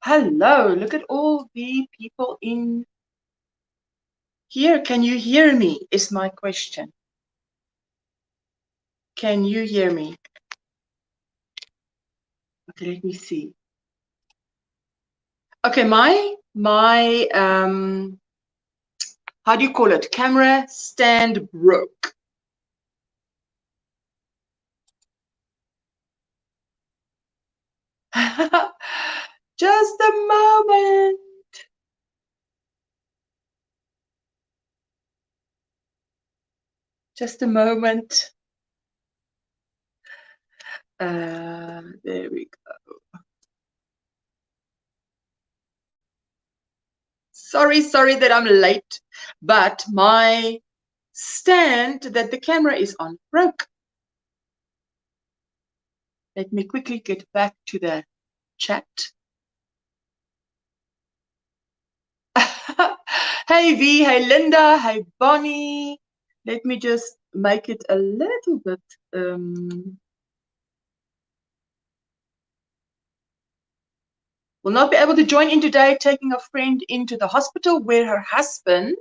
Hello, look at all the people in here. Can you hear me? Is my question. Can you hear me? Okay, let me see. Okay, my how do you call it? Camera stand broke. Just a moment. Just a moment. There we go. Sorry that I'm late, but my stand that the camera is on broke. Let me quickly get back to the chat. Hey V, hey Linda, hey Bonnie. Let me just make it a little bit will not be able to join in today, taking a friend into the hospital where her husband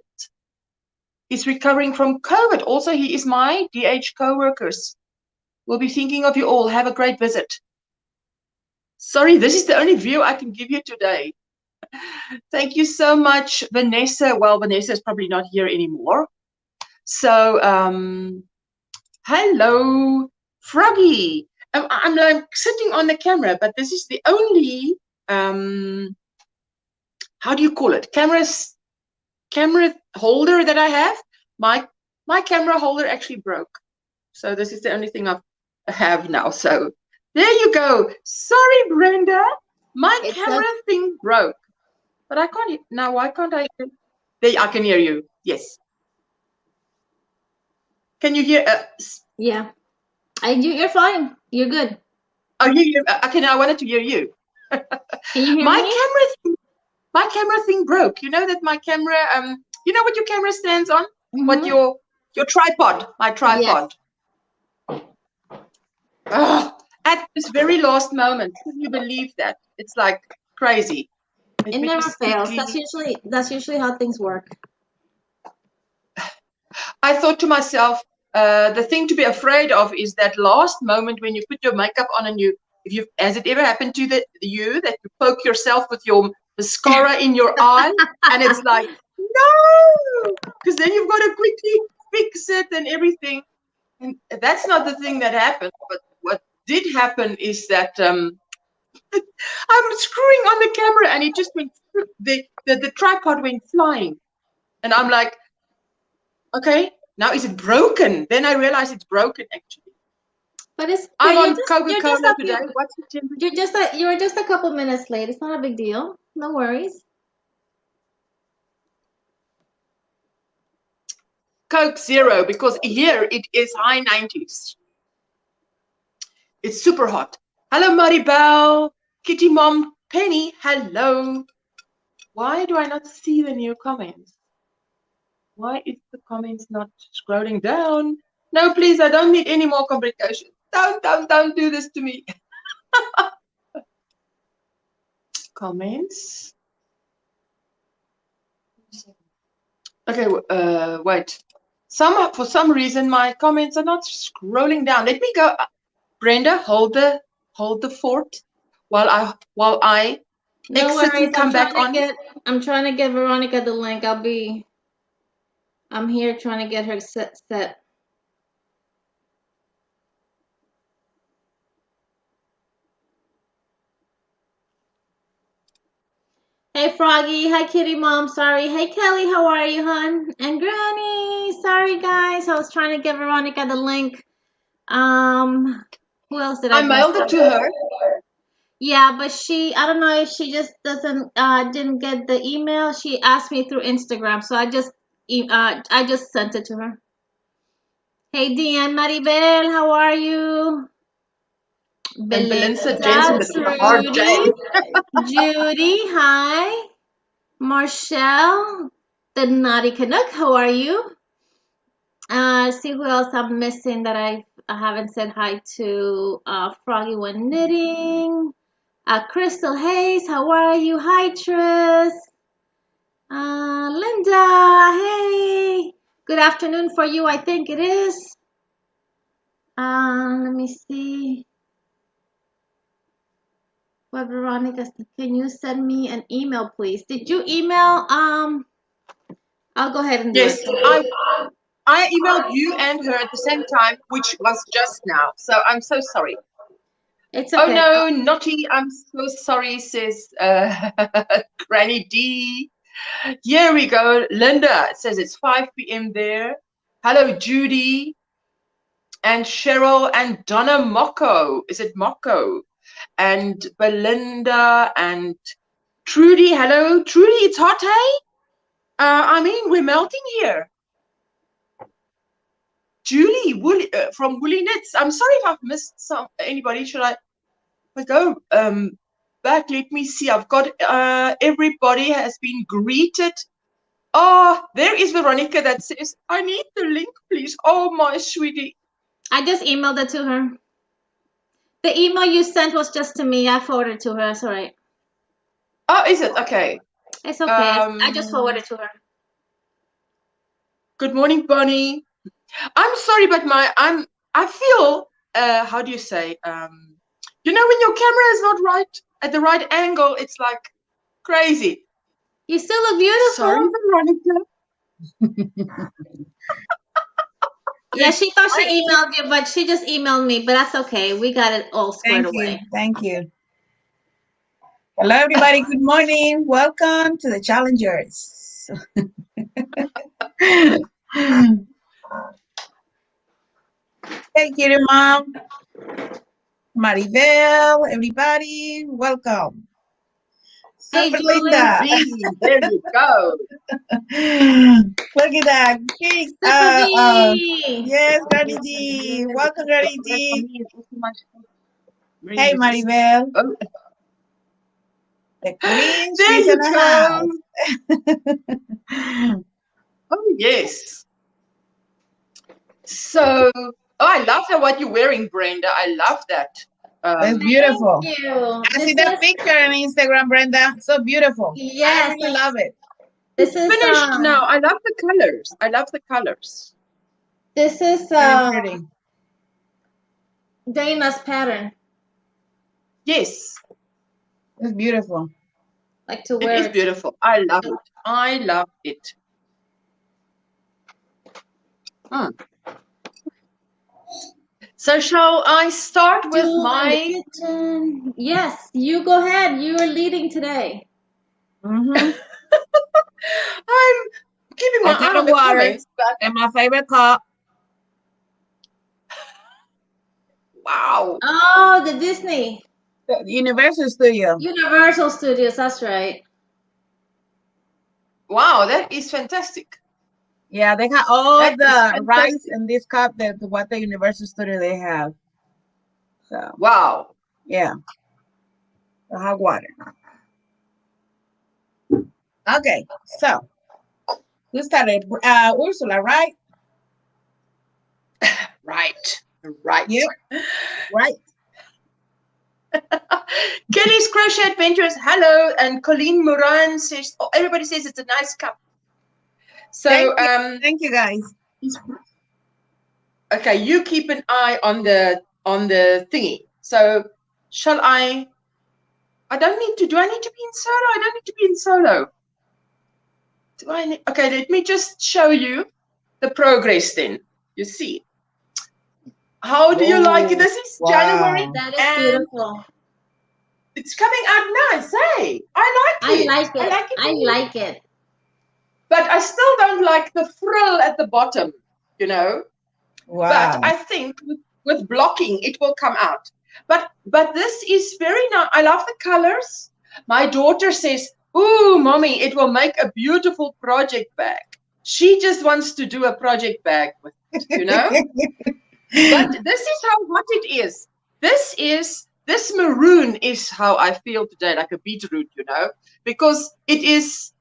is recovering from COVID. Also, he is my DH co-workers. We'll be thinking of you all. Have a great visit. Sorry, this is the only view I can give you today. Thank you so much, Vanessa. Well, Vanessa is probably not here anymore. So, hello, Froggy. I'm like sitting on the camera, but this is the only, how do you call it? Camera holder that I have. My camera holder actually broke. So this is the only thing I have now. So there you go. Sorry, Brenda. My camera thing broke. But I can't now. Why can't I? There, I can hear you. Yes. Can you hear? Yeah. You're fine. You're good. Oh, okay. Now I wanted to hear you. Can you hear me? My camera thing broke. You know that my camera. You know what your camera stands on? What your tripod? My tripod. Yes. At this very last moment, can you believe that? It's like crazy. It never fails. That's usually how things work. I thought to myself, the thing to be afraid of is that last moment when you put your makeup on and has it ever happened to you that you poke yourself with your mascara in your eye and it's like, no, because then you've got to quickly fix it and everything. And that's not the thing that happened. But what did happen is that I'm screwing on the camera and it just went, the tripod went flying. And I'm like, okay, now is it broken? Then I realize it's broken actually. But I'm on Coca-Cola today. What's the temperature? You're just a couple minutes late. It's not a big deal. No worries. Coke Zero, because here it is high 90s. It's super hot. Hello, Maribel, Kitty Mom, Penny, hello. Why do I not see the new comments? Why is the comments not scrolling down? No, please, I don't need any more complications. Don't do this to me. Comments. Okay, wait. For some reason, my comments are not scrolling down. Let me go. Brenda, hold the fort while I exit and come back on. I'm trying to get Veronica the link. I'm here trying to get her set. Hey Froggy, hi Kitty Mom, sorry. Hey Kelly, how are you, hon? And Granny, sorry guys, I was trying to get Veronica the link. Who else did I mailed it to her. Yeah, but I don't know if she just didn't get the email. She asked me through Instagram, so I just sent it to her. Hey Deanne Maribel, how are you? Belinda Jensen with a hard J. Judy, hi. Marshall, the Naughty Canuck, how are you? See who else I'm missing that I haven't said hi to. Froggy One Knitting. Crystal Hayes, how are you? Hi, Tris. Linda, hey. Good afternoon for you, I think it is. Let me see. Well, Veronica, can you send me an email, please? Did you email? I'll go ahead and do Yes, it. I emailed you and her at the same time, which was just now. So I'm so sorry. It's Oh okay. no, naughty! I'm so sorry, says Granny D. Here we go. Linda says it's 5 p.m. there. Hello, Judy and Cheryl and Donna Mocco. Is it Mocco? And Belinda and Trudy. Hello, Trudy. It's hot, hey? I mean, we're melting here. Julie from Woolly Knits. I'm sorry if I've missed anybody. Should I go back? Let me see. I've got everybody has been greeted. Oh, there is Veronica that says, I need the link, please. Oh, my sweetie. I just emailed it to her. The email you sent was just to me. I forwarded it to her. It's all right. Oh, is it? Okay. It's okay. I just forwarded it to her. Good morning, Bonnie. I'm sorry, but I feel, how do you say, you know, when your camera is not right, at the right angle, it's like crazy. You still look beautiful. Sorry, Veronica. Yeah, she thought she emailed you, but she just emailed me. But that's okay. We got it all squared away. Thank you. Hello, everybody. Good morning. Welcome to the Challengers. Thank you, Mom. Maribel, everybody, welcome. Hey, Super Julie. Linda. There you go. Look at that. Yes, Granny D. Welcome, Granny D. Hey, Maribel. Oh. The Queen, there she's you in the go. house. Oh, yes. So, I love that what you're wearing, Brenda. I love that. That's beautiful. Thank you. I see that picture on Instagram, Brenda. So beautiful. Yes. I really love it. This is finished now. I love the colors. I love the colors. This is Very pretty. Dana's pattern. Yes. It's beautiful. Like to wear it. It is beautiful. I love it. I love it. So shall I start with my... Yes, you go ahead. You are leading today. Mm-hmm. I'm keeping my eye on the comments. And my favorite cup. Wow. Oh, the Disney. The Universal Studio. Universal Studios, that's right. Wow, that is fantastic. Yeah, they got all the rights in this cup that what the Universal Studio they have. So wow. Yeah. The hot water. Okay, so we started Ursula, right? Right. Yep. Right. Kelly's Crochet Adventures, hello, and Colleen Moran says, oh, everybody says it's a nice cup. So thank you guys. Okay, you keep an eye on the thingy. So shall I don't need to, do I need to be in solo? I don't need to be in solo. Do I need, okay, let me just show you the progress then. You see. How do you like it? This is January. That is beautiful. It's coming out nice, hey? I like it. I like it. But I still don't like the frill at the bottom, you know. Wow. But I think with blocking, it will come out. But this is very nice. I love the colors. My daughter says, ooh, mommy, it will make a beautiful project bag. She just wants to do a project bag with it, you know. But this is how hot it is. This maroon is how I feel today, like a beetroot, you know, because it is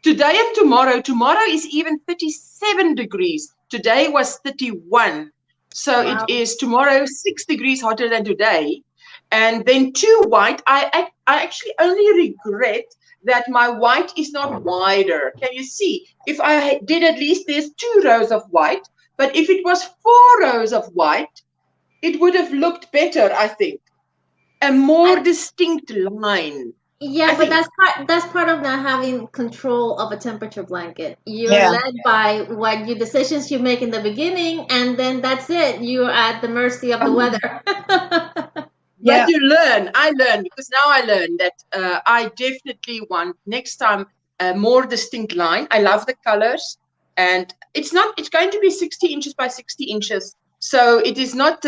today and tomorrow. Tomorrow is even 37 degrees. Today was 31. So It is tomorrow 6 degrees hotter than today. and then 2 white. I actually only regret that my white is not wider. Can you see? If I did at least, there's 2 rows of white, but if it was 4 rows of white, it would have looked better, I think. A more distinct line. Yeah, but that's part of not having control of a temperature blanket. You're led by what your decisions you make in the beginning, and then that's it. You're at the mercy of the weather. But you learn. I learn, because now I learn that I definitely want next time a more distinct line. I love the colors, and it's going to be 60 inches by 60 inches. So it is not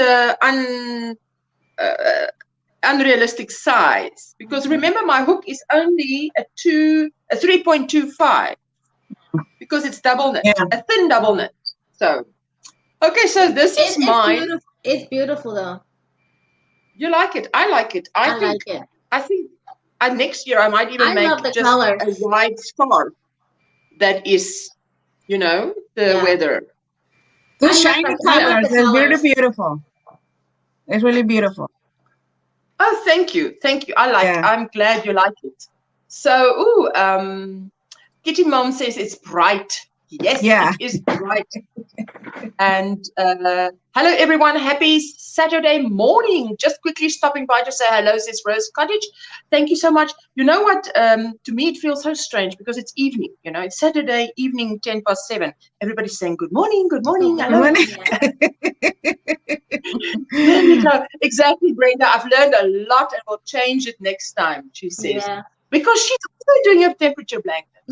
unrealistic size, because remember my hook is only a 3.25, because it's double knit, a thin double knit. So okay, so this is mine. It's beautiful though. You like it? I like it. I think next year I might even make just colors. A wide scarf that is, the weather. Good shiny colors. It's really beautiful. It's really beautiful. Oh, thank you. Thank you. I'm glad you like it. So, Kitty Mom says it's bright. Yes, it is bright. And hello, everyone. Happy Saturday morning. Just quickly stopping by to say hello, says Rose Cottage. Thank you so much. You know what? To me, it feels so strange because it's evening. It's Saturday evening, 7:10. Everybody's saying good morning, good morning. Hello. Good morning. There you go. Exactly, Brenda. I've learned a lot and will change it next time, she says. Yeah. Because she's also doing a temperature blanket.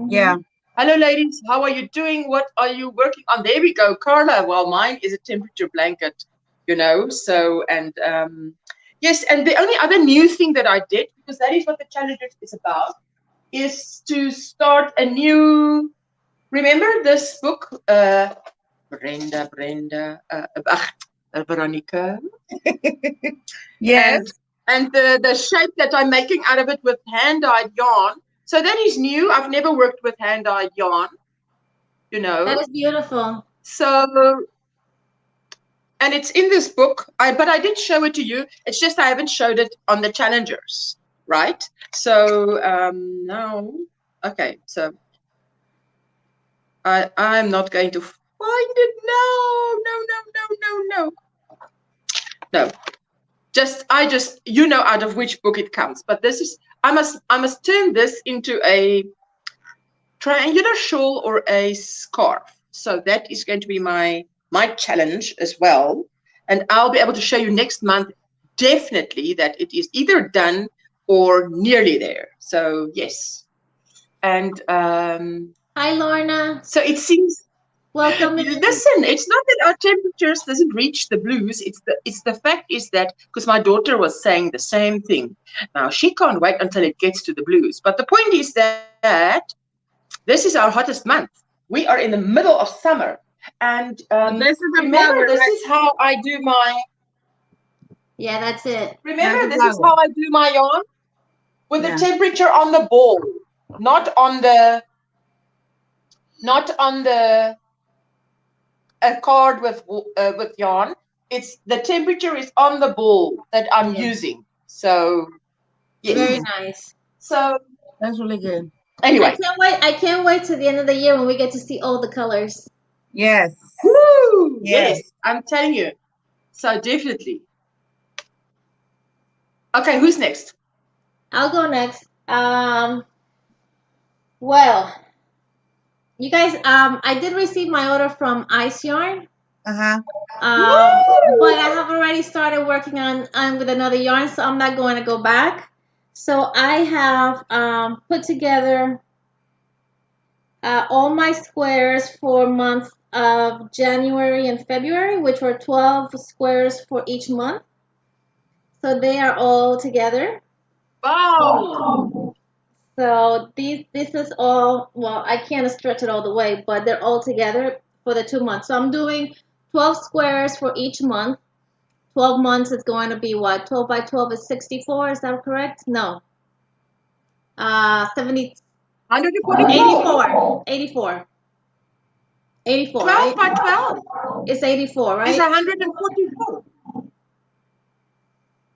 Yeah. Hello, ladies. How are you doing? What are you working on? There we go, Carla. Well, mine is a temperature blanket, So, and yes, and the only other new thing that I did, because that is what the challenge is about, is to start a new. Remember this book, Brenda, Veronica. Yes. And the shape that I'm making out of it with hand-dyed yarn. So that is new. I've never worked with hand-dyed yarn, That is beautiful. So, and it's in this book, but I did show it to you. It's just I haven't showed it on the challengers, right? So now, okay, so I'm not going to find it. No. I just out of which book it comes. But this is I must turn this into a triangular shawl or a scarf. So that is going to be my challenge as well. And I'll be able to show you next month definitely that it is either done or nearly there. So yes. And hi Lorna. So it seems welcome. Listen, it's not that our temperatures doesn't reach the blues. It's the fact is that because my daughter was saying the same thing. Now she can't wait until it gets to the blues. But the point is that this is our hottest month. We are in the middle of summer, and this is how I do my. Yeah, that's it. Remember, this is how I do my yarn with the temperature on the ball, not on the a card with yarn. It's the temperature is on the ball that I'm using. So yes. Very nice. So that's really good. Anyway, I can't wait to the end of the year when we get to see all the colors. Yes. Woo! Yes, I'm telling you. So definitely. Okay, who's next? I'll go next. Well, you guys, I did receive my order from Ice Yarn. But I have already started working on with another yarn, so I'm not going to go back. So I have put together all my squares for months of January and February, which were 12 squares for each month. So they are all together. Wow. So this is all, well, I can't stretch it all the way, but they're all together for the 2 months. So I'm doing 12 squares for each month. 12 months is going to be what? 12 by 12 is 64, is that correct? No. 70. 144. 84. 84. 12 by 12. It's 84, right? It's 144.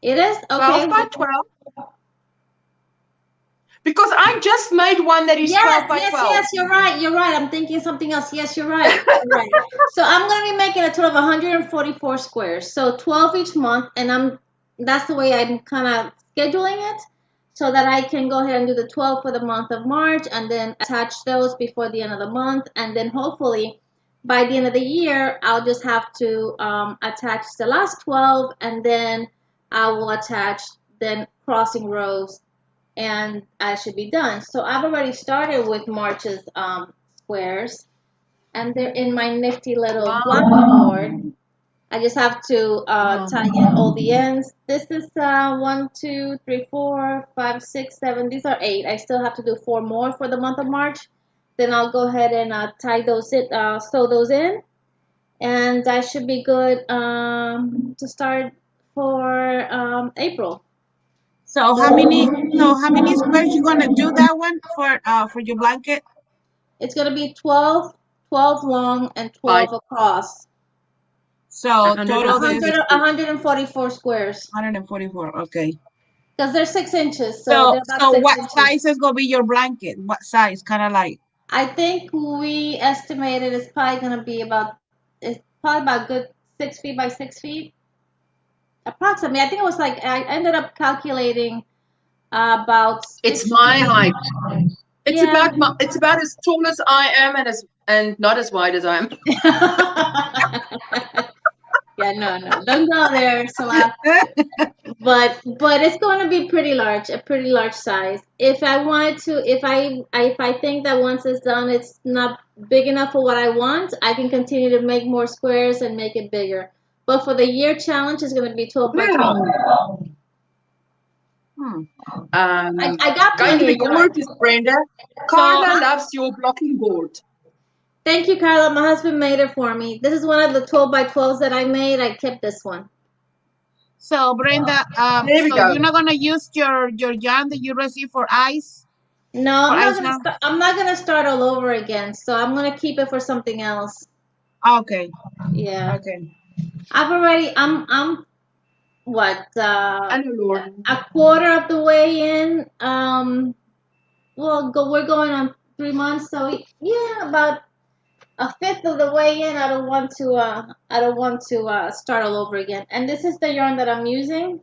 It is? 12 Okay. by 12. Because I just made one that is 12 by 12. Yes, you're right. You're right. I'm thinking something else. Yes, you're right. You're right. So I'm going to be making a total of 144 squares. So 12 each month, and that's the way I'm kind of scheduling it so that I can go ahead and do the 12 for the month of March and then attach those before the end of the month, and then hopefully by the end of the year, I'll just have to attach the last 12, and then I will attach then crossing rows, and I should be done. So I've already started with March's squares, and they're in my nifty little blackboard. I just have to tie in all the ends. This is 1, 2, 3, 4, 5, 6, 7. These are 8. I still have to do 4 more for the month of March. Then I'll go ahead and tie those in, sew those in, and I should be good to start for April. So how many squares you gonna do that one for your blanket? It's going to be 12, 12 long and 12 across. So total is 144 squares. 144. Okay. Because they're 6 inches, so they're about So 6 what inches. size is gonna be your blanket? What size? Kind of like. I think we estimated it's probably going to be it's probably about good 6 feet by 6 feet. Approximately. I think it was like, I ended up calculating about 6 It's my height. It's Yeah. it's about as tall as I am and not as wide as I am. Yeah, no, don't go there, Ursula. But it's going to be a pretty large size. If I wanted to, if I think that once it's done, it's not big enough for what I want, I can continue to make more squares and make it bigger. But for the year challenge, it's going to be 12 by 12. I got Going to plenty be of yarn. gorgeous, Brenda. Carla loves your blocking board. Thank you, Carla. My husband made it for me. This is one of the 12 by 12s that I made. I kept this one. So Brenda, There we go. you're not gonna use your yarn that you received for ice? No, I'm not gonna start all over again. So I'm gonna keep it for something else. Okay. Yeah. Okay. I'm what I know, Lord. a quarter of the way in. We're going on 3 months, so yeah, about a fifth of the way in. I don't want to start all over again. And this is the yarn that I'm using.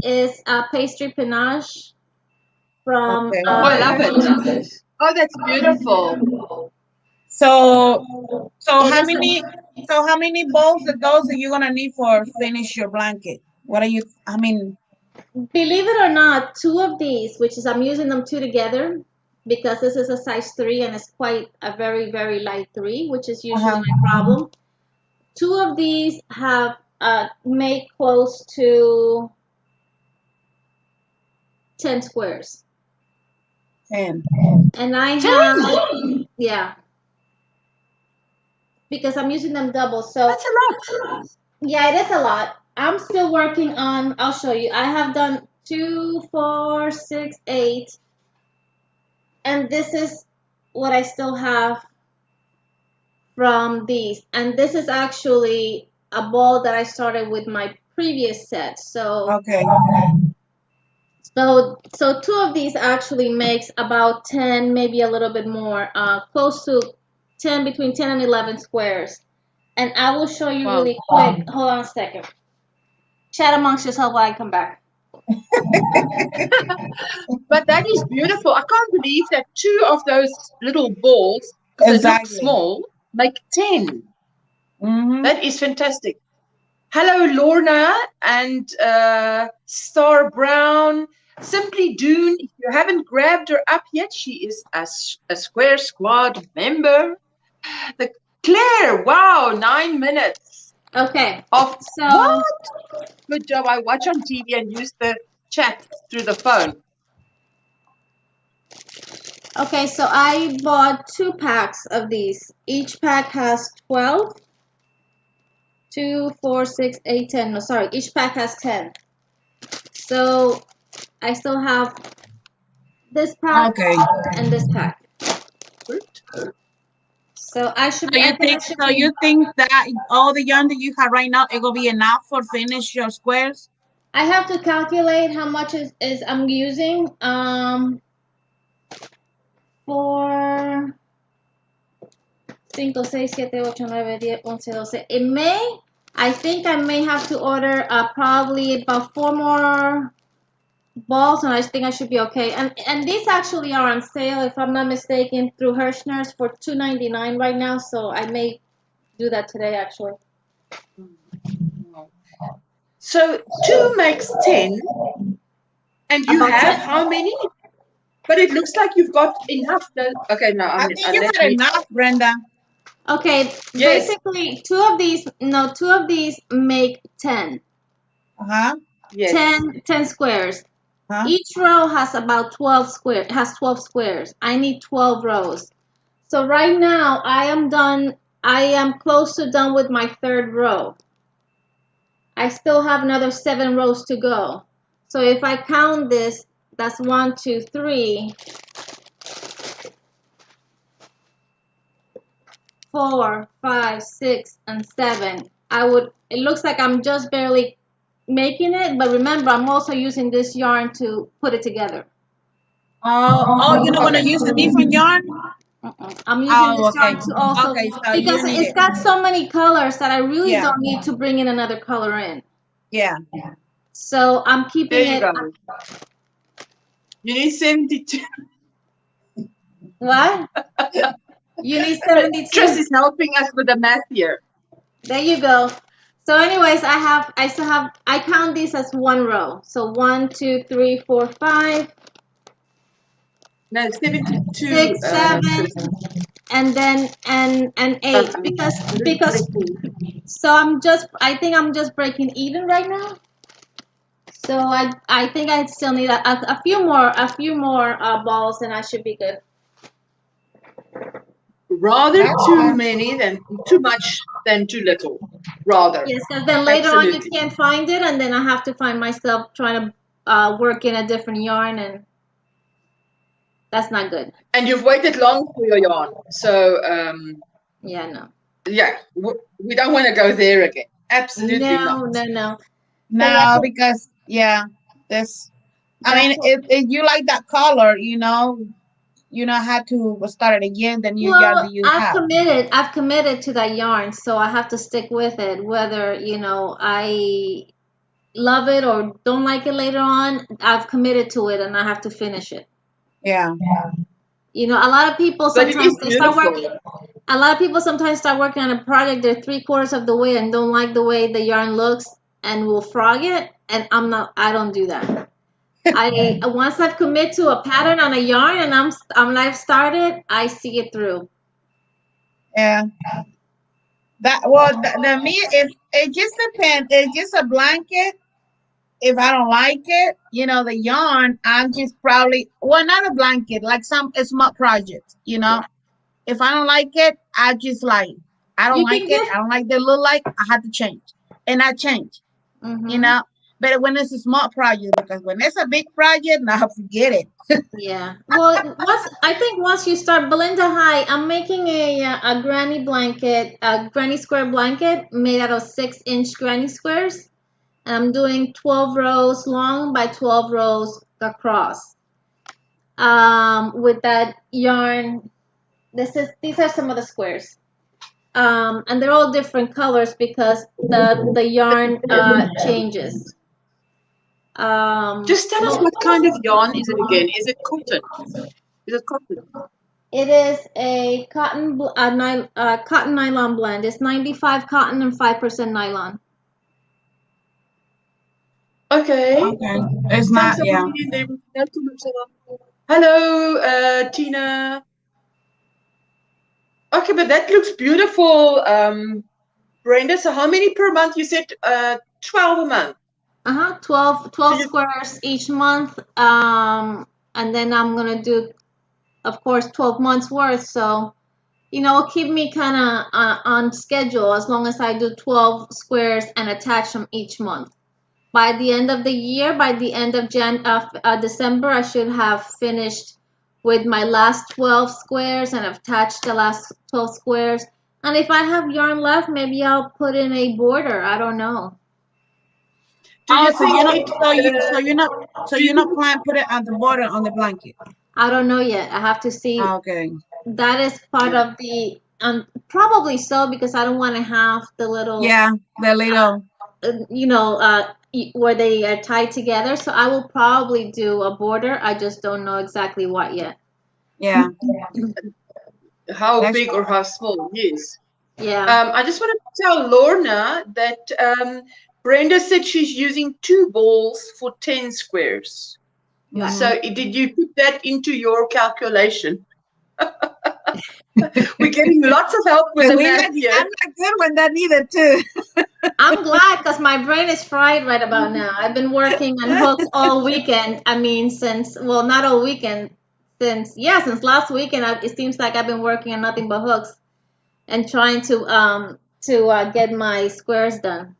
Is pastry panache from. Okay. Oh, I love it. Oh, that's beautiful. So how many balls of those are you gonna need for finish your blanket? What are you? I mean, Believe it or not, 2 of these, which is I'm using them 2 together because this is a size 3 and it's quite a very, very light 3, which is usually my problem. 2 of these have made close to 10 squares. 10. And I have, yeah, because I'm using them double. So that's a lot. Yeah, it is a lot. I'm still working on, I'll show you. I have done 2, 4, 6, 8. And this is what I still have from these. And this is actually a ball that I started with my previous set. So okay. So 2 of these actually makes about 10, maybe a little bit more, close to 10, between 10 and 11 squares. And I will show you really quick. Hold on a second. Chat amongst yourself while I come back. But that is beautiful. I can't believe that 2 of those little balls, because they look small, make 10. That is fantastic. Hello, Lorna and Star Brown. Simply Dune, if you haven't grabbed her up yet, she is a Square Squad member. The Claire, wow, 9 minutes. Okay. What? Good job. I watch on TV and use the chat through the phone. Okay, so I bought 2 packs of these. Each pack has 12. 2, 4, 6, 8, 10. No, sorry. Each pack has 10. So I still have this pack and this pack. So I should. So you think that all the yarn that you have right now it will be enough for finish your squares? I have to calculate how much is I'm using. For 5, 6, 7, 8, 9, 10, 11, 12. In May, I think I may have to order probably about 4 more balls, and I think I should be okay. And these actually are on sale, if I'm not mistaken, through Hirschner's for $2.99 right now. So I may do that today, actually. So 2 makes 10, and you About have 10. how many? But it looks like you've got enough. Okay, no, I I mean, think you let got me. enough, Brenda. Okay, Yes. basically two of these make 10. Uh-huh. Yes. 10 squares. Huh? Each row has about 12 squares. I need 12 rows. So right now I am close to done with my third row. I still have another 7 rows to go. So if I count this, that's 1, 2, 3, 4, 5, 6, and 7. It looks like I'm just barely making it, but remember, I'm also using this yarn to put it together. Oh, you don't want to Okay. use a different yarn? I'm using Oh, this okay. yarn to also, Okay, so because you need it's it. got so many colors that I really Yeah, don't need to bring in another color in. yeah. So I'm There keeping you it. go. You need 72. What? You need Trish 72. is helping us with the math here. There you go. So anyways, I count these as one row. So 1, 2, 3, 4, 5, No, 72, 6, 7, Trish. and then and 8 because 124. so I think I'm just breaking even right now. So I think I still need a few more balls, and I should be good. Rather That's too good. many than too much than too little. Rather. Yes, because then later on you Absolutely. can't find it, and then I have to find myself trying to work in a different yarn, and that's not good. And you've waited long for your yarn. So, Yeah, no. yeah, we don't want to go there again. Absolutely not. No, no, no. So yeah, No, because yeah, this. I that's mean, what. if you like that color, you know how to start it again. The new yarn that Well, you have. I've committed to that yarn, so I have to stick with it, whether, I love it or don't like it later on. I've committed to it, and I have to finish it. Yeah, A lot of people But it sometimes is they start beautiful. working. A lot of people sometimes start working on a project. They're 3/4 of the way and don't like the way the yarn looks and will frog it. And I'm not. I don't do that. I once I've commit to a pattern on a yarn and I've started. I see it through. yeah. That well, the me it just depends. It's just a blanket. If I don't like it, the yarn, I'm just probably not a blanket, like some small projects. If I don't like it, I don't You like can it. give. I don't like the look like. I have to change, and I change. You Mm-hmm. know, but when it's a small project, because when it's a big project, now forget it. Yeah. Well, once you start, Belinda, hi, I'm making a granny blanket, a granny square blanket made out of 6-inch granny squares. And I'm doing 12 rows long by 12 rows across. With that yarn, these are some of the squares. And they're all different colors because the yarn changes. Just tell us what kind of yarn is it again? Is it cotton? Is it cotton? It is a cotton nylon blend. It's 95 cotton and 5% nylon. Okay. Okay, it's Staan not. somebody Yeah, in there? Hello, Tina. Okay, but that looks beautiful, Brenda. So how many per month? You said 12 a month. 12 So 12 squares each month. And then I'm gonna do, of course, 12 months worth. So it'll keep me kind of on schedule as long as I do 12 squares and attach them each month. By the end of the year, by the end of December, I should have finished with my last 12 squares and attached the last 12 squares. And if I have yarn left, maybe I'll put in a border. I don't know. Do you so think you're not it? so you're not planning put it on the border on the blanket. I don't know yet. I have to see. Okay. That is part of the probably so, because I don't want to have the little Yeah, the little. where they are tied together. So I will probably do a border. I just don't know exactly what yet. Yeah. How That's big or how small? Yes. Yeah. I just want to tell Lorna that Brenda said she's using 2 balls for 10 squares. Right. So did you put that into your calculation? We're getting lots of help with the math here. I'm not good with that either, too. I'm glad, because my brain is fried right about now. I've been working on hooks all weekend. I mean, not all weekend, since last weekend. It seems like I've been working on nothing but hooks and trying to get my squares done.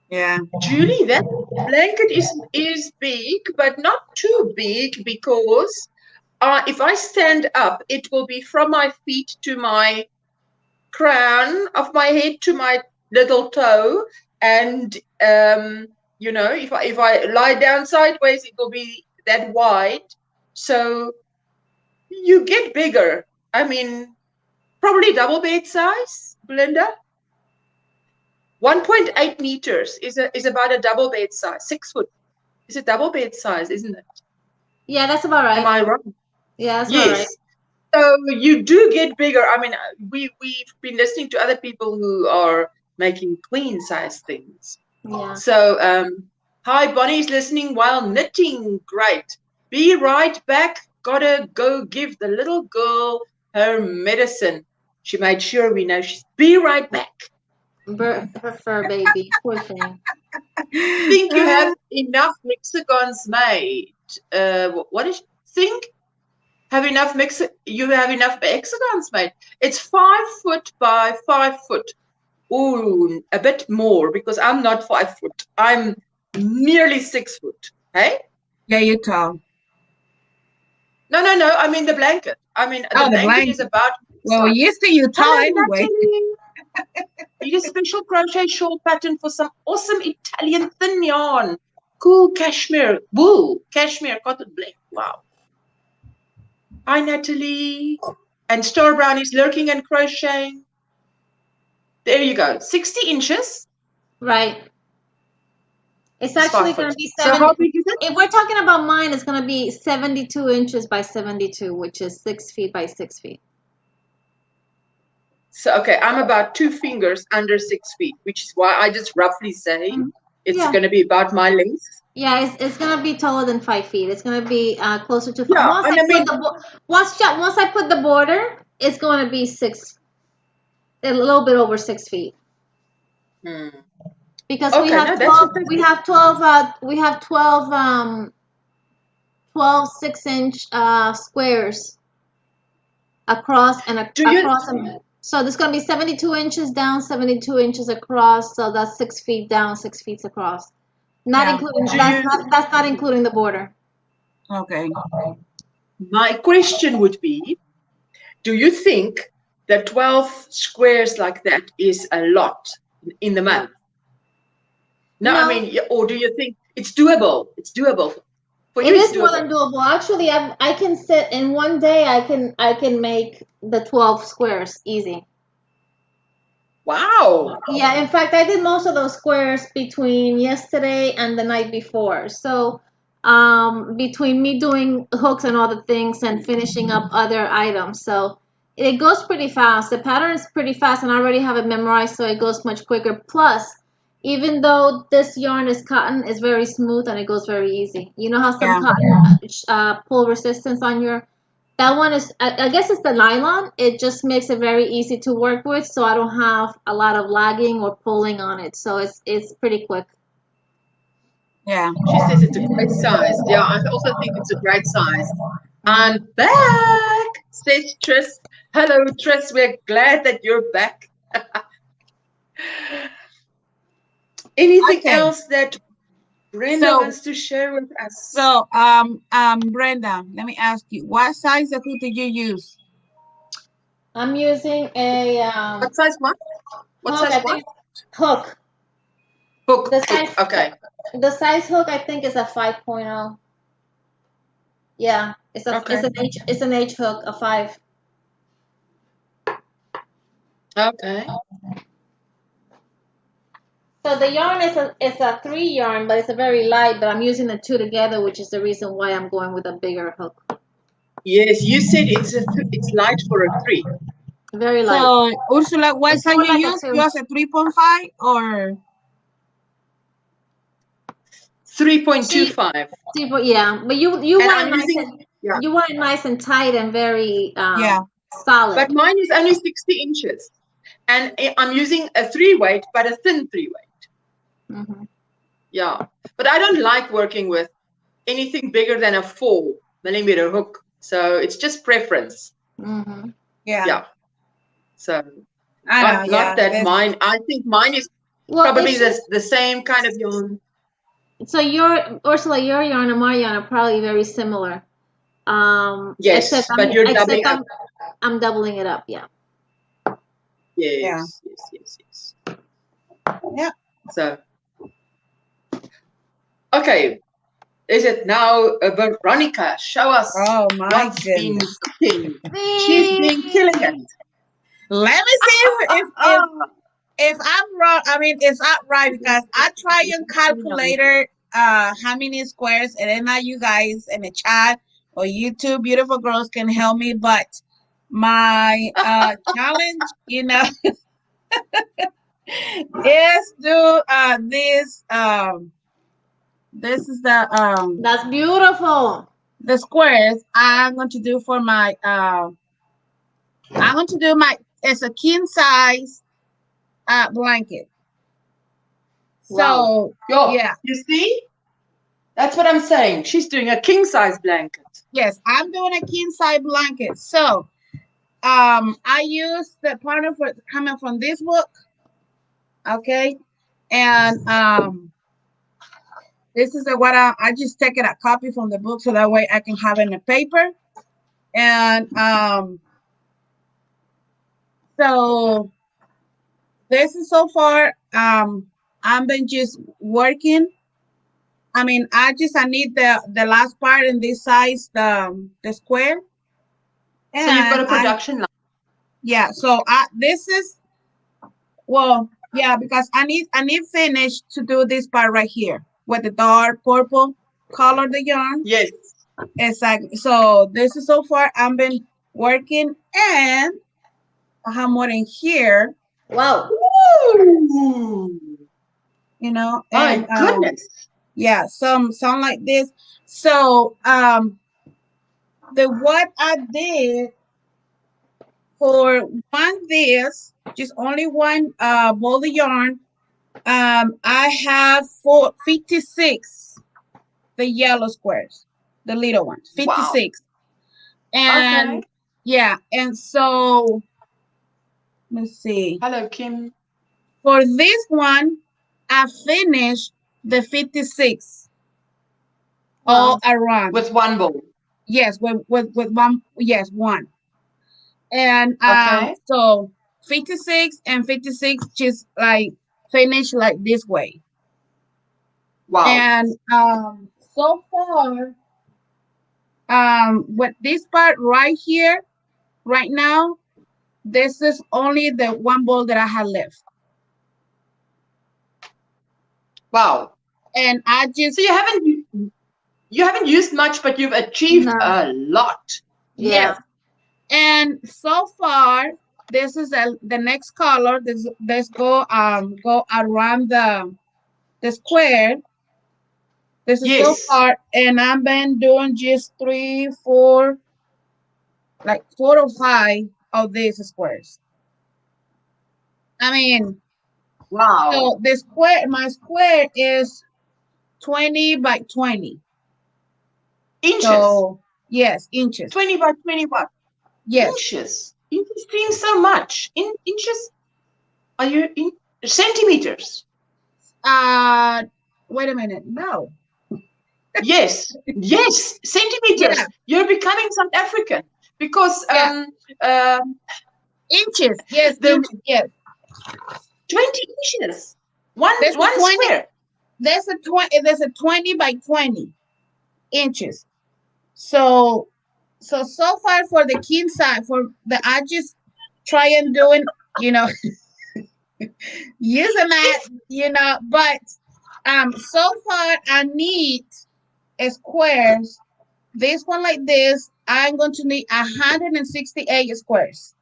Yeah. Julie, that blanket is big, but not too big, because if I stand up, it will be from my feet to my crown of my head to my little toe, and if I lie down sideways, it will be that wide. So you get bigger. I mean, probably double bed size, Belinda. 1.8 meters is about a double bed size. 6 foot is a double bed size, isn't it? Yeah, that's about right. Am I wrong? Yeah, that's about right. Yes. So you do get bigger. I mean, we've been listening to other people who are making queen size things. Yeah. So hi, Bonnie's listening while knitting. Great. Be right back. Gotta go give the little girl her medicine. She made sure we know she's be right back. Her fur baby. Poor thing. Think you have enough hexagons made? What do you think? You have enough hexagons made? It's 5 foot by 5 foot. Ooh, a bit more, because I'm not 5 foot. I'm nearly 6 foot. Hey? Yeah, you're tall. No. I mean the blanket. I mean the blanket is about. Well, you see, you're tall anyway. Need a special crochet shawl pattern for some awesome Italian thin yarn. Cool cashmere wool, cashmere cotton blend. Wow. Hi, Natalie. And Star Brown is lurking and crocheting. There you go. 60 inches. Right. It's actually going to be 7. So how big is it? If we're talking about mine, it's going to be 72 inches by 72, which is 6 feet by 6 feet. So, okay, I'm about 2 fingers under 6 feet, which is why I just roughly say it's going to be about my length. Yeah, it's going to be taller than 5 feet. It's going to be closer to 5. Yeah, Once I put the border, it's going to be a little bit over 6 feet. Because we have 12 6-inch squares across and across. So there's going to be 72 inches down, 72 inches across. So that's 6 feet down, 6 feet across. That's not including the border. Okay. My question would be, do you think that 12 squares like that is a lot in the month? No, I mean, or do you think it's doable? It's doable. For you, it is more than doable. Actually, I can sit in one day. I can make the 12 squares easy. Wow. Yeah, in fact, I did most of those squares between yesterday and the night before. So between me doing hooks and all the things and finishing up other items, so it goes pretty fast. The pattern is pretty fast, and I already have it memorized, so it goes much quicker. Plus, even though this yarn is cotton, it's very smooth and it goes very easy. You know how some cotton pull resistance on that one is, I guess it's the nylon. It just makes it very easy to work with, so I don't have a lot of lagging or pulling on it. So it's pretty quick. Yeah. She says it's a great size. Yeah, I also think it's a great size. I'm back, says Tris. Hello, Tris. We're glad that you're back. Anything else that Brenda wants to share with us? So, Brenda, let me ask you, what size of hook did you use? I'm using a what size what? What size what? Hook. Hook. The size, Okay. the size hook I think is a 5.0. Yeah, it's a Okay. it's an H hook, a 5. Okay. So the yarn is a 3 yarn, but it's a very light. But I'm using the 2 together, which is the reason why I'm going with a bigger hook. Yes, you said it's light for a 3. Very light. So Ursula, what It's size more you like a use? 2. You use a 3.5 or 3.25. Yeah, but you And want I'm it nice using, and yeah. you want it nice and tight and very yeah. solid. But mine is only 60 inches. And I'm using a 3 weight, but a thin 3 weight. Mm-hmm. Yeah. But I don't like working with anything bigger than a 4mm hook. So it's just preference. Mm-hmm. Yeah. Yeah. So I know, not that yeah. mine. I think mine is Well, probably the same kind of yarn. so your Ursula, your yarn and my yarn are probably very similar. Yes, but you're doubling up. I'm doubling it up. Yeah. Yes. Yeah. So, okay. Is it now Veronica? Show us Oh my what's been goodness. cooking. She's been killing it. Let me see if I'm wrong. I mean, it's not right because I try and calculator how many squares, and then now you guys in the chat or YouTube, beautiful girls can help me. But my challenge, is do this. This is That's beautiful. the squares I'm going to do for my I'm going to do it's a king size blanket. Wow. So yeah, You see? That's what I'm saying. She's doing a king size blanket. yes, I'm doing a king size blanket. So I use the partner for coming from this book. Okay. And this is what I just taken a copy from the book so that way I can have it in the paper. And so this is so far I've been just working. I mean, I need the last part in this size, the square. And So you've got a production line. Yeah, so this is, well, yeah, because I need finish to do this part right here with the dark purple color the yarn. Yes. Exactly. So this is so far I've been working, and I have more in here. Wow. Ooh. My goodness. Yeah, some like this. So what I did for this, just only one ball of yarn. I have 56 the yellow squares, the little ones, 56. Wow. And okay. Yeah, and so let's see. Hello, Kim. For this one, I finished the 56 all around with one ball. Yes, with one. Yes, one. And so 56 and 56 just like finish like this way. Wow. And so far with this part right here right now, this is only the one ball that I have left. Wow. And I just, so you haven't used much, but you've achieved a lot. Yeah. Yes. And so far this is the next color. Let's go around the square. This is so far, and I've been doing just 3, 4, like 4 or 5 of these squares. I mean, wow. So my square is 20 by 20 inches. So yes, inches. 20 by 20 what? Yes. Inches. Inches seems so much. Inches? Are you in centimeters? Wait a minute. No. Yes. Centimeters. Yeah. You're becoming South African because inches. Yes. Yes. 20 inches. One There's a 20. square. There's a 20. There's a 20 by 20 inches. So far for the king size, I just try and doing, using that, but so far I need squares. This one like this, I'm going to need 168 squares.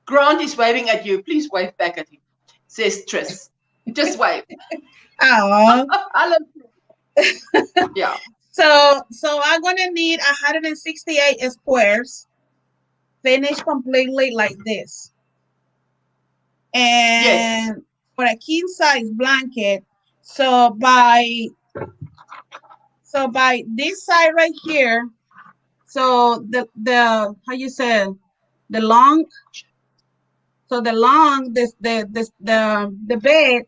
Grant is waving at you. Please wave back at him, says Tris. Just wave. Oh. Hello. Yeah. So I'm gonna need 168 squares, finished completely like this. And yes, for a king size blanket, so by this side right here, so the how you say the long, so the bed,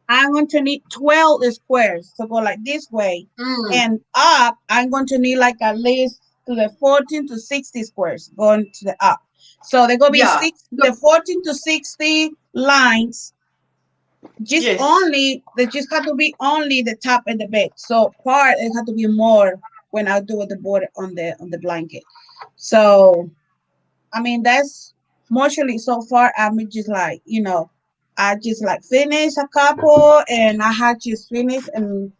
I'm going to need 12 squares to go like this way, and up I'm going to need like at least to the 14 to 60 squares going to the up. So they're going to be the 14 to 60 lines. Just only they just have to be only the top and the bed. So part it had to be more when I do the border on the blanket. So I mean that's mostly so far. I'm just like I just like finished a couple and I had just finished and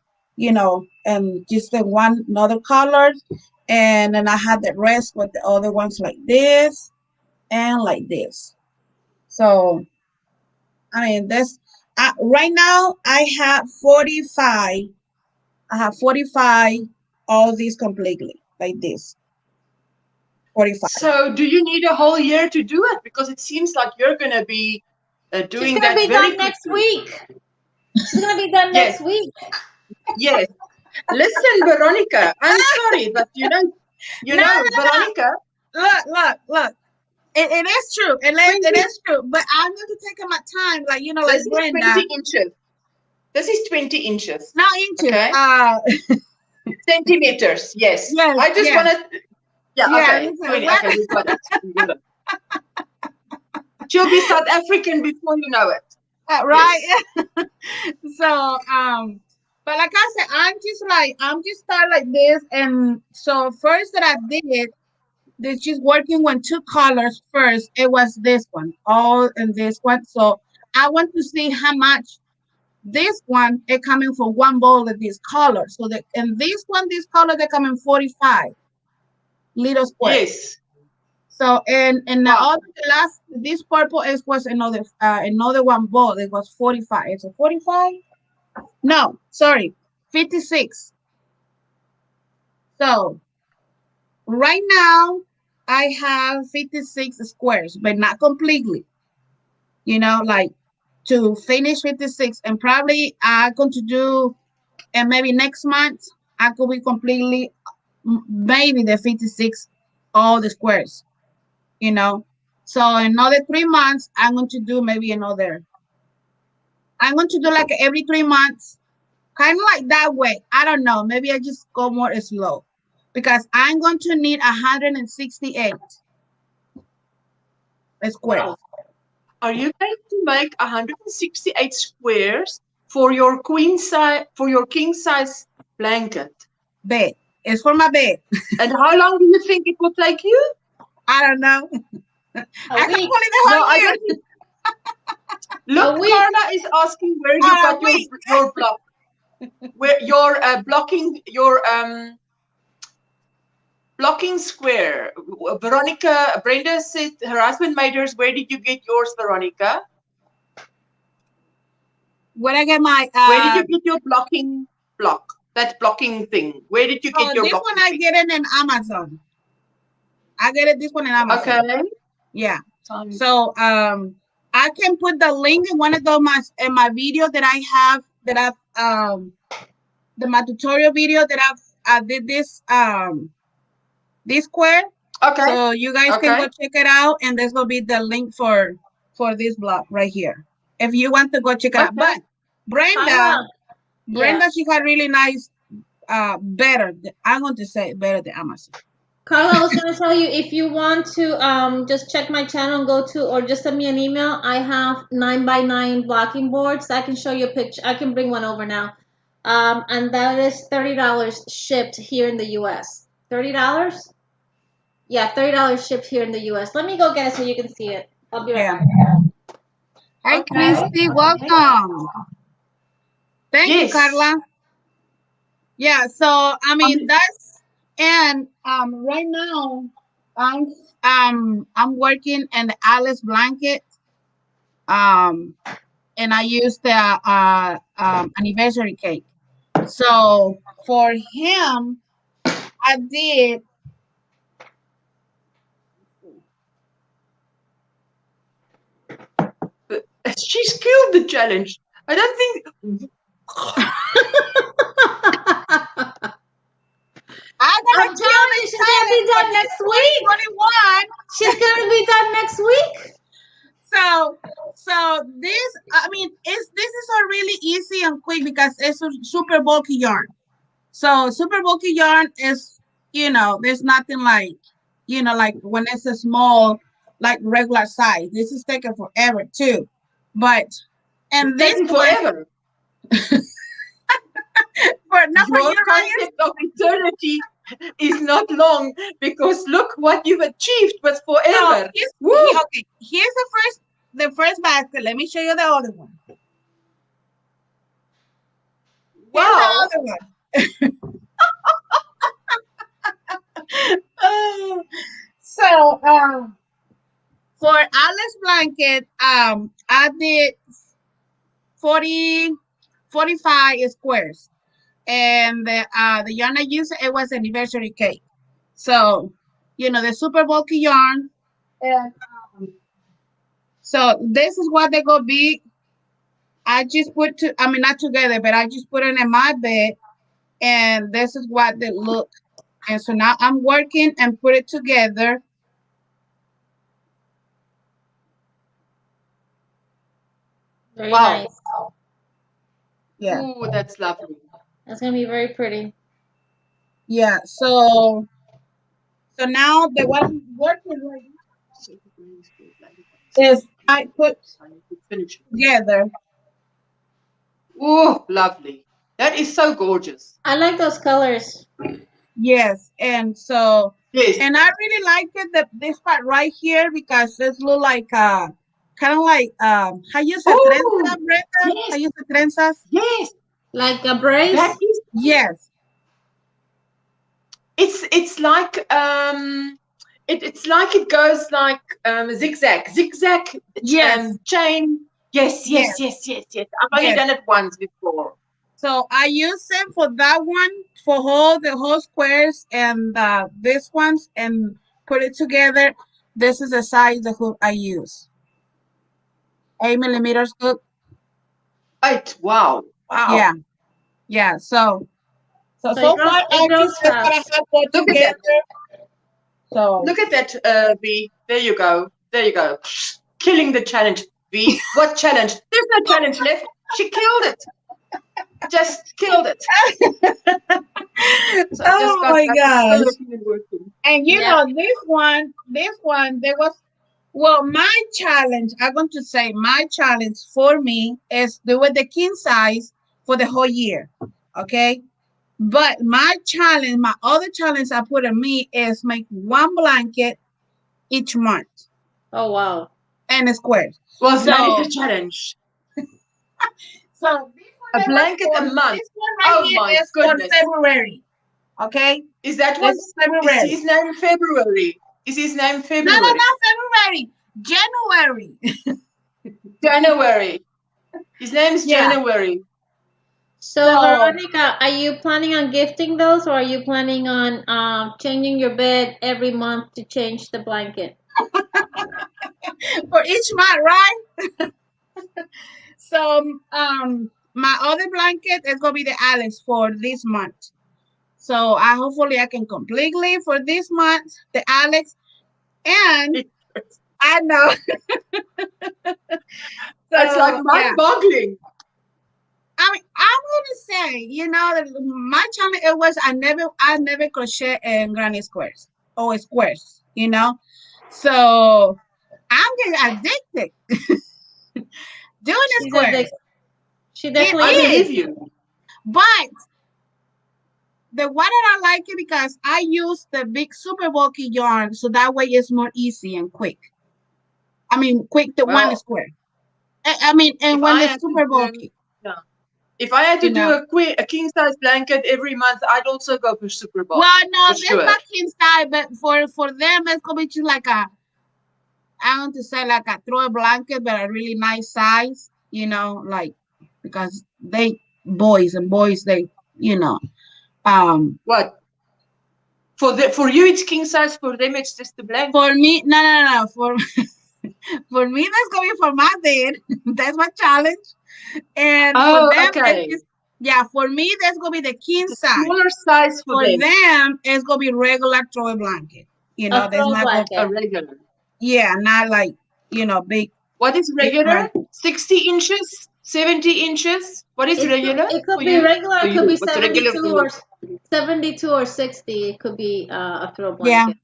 and just the one another colors, and then I had the rest with the other ones like this and like this. So I mean, this right now I have 45. I have 45. All these completely like this. 45. So, do you need a whole year to do it? Because it seems like you're going to be doing that very quickly. Next week. She's going to be done next week. Yes. Listen, Veronica, I'm sorry, but Veronica. Look. It is true. It is true. But I'm going to take my time, like like Brenda. 20 inches. This is 20 inches. Not inches. Okay. Centimeters. Yes. I just want to. Yeah. Okay. 20. Okay. We got it. She'll be South African before you know it. Right. Yes. So but like I said, I'm just start like this, and so first that I did. This just working with two colors first. It was this one, all in this one. So I want to see how much this one is coming for one bowl of this color. So that in this one, this color they're coming 45 little squares. Yes. So and the last this purple was another one bowl. It was 45. It's a 45. No, sorry, 56. So right now, I have 56 squares, but not completely. Like to finish 56, and probably I'm going to do, and maybe next month I could be completely, maybe the 56, all the squares. So another 3 months, I'm going to do maybe another. I'm going to do like every 3 months, kind of like that way. I don't know. Maybe I just go more slow. Because I'm going to need 168 squares. Are you going to make 168 squares for your king size blanket? Bed. It's for my bed. And how long do you think it will take you? I don't know. I can put it the whole year. Look, Carla is asking where you got your block. Where your blocking square. Brenda said her husband made hers. Where did you get yours, Veronica? Where I get my where did you get your blocking block? That blocking thing. Where did you get your this blocking one I get it in Amazon. I get it this one in Amazon. Okay. Yeah. So I can put the link in one of my video that I have my tutorial video that I did this square. Okay. So you guys can go check it out, and this will be the link for this blog right here. If you want to go check it out. But Brenda, she got really nice, better. I'm going to say better than Amazon. Carla, I was gonna tell you if you want to just check my channel and go to or just send me an email. I have 9x9 blocking boards. I can show you a picture. I can bring one over now. And that is $30 shipped here in the US. $30? Yeah, $30 shipped here in the US. Let me go get it so you can see it. I'll be right Yeah. back. Hi, Okay. Christy. Welcome. Thank you, Yes. Carla. Yeah. So I mean that's and right now I'm working in the Alice blanket. And I used the anniversary cake. So for him, I did. She's killed the challenge. I don't think. I'm I'm gonna kill telling the you, she's gonna challenge be for done this next week. 2021. She's gonna be done next week. So this, I mean, this is a really easy and quick because it's a super bulky yarn. So super bulky yarn is, there's nothing like, like when it's a small, like regular size. This is taking forever too. But and It's this taking one forever. not for Your you, Ryan. concept of eternity is not long because look what you've achieved with So forever. Woo! okay. Here's the first basket. Let me show you the other one. Here's the Wow. other one. So for Alice blanket, I did 40, 45 squares, and the yarn I used it was anniversary cake. So the super bulky yarn, and so this is what they gonna be. I just put I mean not together, but I just put it in my bed, and this is what they look. And so now I'm working and put it together. Very Wow. nice. Yeah. Ooh, that's lovely. That's gonna be very pretty. Yeah. So now the what I'm working right now is I put Finish. together. Ooh, lovely. That is so gorgeous. I like those colors. Yes, and so Yes. and I really like it this part right here because this look like kind of like how you say Oh, trenza, Brenda? How yes, you say trenzas? yes. Like a That brace. is. Yes, It's like it's like it goes like zigzag yes, chain. Yes, yes, yes, yes, yes, yes. I've only yes. done it once before. So I use it for that one for the whole squares and this ones and put it together. This is the size the hook I use. 8 millimeters hook. Right. Wow. Wow. Yeah, yeah. So So it grows. far It I grows just got I fast. have put Look at that. together. So Look at that, V. There you go. There you go. Killing the challenge, V. What challenge? There's no challenge left. She killed it. Just killed it. So I just oh got my back. It's still gosh. looking and working. And Yeah. this one, there was, well, my challenge, I'm going to say my challenge for me is do it the king size for the whole year. Okay. But my other challenge I put on me is make one blanket each month Oh wow. and squares. Was made So, a challenge. so this A one that was blanket for, a month. this one right Oh here my is for goodness. February. Okay. Is that This what is is February. his name February? Is his name No, February? not February. January. January. His name is Yeah. January. So So Veronica, are you planning on gifting those, or are you planning on changing your bed every month to change the blanket? for each month, right? So my other blanket is gonna be the Alex for this month. So hopefully I can completely for this month the Alex, and I know. It's like So yeah, mind-boggling. I mean I'm gonna say, that my channel it was I never crochet in granny squares. or squares, you know. So I'm getting addicted doing the She's squares. addicted. She It definitely I is. believe is, you. but the one that I like it because I use the big super bulky yarn, so that way it's more easy and quick. I mean, quick to one Well, square. I mean, and if when I it's had to super do, bulky, yeah, if I had you to do know. a king size blanket every month, I'd also go for super bulk Well, no, for that's sure. not king size, but for them, it's gonna be just like a, I want to say like a throw blanket, but a really nice size, you know, like because they boys they, you know, um, What for you it's king size. For them it's just a blanket. for me, no, for me that's gonna be for my bed. That's my challenge, and for Oh, them, okay. it's yeah, for me that's gonna be the king It's a size. smaller size for For them. them, it's gonna be regular throw blanket. You know, A there's throw not gonna, A blanket. regular. yeah, not like, you know, big, What is big regular? blanket. 60 inches? 70 inches? What is regular It for could be you? regular. For It could you. be What's regular for you? 72 or 60. It could be a throw Yeah, blanket.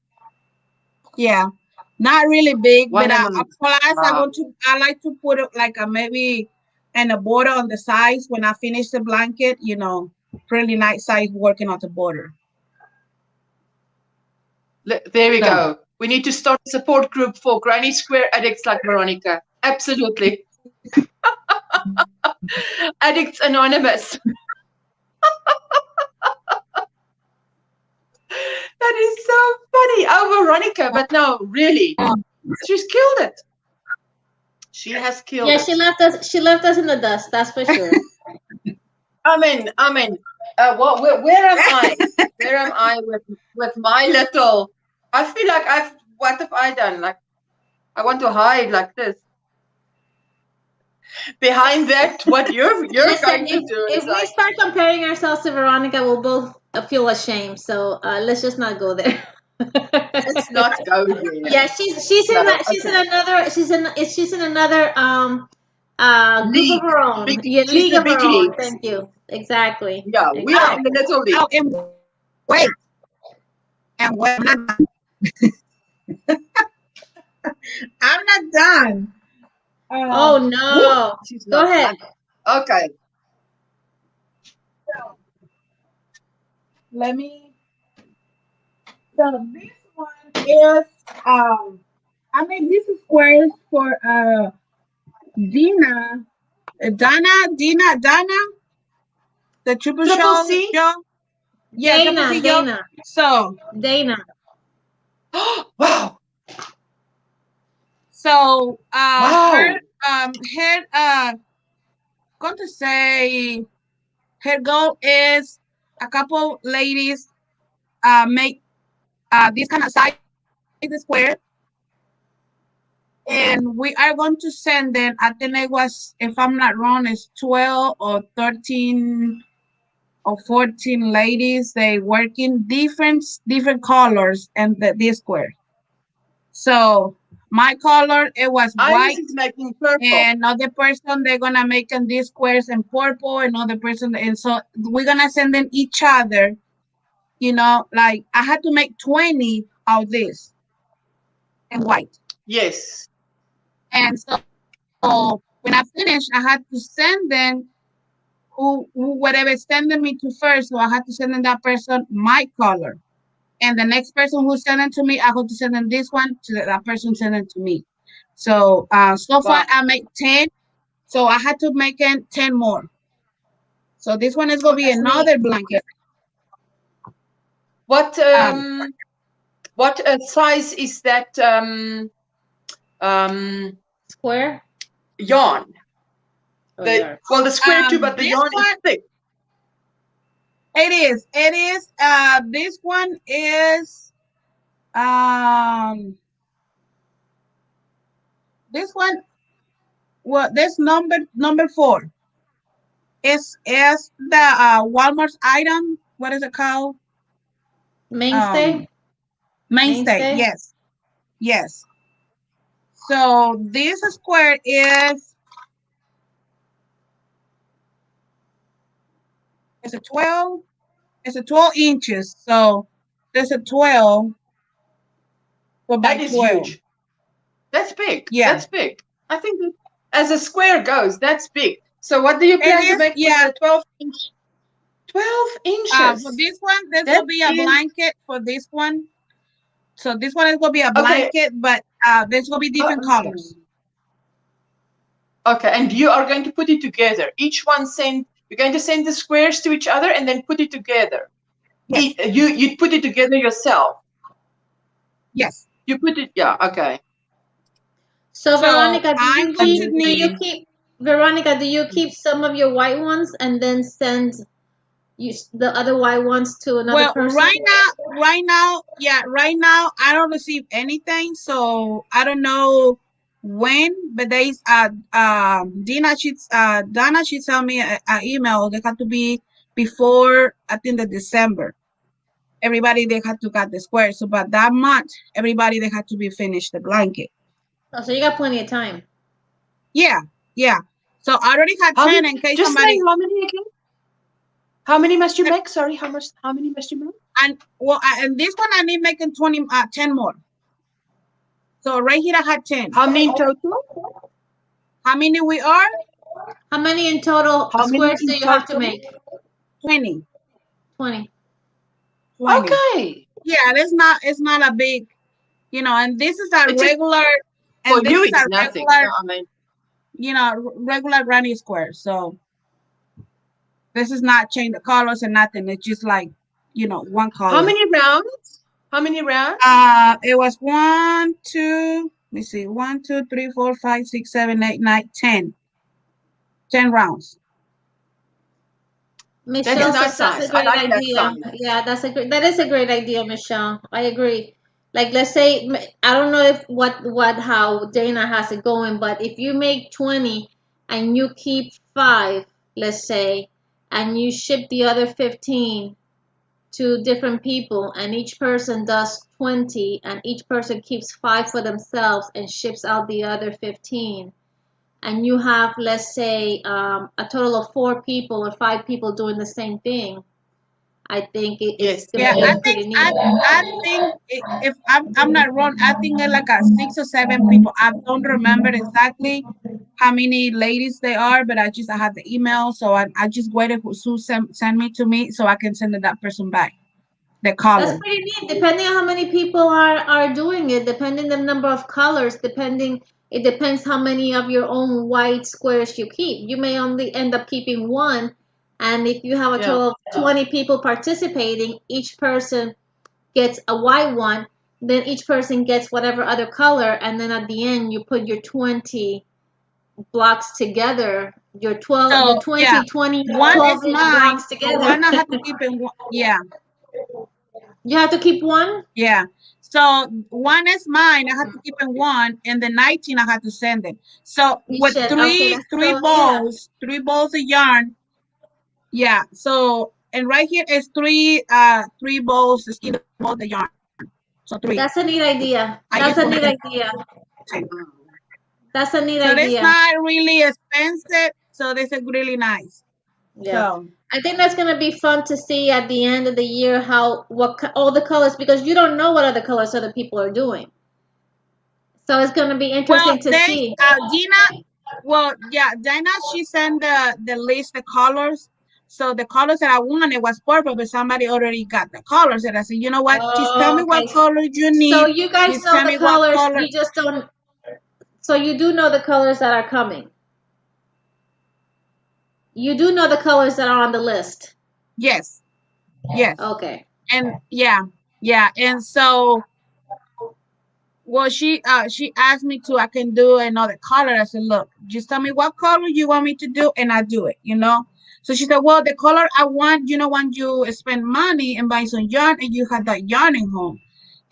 yeah, not really big, but One of them. plus Wow. I like to put it like a maybe and a border on the sides when I finish the blanket. You know, really nice size working on the border. There we So go. We need to start a support group for Granny Square addicts like Veronica. Absolutely. Addicts Anonymous. That is so funny. Oh, Veronica. But no, really. She's killed it. She has killed Yeah, she it. left us. She left us in the dust. That's for sure. I mean, where am I? Where am I with my little? I feel like what have I done? Like I want to hide like this. Behind that, what you're Listen, going to do if is we like, start comparing ourselves to Veronica, we'll both feel ashamed. So let's just not go there. let's not go there. Yeah, she's in No, that okay. she's in another group of League, her own. big. Yeah, She's league the of big her own. leagues. Thank you. Exactly. Yeah, we are oh, in the little league. oh, wait, and wait, I'm not done. Oh Woo, no. she's Go not ahead. done. Okay. Let me. So this one is I made these squares for Dina, Dana, the triple Triple show C. Joe. Yeah, triple C Joe. Dana. So Dana. Wow. her Wow. her going to say her goal is a couple ladies make this kind of size square, and we are going to send them. I think it was, if I'm not wrong, it's 12 or 13 or 14 ladies. They work in different colors and this square. So my color, it was Iris white, is making purple. and another person they're gonna make them these squares in purple, another person, and so we're gonna send them each other. You know, like I had to make 20 of this in white. Yes. And so when I finished, I had to send them who whatever sending me to first. So I had to send them that person my color. And the next person who sent it to me, I have to send them this one to that person send it to me. So so far Wow. I made 10. So I had to make it 10 more. So this one is Oh, gonna be that's neat. another blanket. What Um, um what size is that Square. yarn? Oh, yeah. The square too, but the this yarn is one thick. it is. It is. This one is um. This one. Well, this number 4 is the Walmart's item. What is it called? Mainstay. Um, Mainstay. Mainstay. Yes, yes. So this square is it's a 12. It's a 12 inches. So there's a 12. So by that is 12. huge. That's big. Yeah. That's big. I think that as a square goes, that's big. So what do you plan to make for the 12 inch? 12 inches. For this one, there's That gonna be a is blanket for this one. So this one is gonna be a okay. blanket, but there's gonna be different colors. Okay, and you are going to put it together. Each one you're going to send the squares to each other and then put it together. Yes. You put it together yourself. Yes. You put it, yeah, okay. So Veronica, Veronica, do you keep some of your white ones and then send the other white ones to another person? right now, I don't receive anything, so I don't know when. But they Donna she sent me an email. They had to be before, I think, the December. Everybody they had to cut the square. So, but that month, everybody they had to be finished the blanket. Oh, so you got plenty of time. Yeah. So I already had 10 in case just somebody. Say how many again? How many must you make? Sorry, how many must you make? And this one I need making 10 more. So right here I had 10. How many in total? How many we are? How many in total squares do you have to make? 20. 20. Okay. Yeah, it's not a big, and this is a regular, and this is a regular, regular granny square. So this is not change the colors and nothing. It's just like, one color. How many rounds? It was 1, 2, let me see, 1, 2, 3, 4, 5, 6, 7, 8, 9, 10. 10 rounds. Michelle says that's a great idea. Yeah, that is a great idea, Michelle. I agree. Like, let's say, I don't know if how Dana has it going, but if you make 20 and you keep 5, let's say, and you ship the other 15 to different people, and each person does 20, and each person keeps 5 for themselves and ships out the other 15, and you have, let's say, a total of 4 people or 5 people doing the same thing, I think it's pretty neat. I think if I'm not wrong, I think it's like 6 or 7 people. I don't remember exactly how many ladies they are, but I had the email, so I just waited for Sue send me to me so I can send that person back the color. That's pretty neat. Depending on how many people are doing it, depending the number of colors, it depends how many of your own white squares you keep. You may only end up keeping 1, and if you have a total of 20 people participating, each person gets a white one, then each person gets whatever other color, and then at the end you put your 20 blocks together, your 12, 20, 20, 12 inch blocks together. One I have to keep in one. Yeah. You have to keep 1? Yeah. So 1 is mine. I have to keep in 1, and the 19 I have to send it. So with three balls of yarn. Yeah. So and right here is 3 balls to skein the yarn. So 3. That's a neat idea. That's a neat idea. So it's not really expensive. So this is really nice. Yeah. So I think that's gonna be fun to see at the end of the year what all the colors, because you don't know what other colors other people are doing. So it's gonna be interesting to see. Dina, she sent the list of colors. So the colors that I wanted was purple, but somebody already got the colors. And I said, you know what? Just tell me what color you need. So you guys know the colors. You just don't. So you do know the colors that are coming. You do know the colors that are on the list. Yes. Yes. Okay. And yeah. And so, well, she asked me I can do another color. I said, look, just tell me what color you want me to do, and I do it. So she said, well, the color I want, when you spend money and buy some yarn and you have that yarn in home.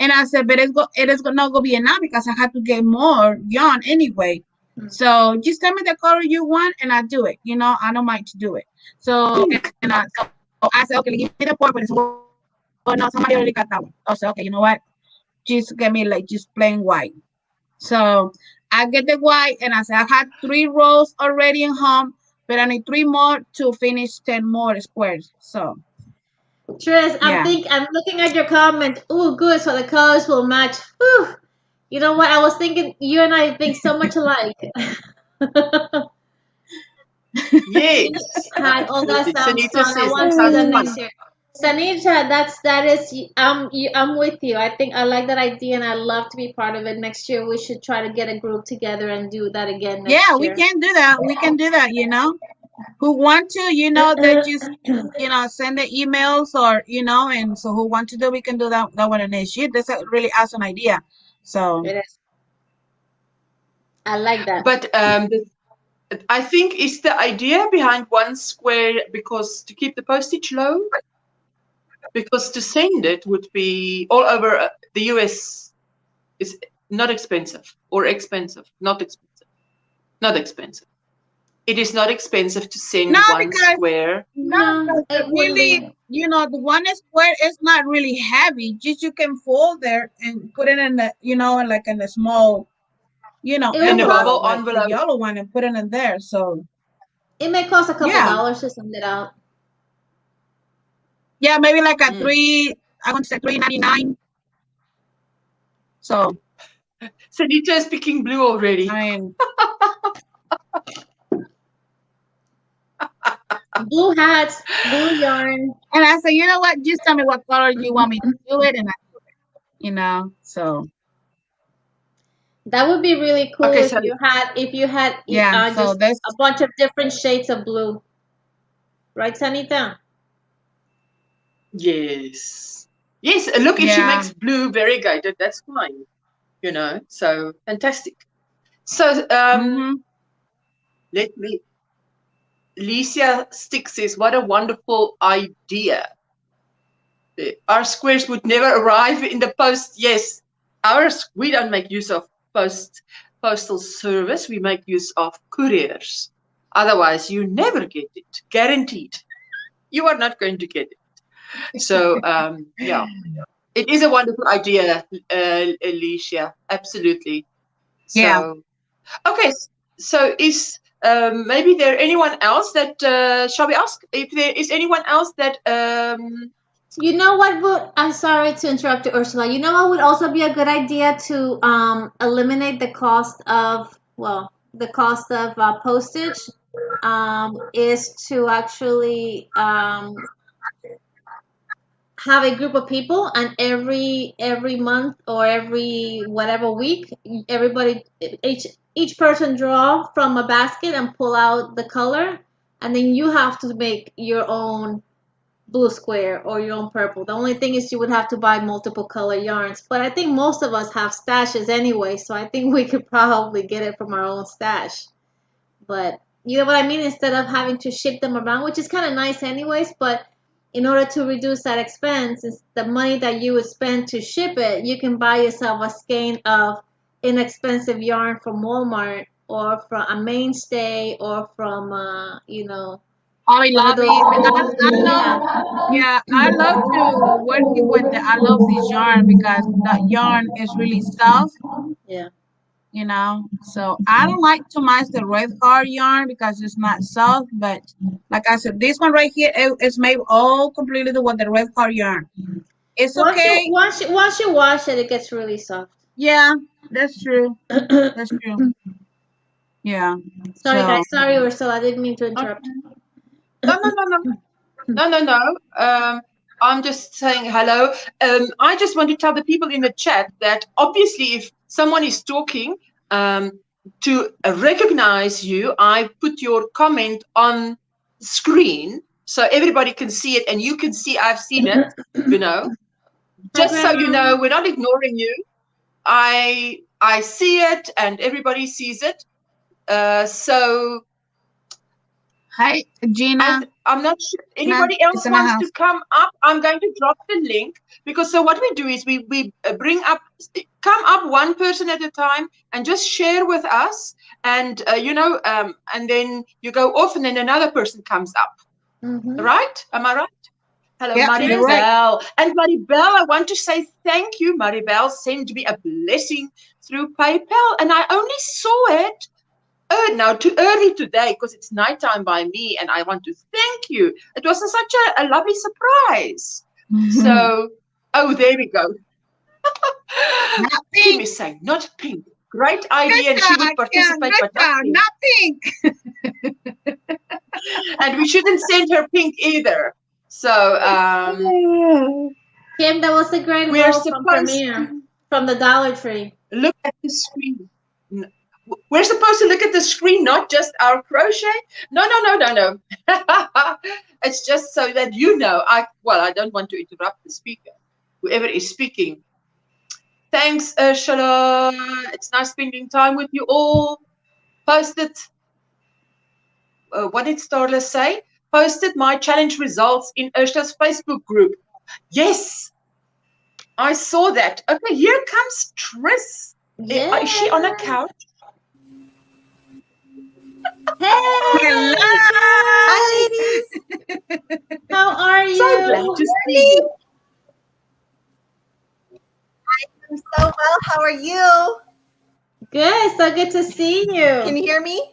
And I said, but it is not going to be enough because I have to get more yarn anyway. Mm-hmm. So just tell me the color you want and I do it. I don't mind to do it. So, so I said, okay, give me the purple. Oh, no, somebody already got that one. I said, okay, you know what? Just get me just plain white. So I get the white and I said, I had 3 rows already in home, but I need 3 more to finish 10 more squares. So Tris, I'm looking at your comment. Oh, good. So the colors will match. Whew. You know what? I was thinking you and I think so much alike. Yes, Hi, oh, that absolutely. sounds Sunita fun. I says want it to do sounds that fun. next year. Sanija, that is I'm with you. I think I like that idea and I love to be part of it. Next year we should try to get a group together and do that again Yeah, next we year. can do that. We can do that, Who want to, they just, send the emails or, and so who want to do, we can do that one initiative. That's a really awesome idea. So, It is. I like that. But I think it's the idea behind one square, because to keep the postage low, because to send it would be all over the US is not expensive or expensive, not expensive, not expensive. It is not expensive to no, send one because, square. no, No, because it wouldn't really, be. the one square is not really heavy. Just you can fold there and put it in the, like in a small, It will In a cost. envelope, bubble like the envelope. yellow one, and put it in there. So, It may cost a couple yeah. dollars to send it out. Yeah, maybe like a Mm. I want to say $3.99. So, Sanita is speaking blue already. I mean, Blue hats, blue yarn. and I said, you know what? Just tell me what color you want me to do it, and I do it. So That would be really cool Okay, if so you had yeah. So just that's a bunch of different shades of blue, right, Sanita? yes. Yes, look, if she yeah, makes blue variegated, that's fine. So fantastic. So mm-hmm. let me Licia Stick says, what a wonderful idea. Our squares would never arrive in the post. Yes, ours, we don't make use of postal service. We make use of couriers. Otherwise, you never get it. Guaranteed. You are not going to get it. So, yeah, it is a wonderful idea, Alicia. Absolutely. Yeah. So, okay. So, is maybe there anyone else that shall we ask if there is anyone else that You know what would, I'm sorry to interrupt you, Ursula. You know what would also be a good idea to eliminate the cost of, well, the cost of postage, is to actually have a group of people, and every month or every whatever week, everybody, each person draw from a basket and pull out the color, and then you have to make your own blue square or your own purple. The only thing is you would have to buy multiple color yarns, but I think most of us have stashes anyway, so I think we could probably get it from our own stash. But you know what I mean? Instead of having to ship them around, which is kind of nice anyways, but in order to reduce that expense, it's the money that you would spend to ship it, you can buy yourself a skein of inexpensive yarn from Walmart or from a Mainstay or from Hobby one of those. Lobby. I love. Yeah, Yeah, I love to working with the. I love this yarn because that yarn is really soft. yeah. So I don't like too much the red heart yarn because it's not soft, but like I said, this one right here is made all completely with the red heart yarn. It's Once you okay. once you once you wash it, it gets really soft. Yeah, that's true. That's true. Yeah. Sorry, So guys. Sorry, Ursula. I didn't mean to okay. interrupt. No. I'm just saying hello. I just want to tell the people in the chat that obviously, if someone is talking, to recognize you, I put your comment on screen so everybody can see it, and you can see I've seen it. Hi, Just so you know, Grandma. we're not ignoring you. I see it, and everybody sees it. So. hi, Gina. I'm not sure Gina anybody is else in the wants to house. come up. I'm going to drop the link, because so what we do is we bring up, come up one person at a time and just share with us, and and then you go off and then another person comes up. Mm-hmm. Right? Am I right? Hello, Yep, you're right. Maribel. And Maribel, I want to say thank you. Maribel sent me a blessing through PayPal, and I only saw it now too early today because it's nighttime by me, and I want to thank you. It was such a lovely surprise. So, oh, there we go. Not Kim pink. is saying, not pink. Great idea, and she would participate, Good but not job. pink. Not pink. And we shouldn't send her pink either. So Kim, that was a great we're haul from supposed Premier, to from the Dollar Tree. look at the screen. We're supposed to look at the screen, not just our crochet. No. It's just so that you know. I don't want to interrupt the speaker, whoever is speaking. Thanks, Ursula. It's nice spending time with you all. Posted, what did Starla say? Posted my challenge results in Ursula's Facebook group. Yes, I saw that. Okay, here comes Tris. Yeah. Is she on a couch? Hey. Hello. Hi, ladies. How are you? So glad to see you. I'm so well. How are you? Good. So good to see you. Can you hear me?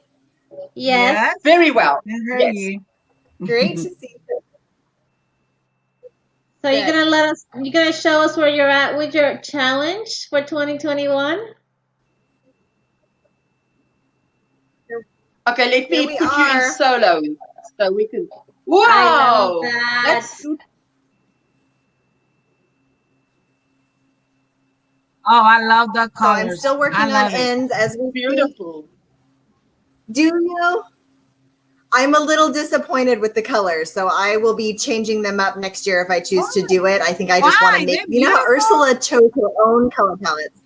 Yes. Very well. I heard Yes. you. Great to see you. So you're gonna show us where you're at with your challenge for 2021? Okay, let me Here we put you in are. solo so we can. I love Wow, that. that's good. Oh, I love the So I'm colors. still working I on love it. ends as we speak. Beautiful. Do you? I'm a little disappointed with the colors, so I will be changing them up next year if I choose to do it. I think I just want Why? to make, They're you know how beautiful. Ursula chose her own color palettes.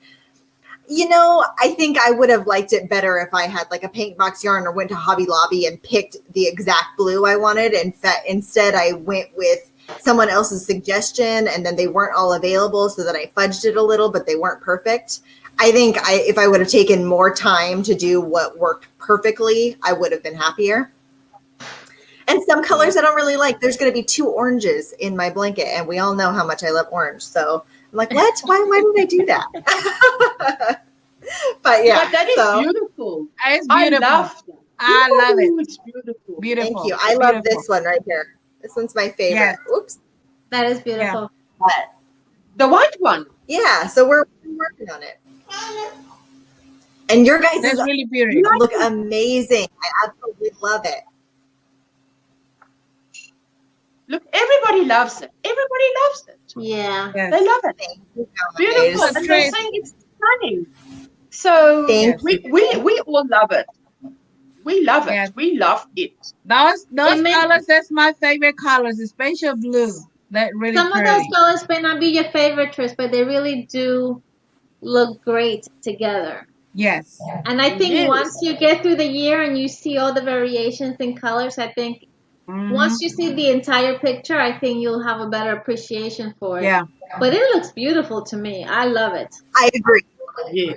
You know, I think I would have liked it better if I had like a paint box yarn or went to Hobby Lobby and picked the exact blue I wanted. And instead I went with someone else's suggestion, and then they weren't all available, so that I fudged it a little, but they weren't perfect. I think if I would have taken more time to do what worked perfectly, I would have been happier. And some colors I don't really like. There's going to be 2 oranges in my blanket, and we all know how much I love orange. So I'm like, what? Why did I do that? But yeah. But that is so, beautiful. It's I beautiful. love that. I love it. Ooh, it's beautiful. Beautiful. thank you. I love Beautiful. this one right here. This one's my favorite. Yes. Oops. That is beautiful. But The white one. yeah, so we're working on it. And your guys' That's really beautiful. look amazing. I absolutely love it. Look, everybody loves it. Everybody loves it. Yeah. Yes. They love it. Thank you Beautiful. guys. And they're saying it's stunning. So Thank we all love it. We love it. Yes. We love it. Those It may- colors, that's my favorite colors, especially blue. That really Some of pretty. those colors may not be your favorite, Trish, but they really do look great together. Yes. And I think Yes. once you get through the year and you see all the variations in colors, I think Mhm. once you see the entire picture, I think you'll have a better appreciation for it. Yeah. But it looks beautiful to me. I love it. I agree. Yeah.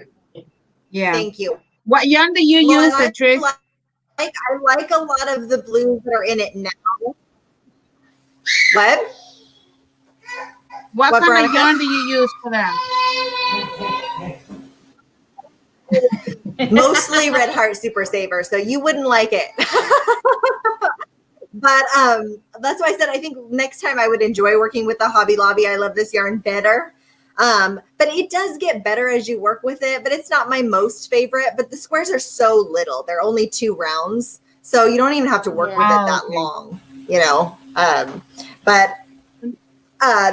Yeah. Thank you. What yarn do you Well, use, I Patrice? I like a lot of the blues that are in it now. What? What What, kind of Veronica? yarn do you use for that? Mostly Red Heart Super Saver, so you wouldn't like it. But that's why I said I think next time I would enjoy working with the Hobby Lobby. I love this yarn better. But it does get better as you work with it, but it's not my most favorite. But the squares are so little. They're only 2 rounds. So you don't even have to work with it that okay. long, you know. But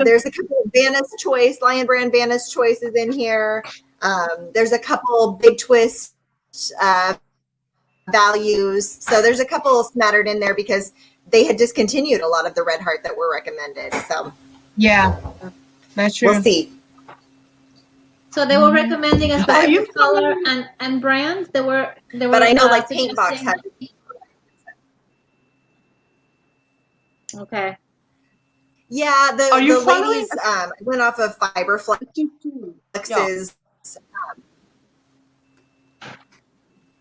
there's a couple of Vanna's Choice, Lion Brand Vanna's Choices in here. There's a couple Big Twist values. So there's a couple smattered in there because they had discontinued a lot of the Red Heart that were recommended. So Yeah. That's true. we'll see. So they were recommending a Are specific you color and brand. They were. But I know like Paint Box suggesting- has. Okay. Yeah, the Are you the following- ladies went off of Fiber Flex's.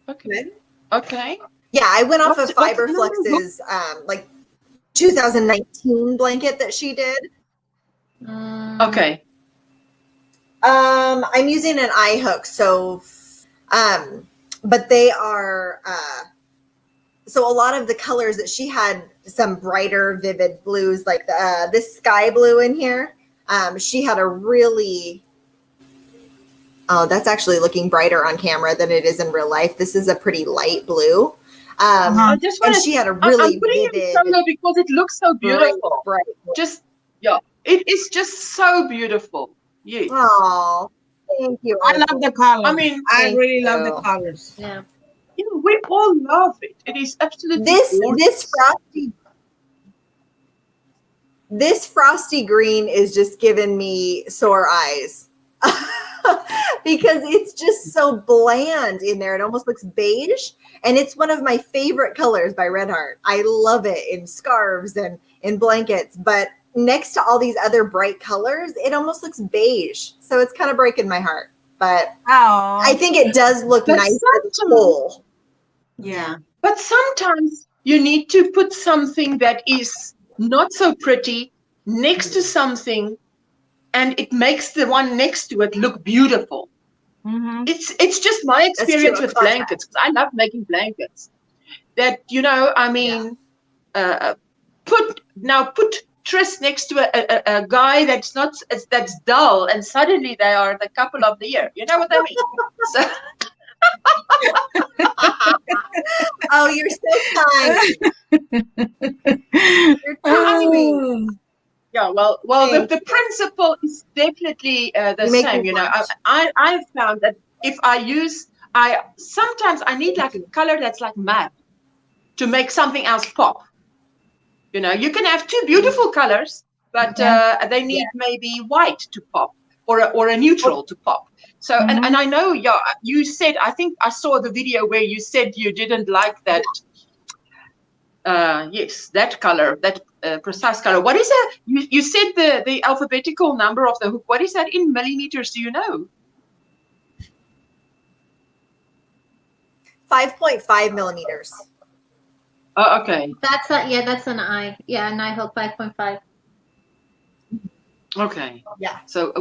Okay. Okay. Yeah, I went off of What- Fiber what- Flex's like 2019 blanket that she did. Okay. I'm using an eye hook, so but they are so a lot of the colors that she had, some brighter vivid blues like this sky blue in here. She had a really Oh, that's actually looking brighter on camera than it is in real life. This is a pretty light blue. I just want And she had a really I'm putting it in vivid, solo because it looks so beautiful. bright. Just, yeah, it is just so beautiful. Yes. Oh, thank you. I love the colors. I mean, I really love the you. colors. Yeah. you know, we all love it. It is absolutely gorgeous. This frosty green is just giving me sore eyes because it's just so bland in there. It almost looks beige, and it's one of my favorite colors by Red Heart. I love it in scarves and in blankets, but next to all these other bright colors, it almost looks beige. So it's kind of breaking my heart, but I think it does look But nice as a whole. Yeah. But sometimes you need to put something that is not so pretty next to something, and it makes the one next to it look beautiful. Mm-hmm. It's just my experience with blankets, because I love making blankets. That, you know, I mean, put Tris next to a guy that's dull, and suddenly they are the couple of the year. You know what I mean? So. Oh, you're so kind. You're sweet. Yeah, well, the principle is definitely the same. You know, I've found that if sometimes I need like a color that's like matte to make something else pop. You know, you can have two beautiful colors, but they need maybe white to pop, or a neutral to pop. So, and I know, you said, I think I saw the video where you said you didn't like that. Yes, that color, that precise color. What is that? You said the alphabetical number of the hook. What is that in millimeters? Do you know? 5.5 millimeters. Oh, okay. That's an eye. Yeah, an eye hook 5.5. Okay. Yeah. So I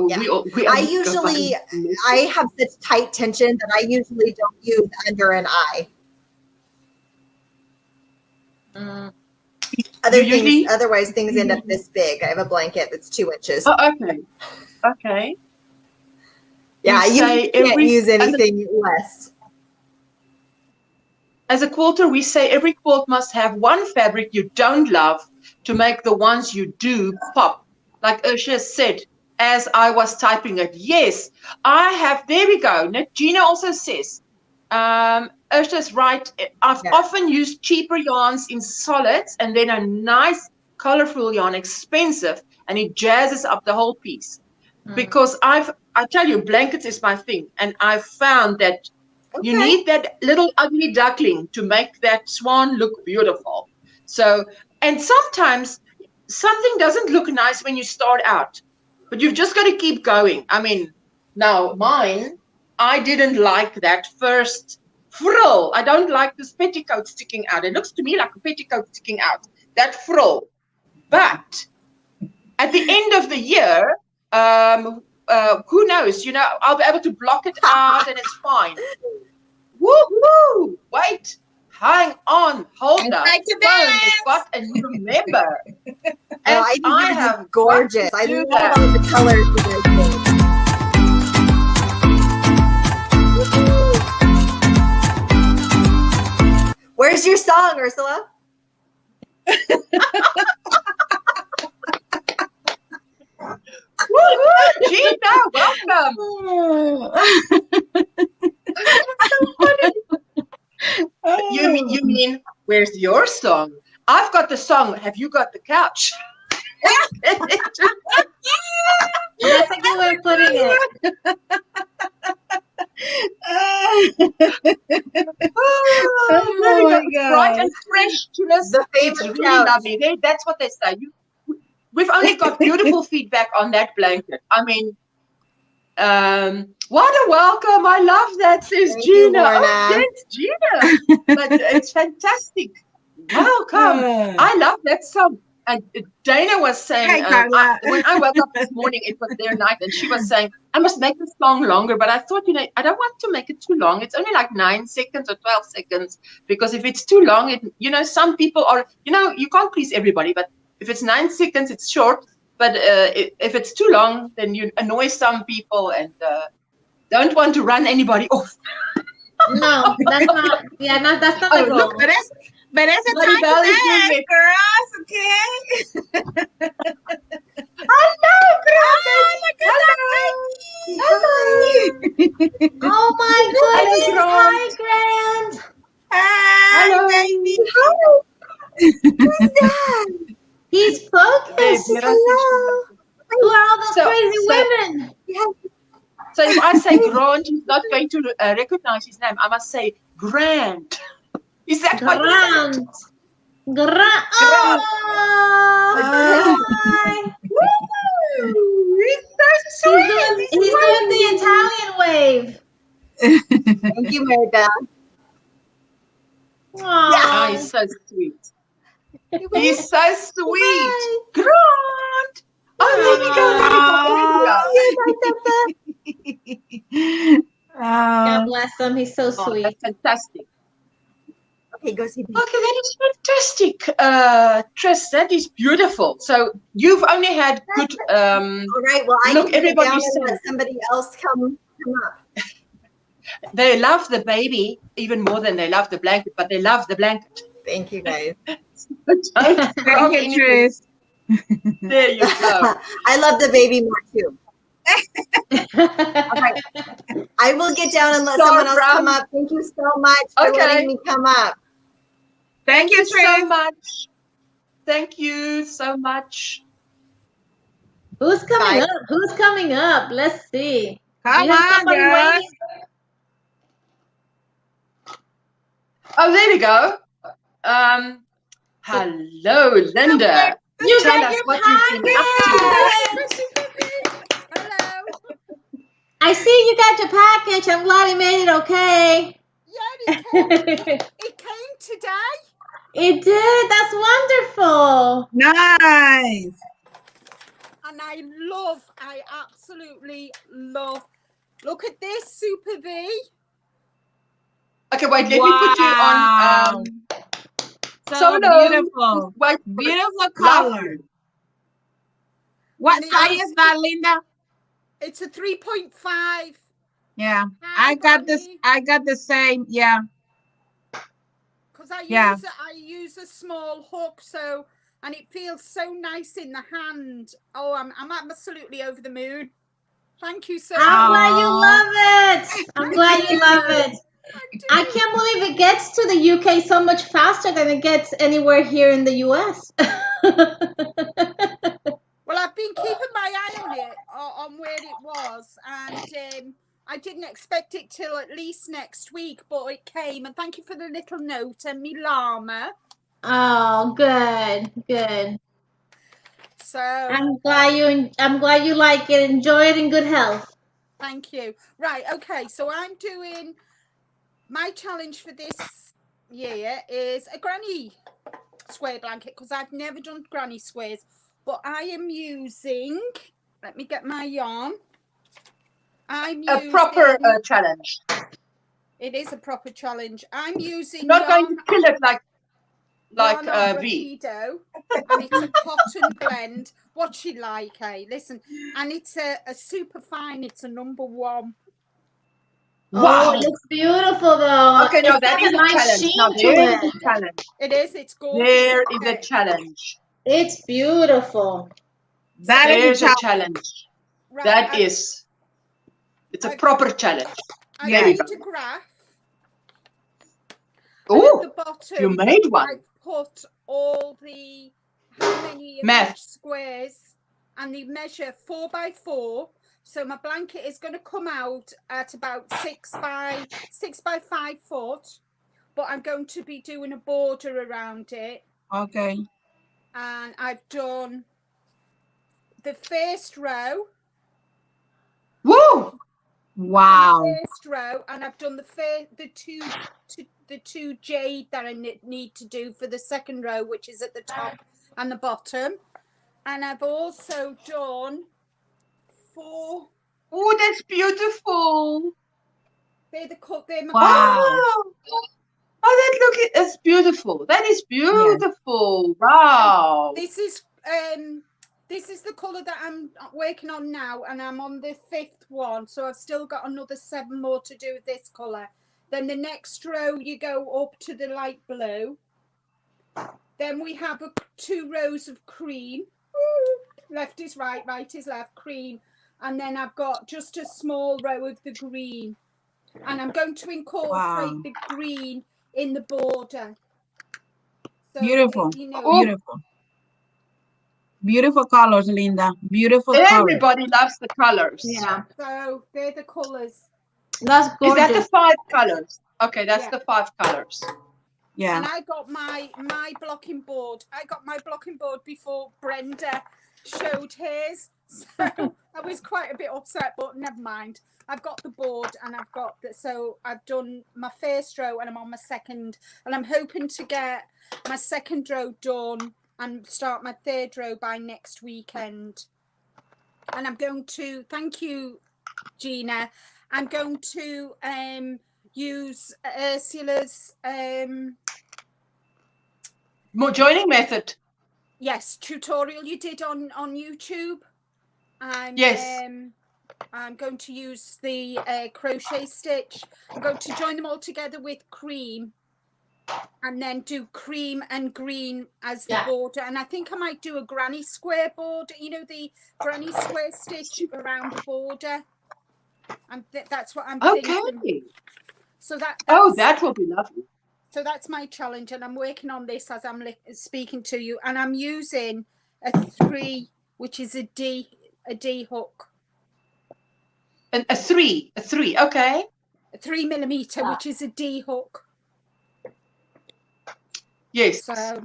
have such tight tension that I usually don't use under an eye. Otherwise things end up this big. I have a blanket that's 2 inches. Oh, okay. Okay. Yeah, you can't use anything less. As a quilter, we say every quilt must have one fabric you don't love to make the ones you do pop. Like Ursula said, as I was typing it. Yes, I have. There we go. Gina also says, Ursula's right. I've often used cheaper yarns in solids and then a nice colorful yarn, expensive, and it jazzes up the whole piece. Because I tell you, blankets is my thing. And I've found that you need that little ugly duckling to make that swan look beautiful. So, and sometimes something doesn't look nice when you start out, but you've just got to keep going. I mean, now mine, I didn't like that first frill. I don't like this petticoat sticking out. It looks to me like a petticoat sticking out, that frill. But at the end of the year, who knows, you know, I'll be able to block it out and it's fine. Woo-hoo! Wait. Hang on, hold up. And remember. I think I have gorgeous. I love all the colors you guys made. Where's your song, Ursula? Woo-hoo! Gina, welcome. You mean, where's your song? I've got the song. Have you got the couch? That's a good way of putting it. Oh my God. Bright and fresh to us. It's really lovely. That's what they say. We've only got beautiful feedback on that blanket. I mean, what a welcome. I love that, says Gina. Thanks, Gina. But it's fantastic. Welcome. I love that song. And Dana was saying, when I woke up this morning, it was their night, and she was saying, I must make this song longer. But I thought, you know, I don't want to make it too long. It's only like 9 seconds or 12 seconds, because if it's too long, you know, some people are, you know, you can't please everybody. But if it's 9 seconds, it's short. But if it's too long, then you annoy some people. And Don't want to run anybody off. No, that's not. Yeah, no, that's not the Oh, goal. look, But it's a Maribel time is doing to it. girls, okay? Hello, Oh, Grant. look Hello. at that baby. Oh my Hello, goodness! Grant. Hi, Grant. Hi, Hello. baby. Who's that? He's There, focused. Vera. Hello. Who are all those So, crazy so, women? Yeah. so if I say Grant, he's not going to recognize his name. I must say Grant. Is that what you said? Grant. Grant. Oh, hi. Woo! He's so He's sweet. doing. He's doing the Italian wave. Thank you, Maribel. Oh. Oh, he's so sweet. He's so sweet. Grant. Oh, there you go. God bless him. He's so Oh, sweet. that's fantastic. Okay, go see. Okay, that is fantastic, Trish. That is beautiful. So you've only had good. All right. Well, I Look, can get down everybody's and saying let somebody else come up. they love the baby even more than they love the blanket, but they love the blanket. Thank you, guys. Don't Thank drop you, anything. Tris. There you go. I love the baby more too. Okay. I will get down and let So someone else proud. come up. Thank you so much for Okay. letting me come up. Thank you, so Tris. much. Thank you so much. Who's coming Bye. up? Who's coming up? Let's see. Come you have on, somebody girls. waiting? Oh, there we go. Hello, Linda. You Tell got us your what you've been up to. Hello. I see you got your package. I'm glad you made it okay. Yeah, it came today. It did. That's wonderful. Nice. And I absolutely love. Look at this, Super V. Okay, wait, let me put you on. So no, beautiful. wait, Beautiful color. What size is that, Linda? It's a 3.5. Yeah, Hi, I got this. Bonnie. I got the same. Yeah. Because I Yeah. use a small hook, and it feels so nice in the hand. Oh, I'm absolutely over the moon. Thank you so much. I'm glad you love it. I'm glad you love it. I can't believe it gets to the UK so much faster than it gets anywhere here in the US. Well, I've been keeping my eye on it, on where it was, and I didn't expect it till at least next week, but it came. And thank you for the little note and me llama. Oh, good, good. So I'm glad you like it. Enjoy it in good health. thank you. Right, okay. So I'm doing my challenge for this year is a granny square blanket because I've never done granny squares, but I am using. Let me get my yarn. I'm using a proper challenge. It is a proper challenge. I'm using Not yarn, going to kill it like yarn V. Rapido, and it's a cotton blend. What's she like, eh? Listen, and it's a super fine. It's a #1. Oh, Wow. it looks beautiful though. Okay, no, It's that got is a a nice challenge. sheen Now to there is it. a challenge. It is. It's gorgeous. There is a challenge. It's beautiful. There's a challenge. Right, That is. It's a proper challenge. I There we made go. a graph. Oh, At the bottom, you made one. I've put all the how many of Math. each squares, and the measure 4 by 4. So my blanket is going to come out at about 6 by 5 foot, but I'm going to be doing a border around it. Okay. And I've done the first row. Woo! Wow. The first row, and I've done the two jade that I need to do for the second row, which is at the top and the bottom. And I've also done 4. Oh, that's beautiful. They're my Wow. Oh, that is beautiful. That is beautiful. Wow. This is this is the colour that I'm working on now, and I'm on the 5th one, so I've still got another 7 more to do with this colour. Then the next row you go up to the light blue. Then we have 2 rows of cream. Woo! Left is right, right is left, cream. And then I've got just a small row of the green. And I'm going to incorporate the green in the border. So, Beautiful, you know, beautiful. Beautiful colors, Linda. Beautiful Everybody colors. loves the colors. Yeah, so they're the colours. that's Is that the gorgeous. 5 colors? Okay, that's Yeah. the 5 colors. Yeah. And I got my blocking board. I got my blocking board before Brenda showed hers. So I was quite a bit upset, but never mind. I've got the board and I've got the, so I've done my first row and I'm on my second, and I'm hoping to get my second row done and start my 3rd row by next weekend. And I'm going to, thank you, Gina. I'm going to use Ursula's Joining method. yes, tutorial you did on YouTube. And Yes. I'm going to use the crochet stitch. I'm going to join them all together with cream, and then do cream and green as the border. And I think I might do a granny square border, you know, the granny square stitch around the border. And that's what I'm thinking. So that's, that will be lovely. So that's my challenge, and I'm working on this as I'm speaking to you. And I'm using a 3, which is a D hook. A 3, okay. A 3mm, which is a D hook. Yes. So,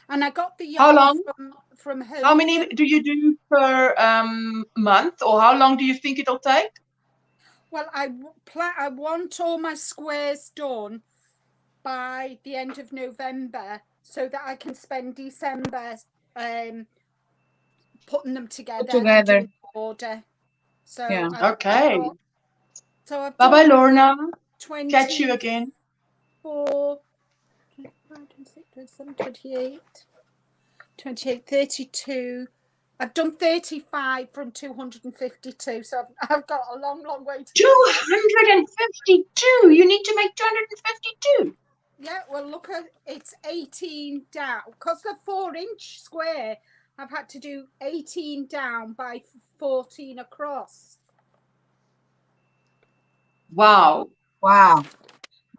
and I got the How yarn long? from home. How many do you do per month, or how long do you think it'll take? Well, I want all my squares done by the end of November, so that I can spend December putting them together. And doing the order. So yeah. Okay. So I've bye bye, Lorna. 20, Catch you again. 4, 28, 28, 32. I've done 35 from 252, so I've got a long way to go. 252. You need to make 252. Yeah, well, look at it's 18 down because the 4-inch square. I've had to do 18 down by 14 across. Wow. Wow.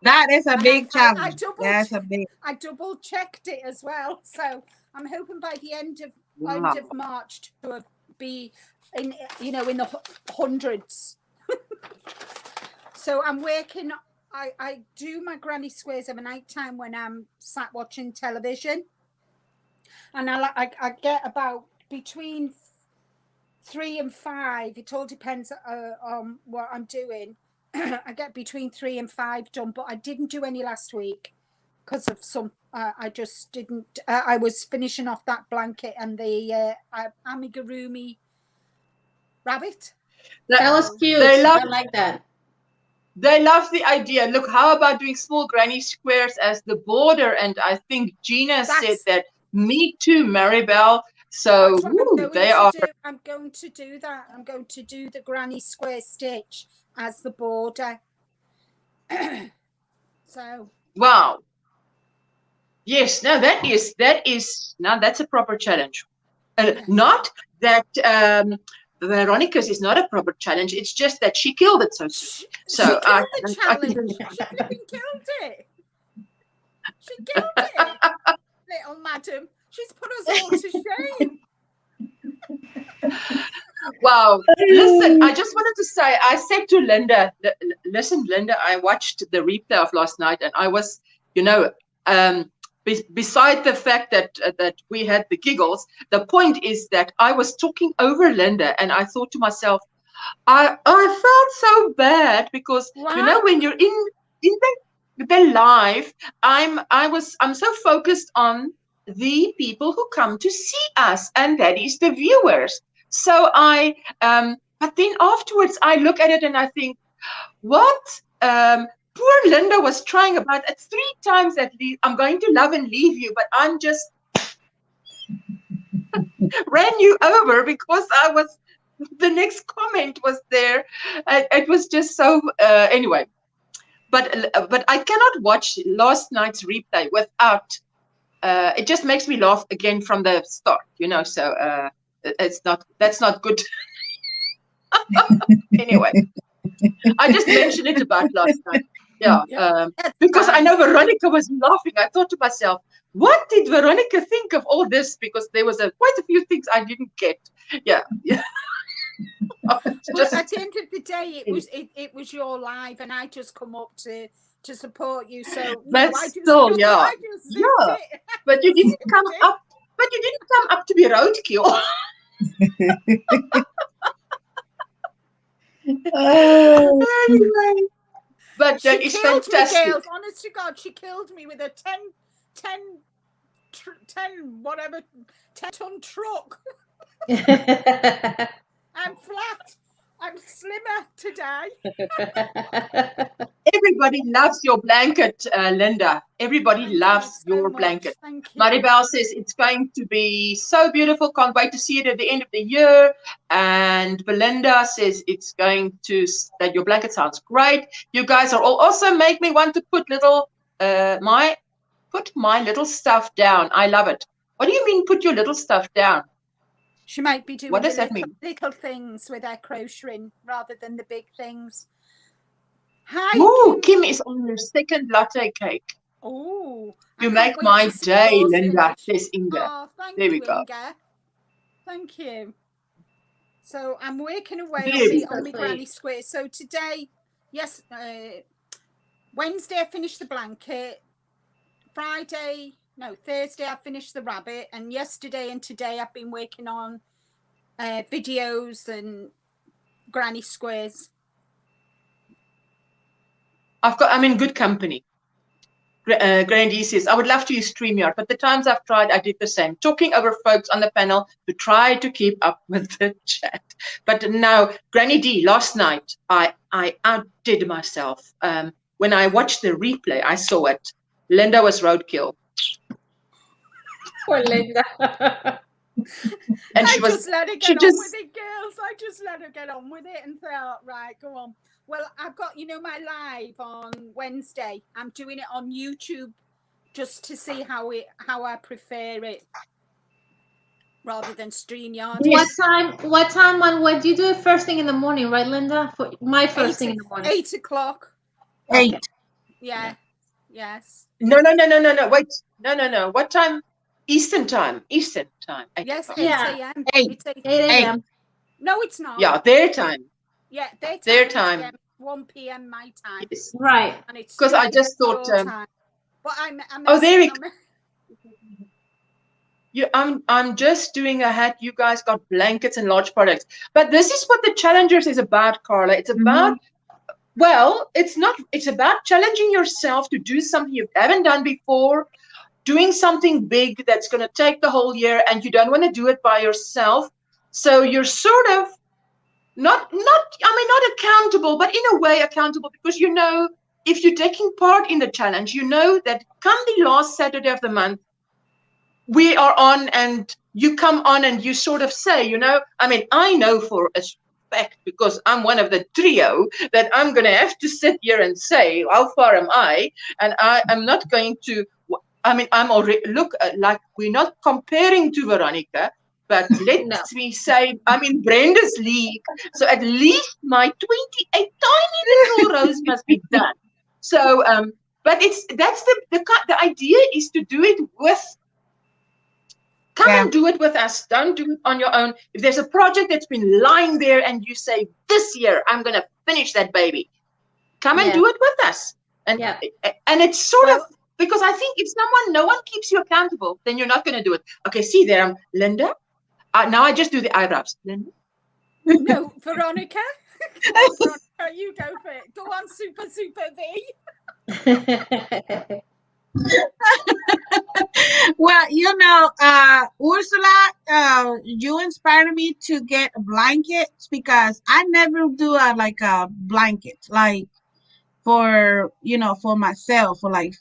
That is a big challenge. That's a big. I double checked it as well, so I'm hoping by the end of March to be in, you know, in the hundreds. So I'm working. I do my granny squares every night time when I'm sat watching television, and I get about between 3 and 5. It all depends on what I'm doing. I get between 3 and 5 done, but I didn't do any last week because of some. I just didn't. I was finishing off that blanket and the amigurumi rabbit. That was cute. I like that. They love the idea. Look, how about doing small granny squares as the border? And I think Gina said that. Me too, Maribel. So they are. I'm going to do that. I'm going to do the granny square stitch as the border. So. Wow. Yes. Now that's a proper challenge. Yes. Not that Veronica's is not a proper challenge. It's just that she killed it so soon. So she killed the challenge. She flipping killed it. She killed it, little madam. She's put us all to shame. Wow. Listen, I just wanted to say, I said to Linda, listen, Linda, I watched the replay of last night, and I was, you know, beside the fact that we had the giggles, the point is that I was talking over Linda, and I thought to myself, I felt so bad because you know, when you're in the live, I'm so focused on the people who come to see us, and that is the viewers. So but then afterwards I look at it and I think, what? Poor Linda was trying about 3 times at least. I'm going to love and leave you, but I'm just. ran you over because the next comment was there. It was just so, anyway. But I cannot watch last night's replay without, it just makes me laugh again from the start, so that's not good. Anyway, I just mentioned it about last night. Yeah, because I know Veronica was laughing. I thought to myself, what did Veronica think of all this? Because there was quite a few things I didn't get. Yeah. Well, at the end of the day, it was your live, and I just come up to support you. So but still, yeah, but you didn't come up. But you didn't come up to be roadkill. Anyway, but that is fantastic. Me, girls. Honest to God, she killed me with a 10 ton truck. I'm flat. I'm slimmer today. Everybody loves your blanket, Linda. Everybody loves your blanket. Maribel says it's going to be so beautiful. Can't wait to see it at the end of the year. And Belinda says that your blanket sounds great. You guys are all also make me want to put my little stuff down. I love it. What do you mean put your little stuff down? She might be doing what does that mean? Little things with her crocheting rather than the big things. Hi. Ooh, Kim is on your second latte cake. Oh, you make my day, Linda. Says Inga. Oh, thank there you, we go. Inga. Thank you. So I'm working away on my granny square. So today, yes, Wednesday I finished the blanket. Thursday I finished the rabbit, and yesterday and today I've been working on videos and granny squares. I'm in good company. Grandy says, I would love to use StreamYard, but the times I've tried, I did the same. Talking over folks on the panel to try to keep up with the chat. But now, Granny D, last night, I outdid myself. When I watched the replay, I saw it. Linda was roadkill. Poor Linda. And I just let her get on with it, girls. I just let her get on with it and thought, right, go on. Well, I've got, my live on Wednesday. I'm doing it on YouTube just to see how I prefer it rather than StreamYard. What time when do you do it first thing in the morning, right, Linda? For my first thing in the morning. 8 o'clock. 8. Okay. Yeah. Yes. No. Wait. No. What time? Eastern time. Eastern time. Yes, 8 a.m. 8 a.m. No, it's not. Yeah, their time. Yeah, their time. 1 p.m. my time. Yes. Right. And it's because I just thought. But I'm just doing a hat. You guys got blankets and large products, but this is what the challengers is about, Carla. It's about. Well, it's about challenging yourself to do something you haven't done before, doing something big that's going to take the whole year, and you don't want to do it by yourself. So you're sort of not accountable, but in a way accountable, because if you're taking part in the challenge, that come the last Saturday of the month, we are on, and you come on and you sort of say, I know for a fact, because I'm one of the trio, that I'm going to have to sit here and say, how far am I? And I am not going to, I'm already, look, like we're not comparing to Veronica, but let me say, I'm in Brenda's league. So at least my 28 tiny little rows must be done. So, but that's the idea is to do it with, come and do it with us. Don't do it on your own. If there's a project that's been lying there and you say, this year, I'm going to finish that baby, come and do it with us. And it's sort of, because I think if no one keeps you accountable, then you're not going to do it. Okay, see there, Linda. Now I just do the eyebrows. Linda? No, Veronica. Veronica, you go for it. Go on, Super V. Well, Ursula, you inspired me to get blankets, because I never do a blanket, like for myself, or like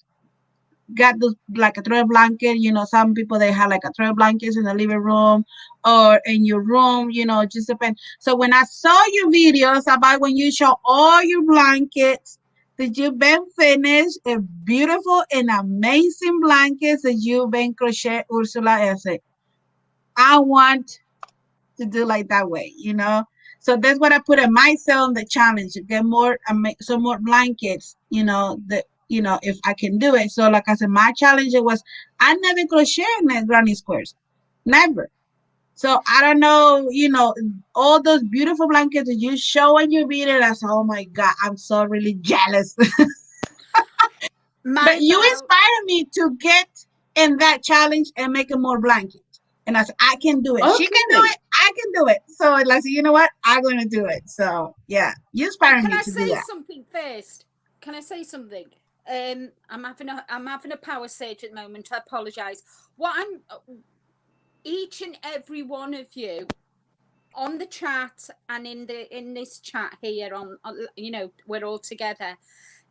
got those like a throw blanket. You know, some people they have like a throw blankets in the living room or in your room. You know, just depend. So when I saw your videos about when you show all your blankets that you've been finished, a beautiful and amazing blankets that you've been crochet, Ursula, I said, I want to do like that way, you know. So that's what I put in myself in the challenge to get more, make some more blankets, you know, that you know if I can do it. So like I said, my challenge it was I never crochet in granny squares, never. So I don't know, you know, all those beautiful blankets that you show and you read it. I said, oh my god, I'm so really jealous. But you inspire me to get in that challenge and make it more blanket. And I said, I can do it. She can do Okay. it. I can do it. So like, you know what? I'm going to do it. So yeah, you inspire Can me I to do say that. something first? Can I say something? I'm having a power surge at the moment. I apologise. What I'm each and every one of you on the chat and in this chat here on you know, we're all together.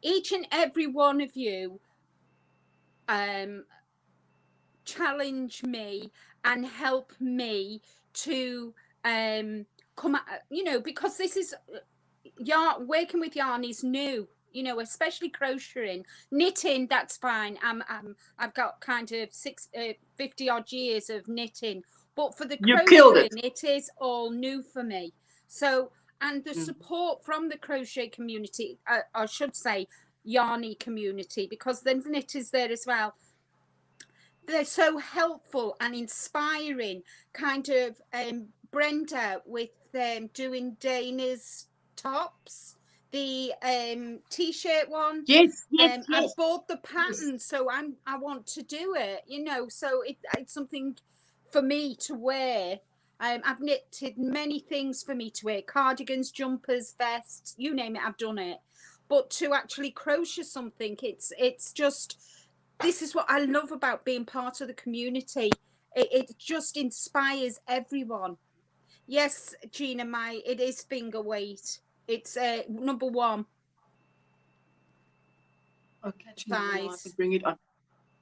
Each and every one of you challenge me and help me to come at, you know, because this is working with yarn is new, you know, especially crocheting. Knitting, that's fine. I've got kind of 50 odd years of knitting, but for the You killed it. crocheting, it is all new for me. So, and the support from the crochet community, I should say yarny community, because there's knitters there as well. They're so helpful and inspiring. Kind of Brenda with doing Dana's tops, the t-shirt one. Yes, yes, I yes. bought the pattern, so I want to do it, you know, so it's something for me to wear. I've knitted many things for me to wear: cardigans, jumpers, vests, you name it, I've done it. But to actually crochet something, it's just, this is what I love about being part of the community. It just inspires everyone. Yes, Gina, it is finger weight. It's number 1. Okay, Size. bring it on.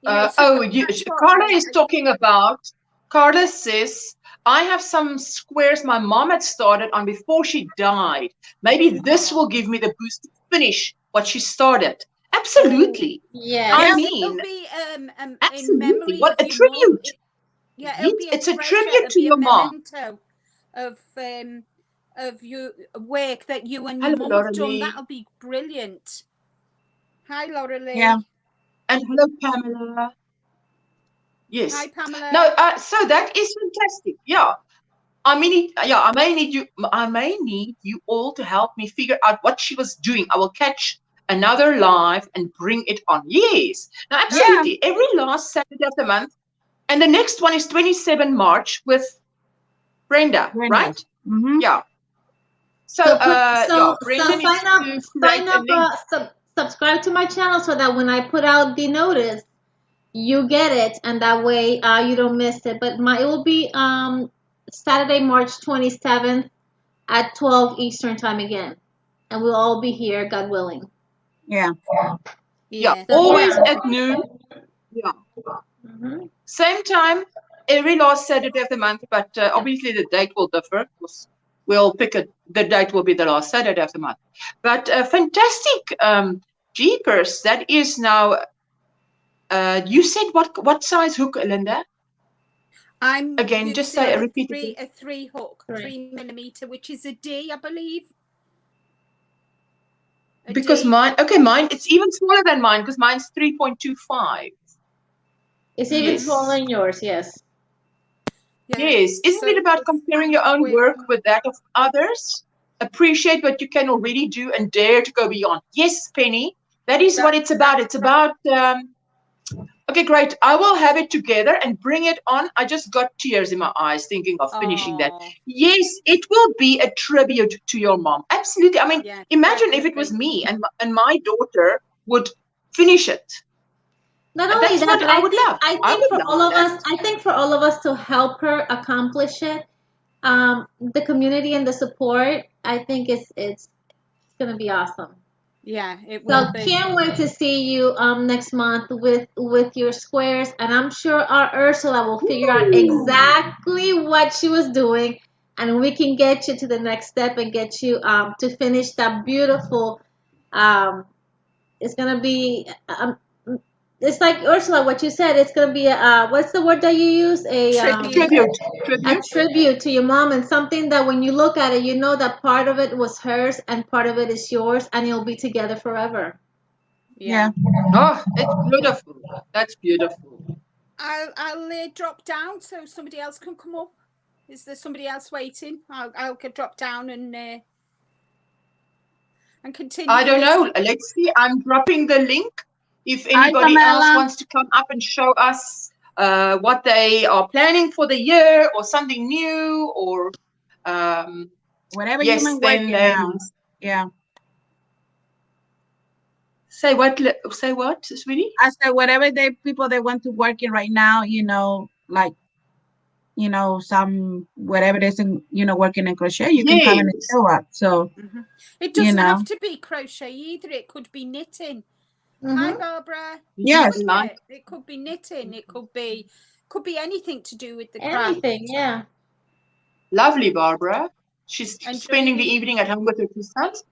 You know, so Carla is talking about. Carla says, I have some squares my mom had started on before she died. Maybe this will give me the boost to finish what she started. Absolutely. Yeah. I Yes, mean, it'll be in absolutely. memory What of a your mum. tribute. Yeah, it'll Yes, be a it's a treasure. tribute It'll to be a your mom. memento of your work that you and your Hello, mum Laura have done. Lee. That'll be brilliant. Hi, Laura Lee. Yeah. And hello, Pamela. Yes. Hi, Pamela. No, so that is fantastic. Yeah. I may need you all to help me figure out what she was doing. I will catch another live and bring it on. Yes. Now, absolutely. Yeah. Every last Saturday of the month. And the next one is 27 March with Brenda, right? Mm-hmm. Yeah. So, Brenda needs to create a link. Subscribe to my channel so that when I put out the notice, you get it, and that way you don't miss it. But it will be Saturday, March 27th at 12 Eastern time again, and we'll all be here, God willing. Yeah. Yeah. Always at noon. Yeah. Mm-hmm. Same time, every last Saturday of the month, but obviously the date will differ. We'll pick the date will be the last Saturday of the month. But fantastic, jeepers! That is now. You said what size hook, Linda? I'm Again, just say repeat it. a 3 hook, 3mm, which is a D, I believe. Because mine, it's even smaller than mine because mine's 3.25. It's even smaller than yours, yes. Yeah. Yes. Isn't it about comparing your own work with that of others? Appreciate what you can already do and dare to go beyond. Yes, Penny, that is what it's about. It's about, okay, great. I will have it together and bring it on. I just got tears in my eyes thinking of finishing that. Yes, it will be a tribute to your mom. Absolutely. I mean, imagine if it was me and my daughter would finish it. Not only that, but I would love. I think for all of us to help her accomplish it, the community and the support, I think it's gonna be awesome. Yeah, it So will be. can't wait to see you next month with your squares, and I'm sure our Ursula will figure out exactly what she was doing, and we can get you to the next step and get you to finish that beautiful. It's gonna be it's like Ursula, what you said. It's gonna be a what's the word that you use? Tribute. A tribute to your mom, and something that when you look at it, you know that part of it was hers and part of it is yours, and you'll be together forever. Yeah. Oh, it's beautiful. That's beautiful. I'll drop down so somebody else can come up. Is there somebody else waiting? I'll drop down and continue. I don't know. Let's see. I'm dropping the link. If anybody else wants to come up and show us what they are planning for the year or something new or whatever yes, you've been then working now. Yeah. Say what? Say what, sweetie? I said whatever people they want to work in right now, you know, like some whatever it is in, working in crochet, you can come in and show up. So it doesn't have to be crochet either. It could be knitting. Hi, Barbara. Yes, it could be knitting. It could be anything to do with the craft. Anything, yeah. Lovely, Barbara. She's spending the evening at home with her two sons.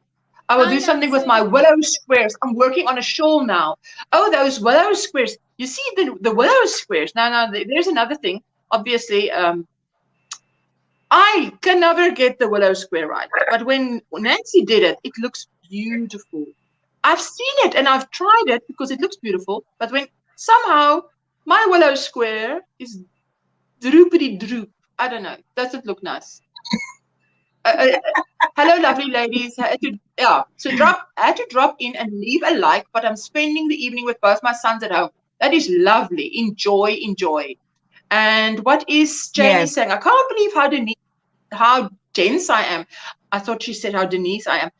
I will do something with my willow squares. I'm working on a shawl now. Oh, those willow squares. You see the willow squares. Now, there's another thing. Obviously, I can never get the willow square right. But when Nancy did it, it looks beautiful. I've seen it and I've tried it because it looks beautiful. But when somehow my willow square is droopity droop. I don't know. Does it look nice? Hello, lovely ladies. So I had to drop in and leave a like, but I'm spending the evening with both my sons at home. That is lovely. Enjoy, enjoy. And what is Jamie saying? I can't believe how dense I am. I thought she said how Denise I am.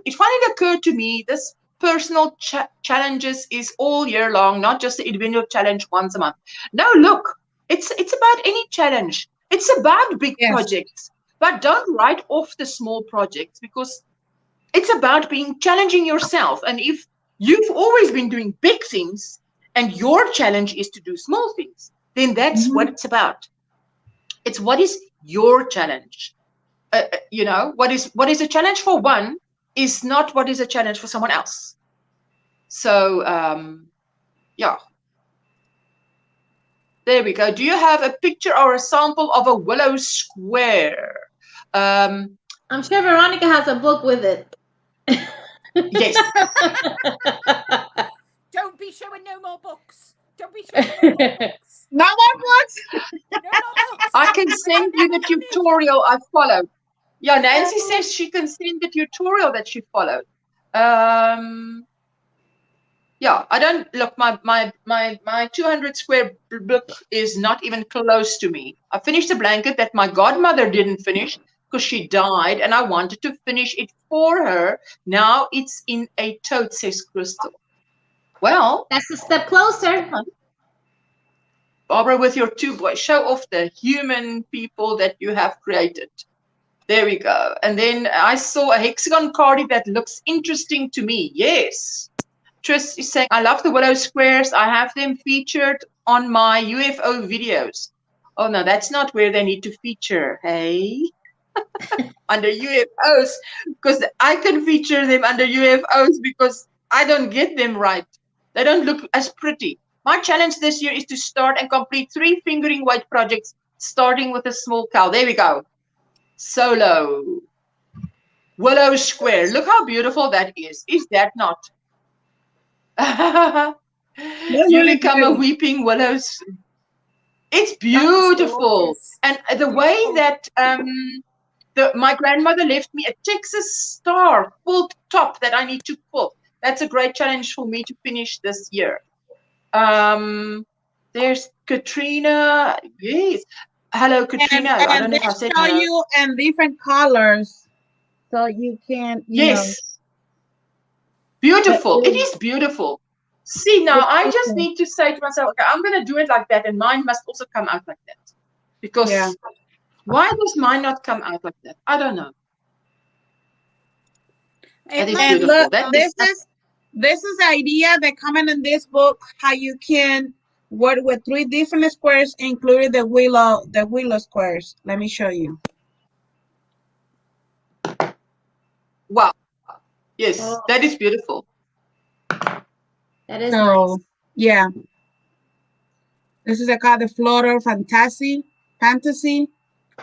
It finally occurred to me this personal challenges is all year long, not just the individual challenge once a month. No, look, it's about any challenge. It's about big projects. But don't write off the small projects because it's about challenging yourself. And if you've always been doing big things and your challenge is to do small things, then that's what it's about. It's what is your challenge. What is a challenge for one is not what is a challenge for someone else. So, yeah. There we go. Do you have a picture or a sample of a willow square? I'm sure Veronica has a book with it. Yes. Don't be showing no more books. Don't be showing no more books. No more books? No more books. I can send you the tutorial I followed. Yeah, Nancy says she can send the tutorial that she followed. Yeah, I don't look. My 200 square book is not even close to me. I finished a blanket that my godmother didn't finish because she died, and I wanted to finish it for her. Now it's in a tote, says Crystal. Well, that's a step closer. Barbara, with your two boys, show off the human people that you have created. There we go. And then I saw a hexagon cardie that looks interesting to me. Yes. Tris is saying, I love the willow squares. I have them featured on my UFO videos. Oh, no, that's not where they need to feature. Hey, under UFOs, because I can feature them under UFOs because I don't get them right. They don't look as pretty. My challenge this year is to start and complete 3 fingering weight projects, starting with a small cow. There we go. Solo. Willow square. Look how beautiful that is. Is that not? You become a weeping willow. It's beautiful. And the way that my grandmother left me a Texas star quilt top that I need to quilt. That's a great challenge for me to finish this year. There's Katrina. Yes. Hello, Katrina. And I don't know if I said hello. You in different colors so you can, yes. Beautiful. It is beautiful. See, now I just need to say to myself, okay, I'm going to do it like that, and mine must also come out like that. Because why does mine not come out like that? I don't know. That is And beautiful. look, That this is the idea that coming in this book, how you can work with 3 different squares, including the willow squares. Let me show you. wow. Yes, Oh. that is beautiful. That is So nice. yeah, this is called the floral fantasy.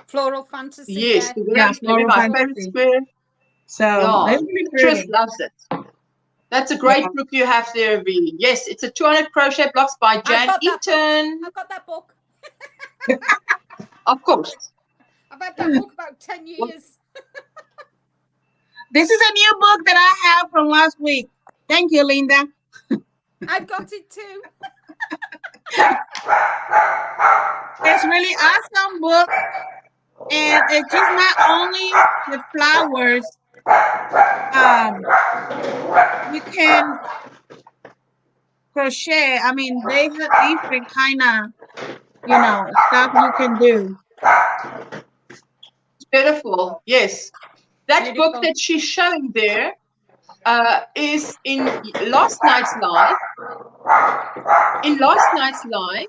Floral fantasy. Yes, the Yeah, willow is maybe floral my favorite fantasy. square. So Yeah, it's really Tris pretty. loves it. That's a great Yeah. book you have there, V. Yes, it's a 200 crochet blocks by I've Jan got that book. Eaton. I've got that book. Of course. I've had that book about 10 years. This is a new book that I have from last week. Thank you, Linda. I've got it too. It's really awesome book, and it's just not only the flowers. You can crochet. I mean, they have different kind of, stuff you can do. Beautiful. Yes. That Beautiful. book that she's showing there is in last night's live. In last night's live,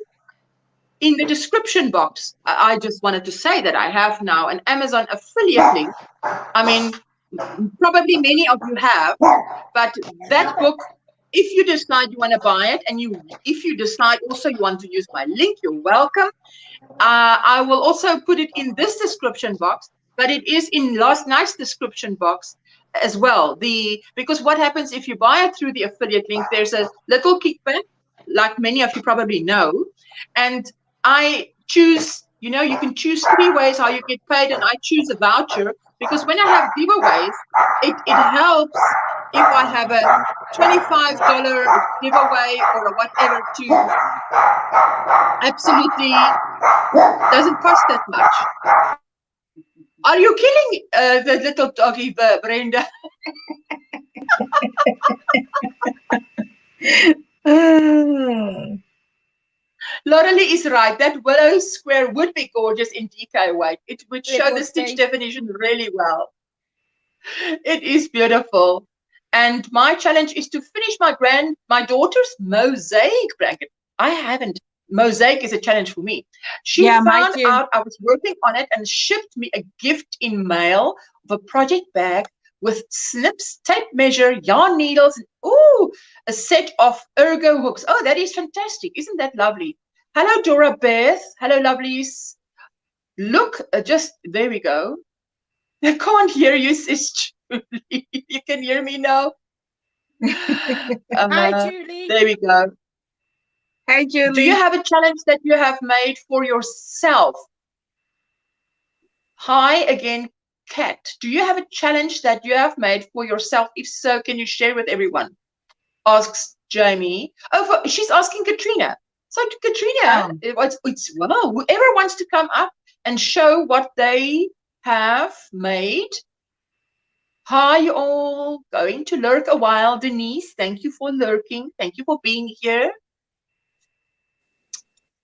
in the description box, I just wanted to say that I have now an Amazon affiliate link. I mean, probably many of you have, but that book, if you decide you want to buy it, and if you decide also you want to use my link, you're welcome. I will also put it in this description box, but it is in last night's description box as well. Because what happens if you buy it through the affiliate link, there's a little kickback, like many of you probably know, and I choose, you can choose 3 ways how you get paid, and I choose a voucher, because when I have giveaways, it helps if I have a $25 giveaway or whatever to absolutely doesn't cost that much. Are you killing the little doggy, Brenda? Lorelei is right. That willow square would be gorgeous in DK weight. It would show the stitch definition really well. It is beautiful. And my challenge is to finish my daughter's mosaic blanket. I haven't. Mosaic is a challenge for me. She found out I was working on it and shipped me a gift in mail of a project bag with snips, tape measure, yarn needles, and a set of ergo hooks. Oh, that is fantastic. Isn't that lovely? Hello, Dora Beth. Hello, lovelies. Look, there we go. I can't hear you, sis Julie. You can hear me now? Hi, Julie. There we go. Hi, Julie. Do you have a challenge that you have made for yourself? Hi again, Kat. Do you have a challenge that you have made for yourself? If so, can you share with everyone? Asks Jamie. Oh, she's asking Katrina. So Katrina, it's wow, whoever wants to come up and show what they have made. Hi, you all. Going to lurk a while. Denise, thank you for lurking. Thank you for being here.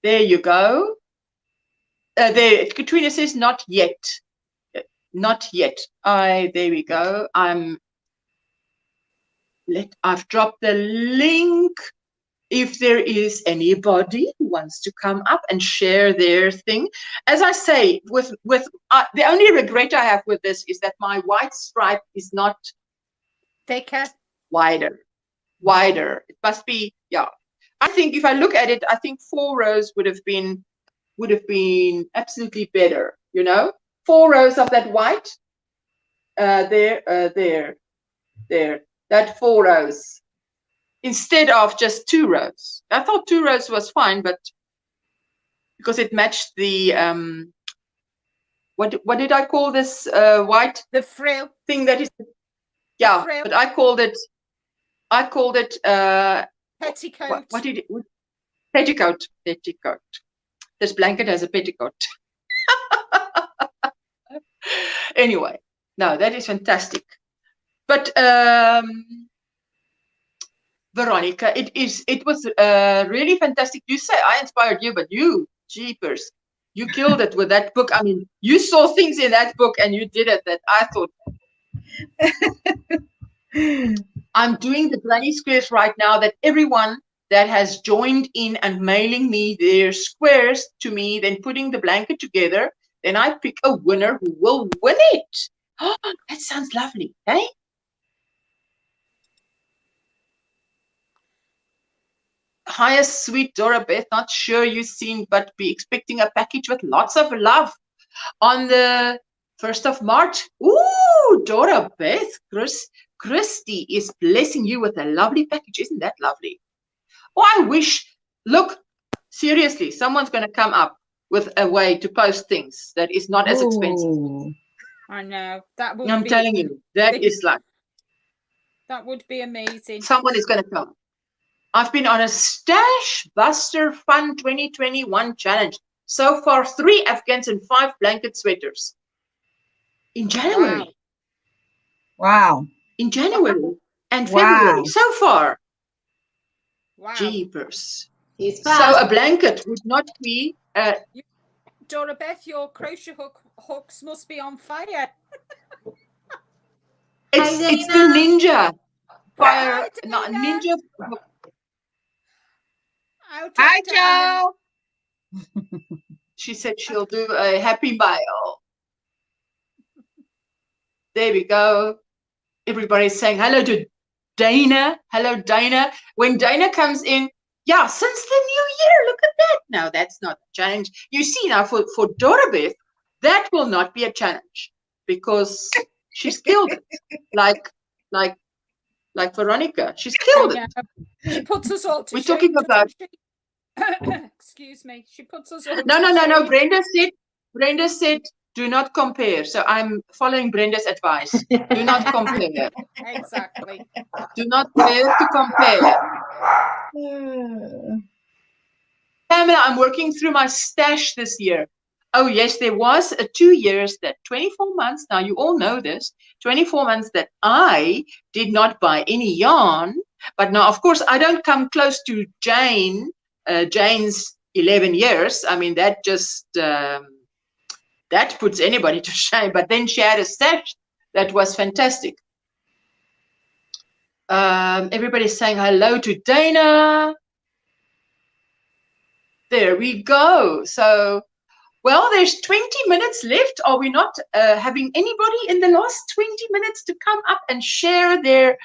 There you go. There, Katrina says not yet. Not yet. There we go. I've dropped the link. If there is anybody who wants to come up and share their thing, as I say, the only regret I have with this is that my white stripe is not thicker, wider. It must be, yeah. I think if I look at it, I think 4 rows would have been absolutely better. 4 rows of that white. There. That 4 rows. Instead of just 2 rows. I thought 2 rows was fine, but because it matched the what did I call this white? The frill thing that is, yeah, but I called it petticoat. What did it? Petticoat. This blanket has a petticoat. Anyway, no, that is fantastic. But Veronica, it was really fantastic. You say I inspired you, but you, jeepers, you killed it with that book. I mean, you saw things in that book and you did it that I thought. I'm doing the granny squares right now, that everyone that has joined in and mailing me their squares to me, then putting the blanket together, then I pick a winner who will win it. Oh, that sounds lovely, eh? Highest sweet Dora Beth, not sure you've seen, but be expecting a package with lots of love on the 1st of March. Ooh, Dora Beth, Christy is blessing you with a lovely package. Isn't that lovely? Oh, I wish, look, seriously, someone's going to come up with a way to post things that is not as expensive. Ooh. I know. That would I'm be telling you, that is like, that would be amazing. someone is going to come. I've been on a Stash Buster Fun 2021 challenge. So far, 3 Afghans and 5 blanket sweaters. In January. Wow. In January and Wow. February. So far. Wow. Jeepers. He's So fast. a blanket would not be... Dora Beth, your crochet hooks must be on fire. It's the ninja fire. Hi, Not Dana. ninja. Hi, Joe. She said she'll do a happy mail. There we go. Everybody's saying hello to Dana. Hello, Dana. When Dana comes in, yeah, since the new year, look at that. No, that's not a challenge. You see now, for Dora Beth, that will not be a challenge because she's killed it. Like Veronica, she's killed it. She puts us all to We're shame, talking about. Excuse me. She puts us all. No. Brenda said, do not compare. So I'm following Brenda's advice. Do not compare. Exactly. Do not dare to compare. Pamela, I'm working through my stash this year. Oh, yes, there was a 2 years that 24 months. Now, you all know this. 24 months that I did not buy any yarn. But now, of course, I don't come close to Jane's 11 years. I mean, that just, that puts anybody to shame. But then she had a stash that was fantastic. Everybody's saying hello to Dana. There we go. So, well, there's 20 minutes left. Are we not having anybody in the last 20 minutes to come up and share their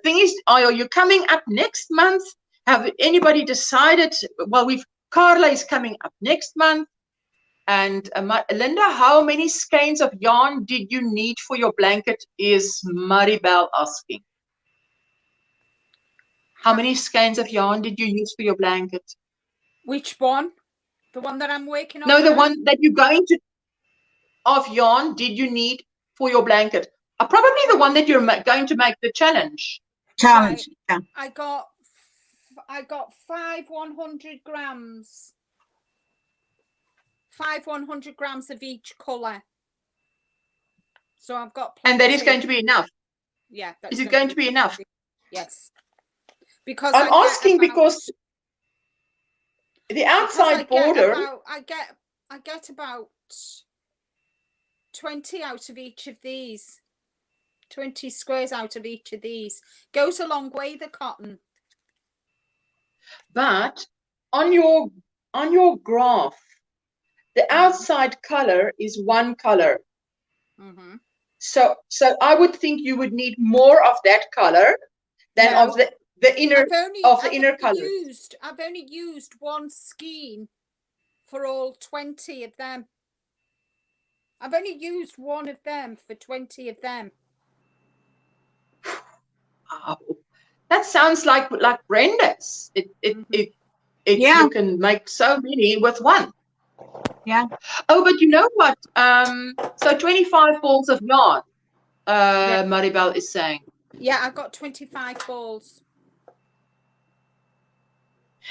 things? Are you coming up next month? Have anybody decided? Well, Carla is coming up next month. And Linda, how many skeins of yarn did you need for your blanket? Is Maribel asking. How many skeins of yarn did you use for your blanket? Which one? The one that I'm working on? No, the now? one that you're going to, of yarn, did you need for your blanket? Probably the one that you're going to make the challenge. Challenge. Yeah. I got 5 100 grams. 5 100 grams of each colour. So I've got plenty. And that is going to be enough. Yeah. Is it going to be enough? Yes. Because I'm asking because the outside border. I get about 20 out of each of these. 20 squares out of each of these. Goes a long way, the cotton. But on your graph, the outside color is one color. Mm-hmm. So I would think you would need more of that color than of the inner color. I've only used one skein for all 20 of them. I've only used one of them for 20 of them. Oh, that sounds like Brenda's. Yeah. You can make so many with one. Yeah. Oh, but you know what? So 25 balls of yarn, Maribel is saying. Yeah, I got 25 balls.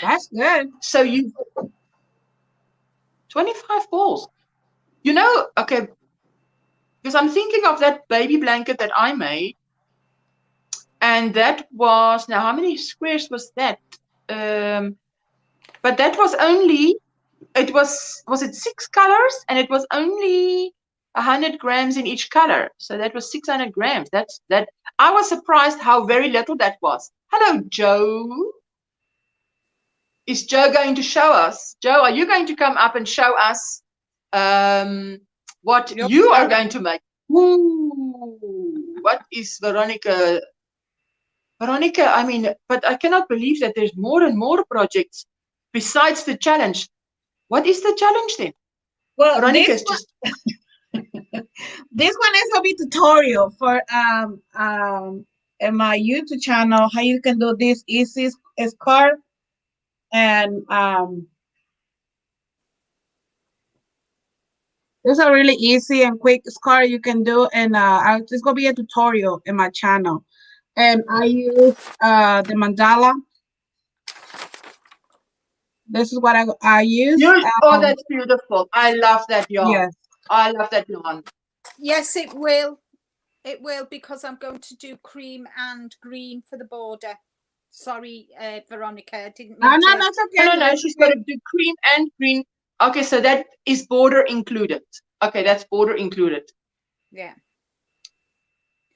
That's good. So you 25 balls. You know, okay, because I'm thinking of that baby blanket that I made. And that was, now how many squares was that? But that was only, it was it 6 colors? And it was only 100 grams in each color. So that was 600 grams. That. I was surprised how very little that was. Hello, Joe. Is Joe going to show us? Joe, are you going to come up and show us what you are going to make? Ooh, what is Veronica? Veronica, I mean, but I cannot believe that there's more and more projects besides the challenge. What is the challenge then? Well, Veronica is just... This one is a bit tutorial for in my YouTube channel how you can do this easy scarf, and it's a really easy and quick scarf you can do, and it's gonna be a tutorial in my channel, and I use the mandala. This is what I use. Oh, that's beautiful. I love that yarn. Yes. I love that yarn. Yes, it will. It will, because I'm going to do cream and green for the border. Sorry, Veronica, I didn't mean no, to. that's okay. No, she's got to do cream and green. Okay, so that is border included. Okay, that's border included. Yeah.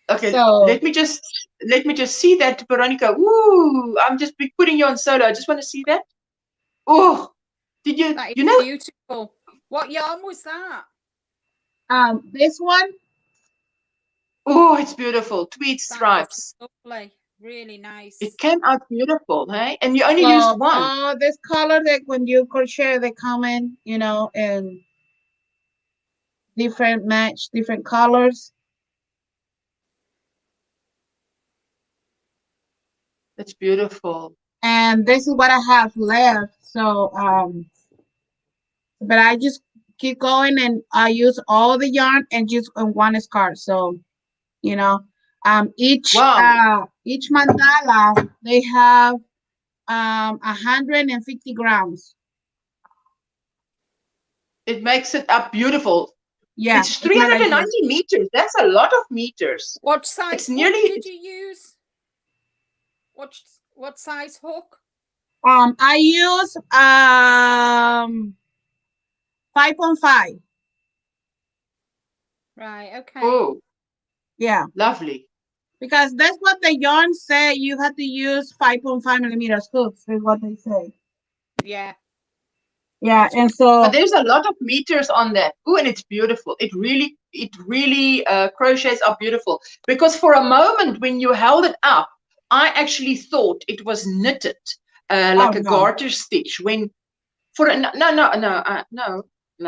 Okay, so, let me just see that, Veronica. Ooh, I'm just putting you on solo. I just want to see that. Oh, did you? That is you know? Beautiful. What yarn was that? This one. Oh, it's beautiful. Tweed stripes. Lovely. Really nice. It came out beautiful, hey? And you only used one. This color that when you crochet, they come in, you know, in different colors. That's beautiful. And this is what I have left. So, but I just keep going, and I use all the yarn and just on one scarf. So, you know, each mandala, they have 150 grams. It makes it up beautiful. Yeah, it's 390 meters. That's a lot of meters. What size hook did you use? What size hook? I use 5.5. Right. Okay. Oh, yeah, lovely. Because that's what the yarn say. You have to use 5.5 millimeters hooks. Is what they say. Yeah. Yeah, and so. But there's a lot of meters on that. Oh, and it's beautiful. It really crochets are beautiful. Because for a moment when you held it up, I actually thought it was knitted, like a garter stitch. When for no.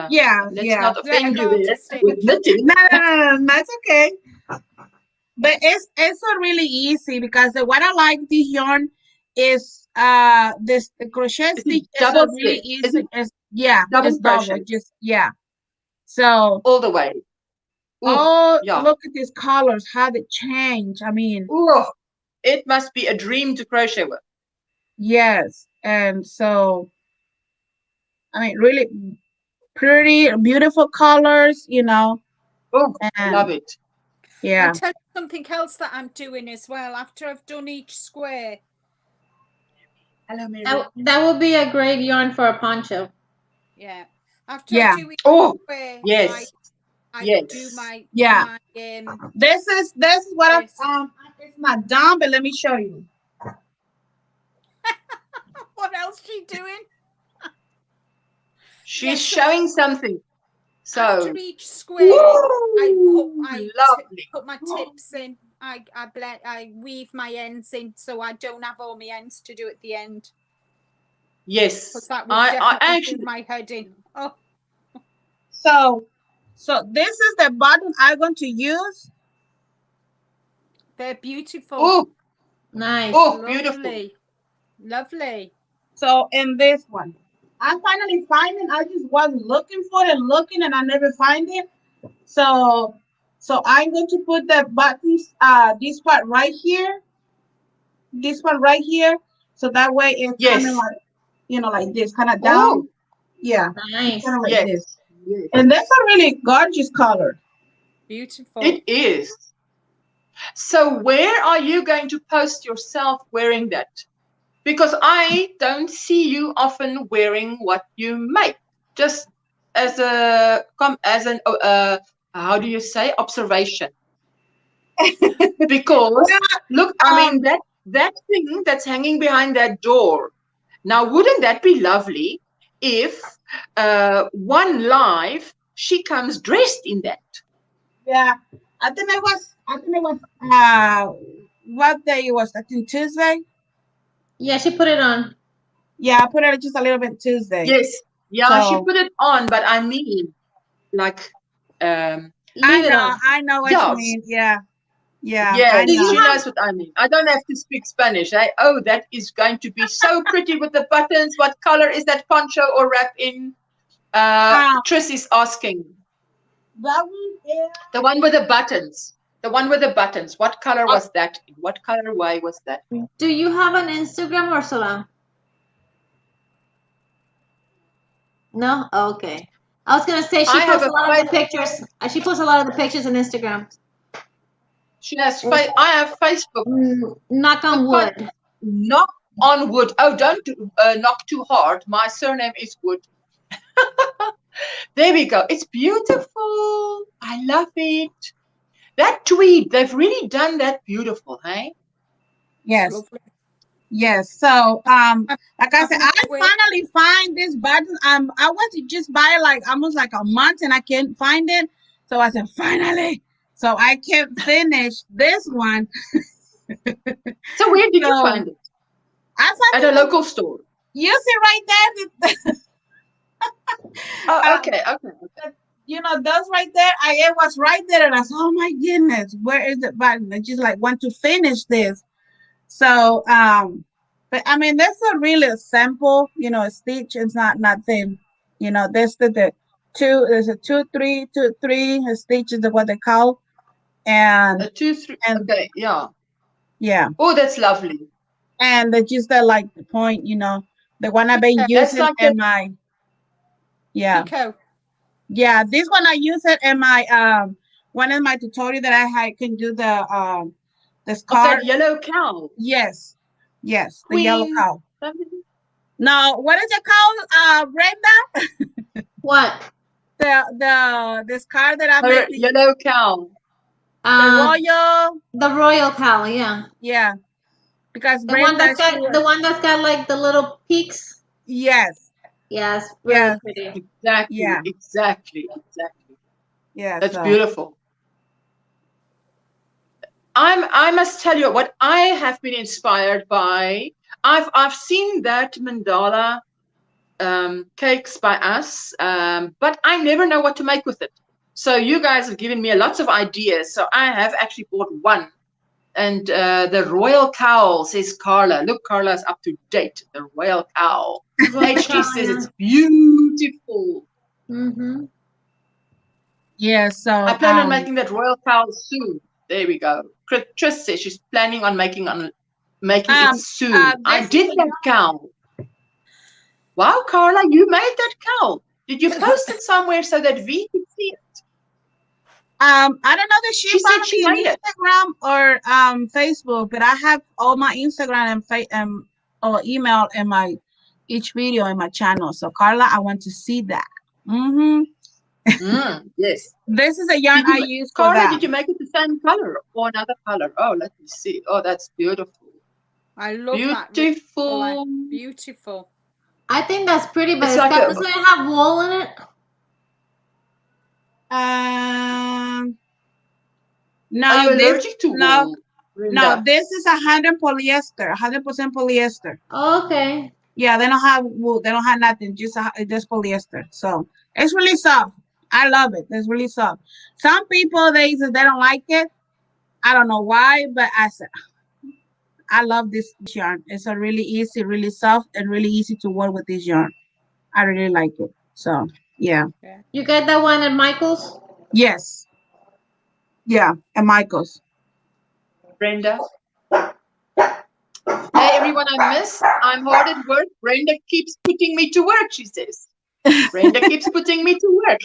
Yeah, let's not offend you with knitting. No, that's okay. But it's a really easy, because what I like this yarn is the crochet stitch is a really easy. It's double. Just So all the way. Look at these colors, how they change. I mean, it must be a dream to crochet with. Yes, and so I mean, really pretty, beautiful colors, you know. Oh, love it. Yeah. I'll tell you something else that I'm doing as well. After I've done each square. Hello, Mary. That would be a great yarn for a poncho. Yeah. After I do each square, yes. I do my this is what it's not done, but let me show you. What else she doing? She's showing something. So after each square, I put my tips in. I weave my ends in, so I don't have all my ends to do at the end. Yes, because that would definitely do my head in. Oh. So this is the button I'm going to use. They're beautiful. Oh, nice. Oh, lovely. Beautiful. Lovely. So in this one, I finally find it. I just wasn't looking for it, and I never find it. So I'm going to put the buttons, this part right here. This one right here. So that way it's kind of like, like this, kind of down. Oh. Yeah. Nice. Kind of like this. Yes. And that's a really gorgeous color. Beautiful. It is. So where are you going to post yourself wearing that? Because I don't see you often wearing what you make. Just as an how do you say, observation. Because look, I mean that thing that's hanging behind that door. Now, wouldn't that be lovely if one live she comes dressed in that? Yeah, I think it was. What day it was? I think Tuesday. Yeah, she put it on. Yeah, I put it just a little bit Tuesday. Yes, yeah, she So put it on, but I mean, like, Leave it on. I know what you mean. Yeah, I yes, Do you know. she have knows what I mean. I don't have to speak Spanish. Oh, that is going to be so pretty with the buttons. What color is that poncho or wrap in? Triss is asking. That one is. The one with the buttons. The one with the buttons. What color was that? What colorway was that? Do you have an Instagram, Ursula? No? Okay. I was gonna say she I have posts a a lot of the pictures. She posts a lot of the pictures on Instagram. She has. I have Facebook. Knock on wood. Knock on wood. Oh, don't knock too hard. My surname is Wood. There we go. It's beautiful. I love it. That tweed, they've really done that beautiful, hey? Yes. Lovely. Yes. So, like I said, I finally find this button. I want to just buy it like almost like a month, and I can't find it. So I said, finally. So I can't finish this one. So where did you find it? I found at a local store. You see right there. Oh, okay. You know, those right there. It was right there, and I said, "Oh my goodness, where is the button?" I just like want to finish this. So, but I mean, that's a really simple, stitch. It's not nothing, There's the two. There's a 2 3 2 3 stitch is what they call, and a 2 3. And, okay, yeah. Oh, that's lovely. And just like the point, the one I've been using like in my. Pico. Yeah, this one I use it in my one of my tutorial that I had can do the scar. That yellow cow. Yes, Queen. The yellow cow. No, what is it called, Brenda? What? The scar that I made. Yellow cow. The royal cow. Yeah. Yeah, because the one that's got like the little peaks. Yes. Yes, really pretty. Exactly. Yeah, that's beautiful. I must tell you what I have been inspired by. I've seen that mandala cakes by us, but I never know what to make with it. So you guys have given me lots of ideas. So I have actually bought one. And the royal cow, says Carla. Look, Carla's up to date. The royal cow. HG says it's beautiful. Mm-hmm. Yeah, so I plan on making that royal cow soon. There we go. Trish says she's planning on making it soon. I did that cow. Wow, Carla, you made that cow. Did you post it somewhere so that V could see it? I don't know that she said she on made it. Instagram or Facebook, but I have all my Instagram and or email in my each video in my channel. So Carla, I want to see that. Yes. This is a yarn I use for Carla, that. did you make it the same color or another color? Oh, let me see. Oh, that's beautiful. I love that. Beautiful. I think that's pretty, but doesn't it have wool in it? No. Are you allergic to wool? No, this is 100% polyester. 100% polyester. Oh, okay. Yeah, they don't have wool. They don't have nothing. Just polyester. So it's really soft. I love it. It's really soft. Some people they don't like it. I don't know why, but I love this yarn. It's a really easy, really soft, and really easy to work with this yarn. I really like it. So yeah. You got that one at Michael's? Yes. Yeah, at Michael's. Brenda. Hey everyone, I'm hard at work. Brenda keeps putting me to work, she says. Brenda keeps putting me to work.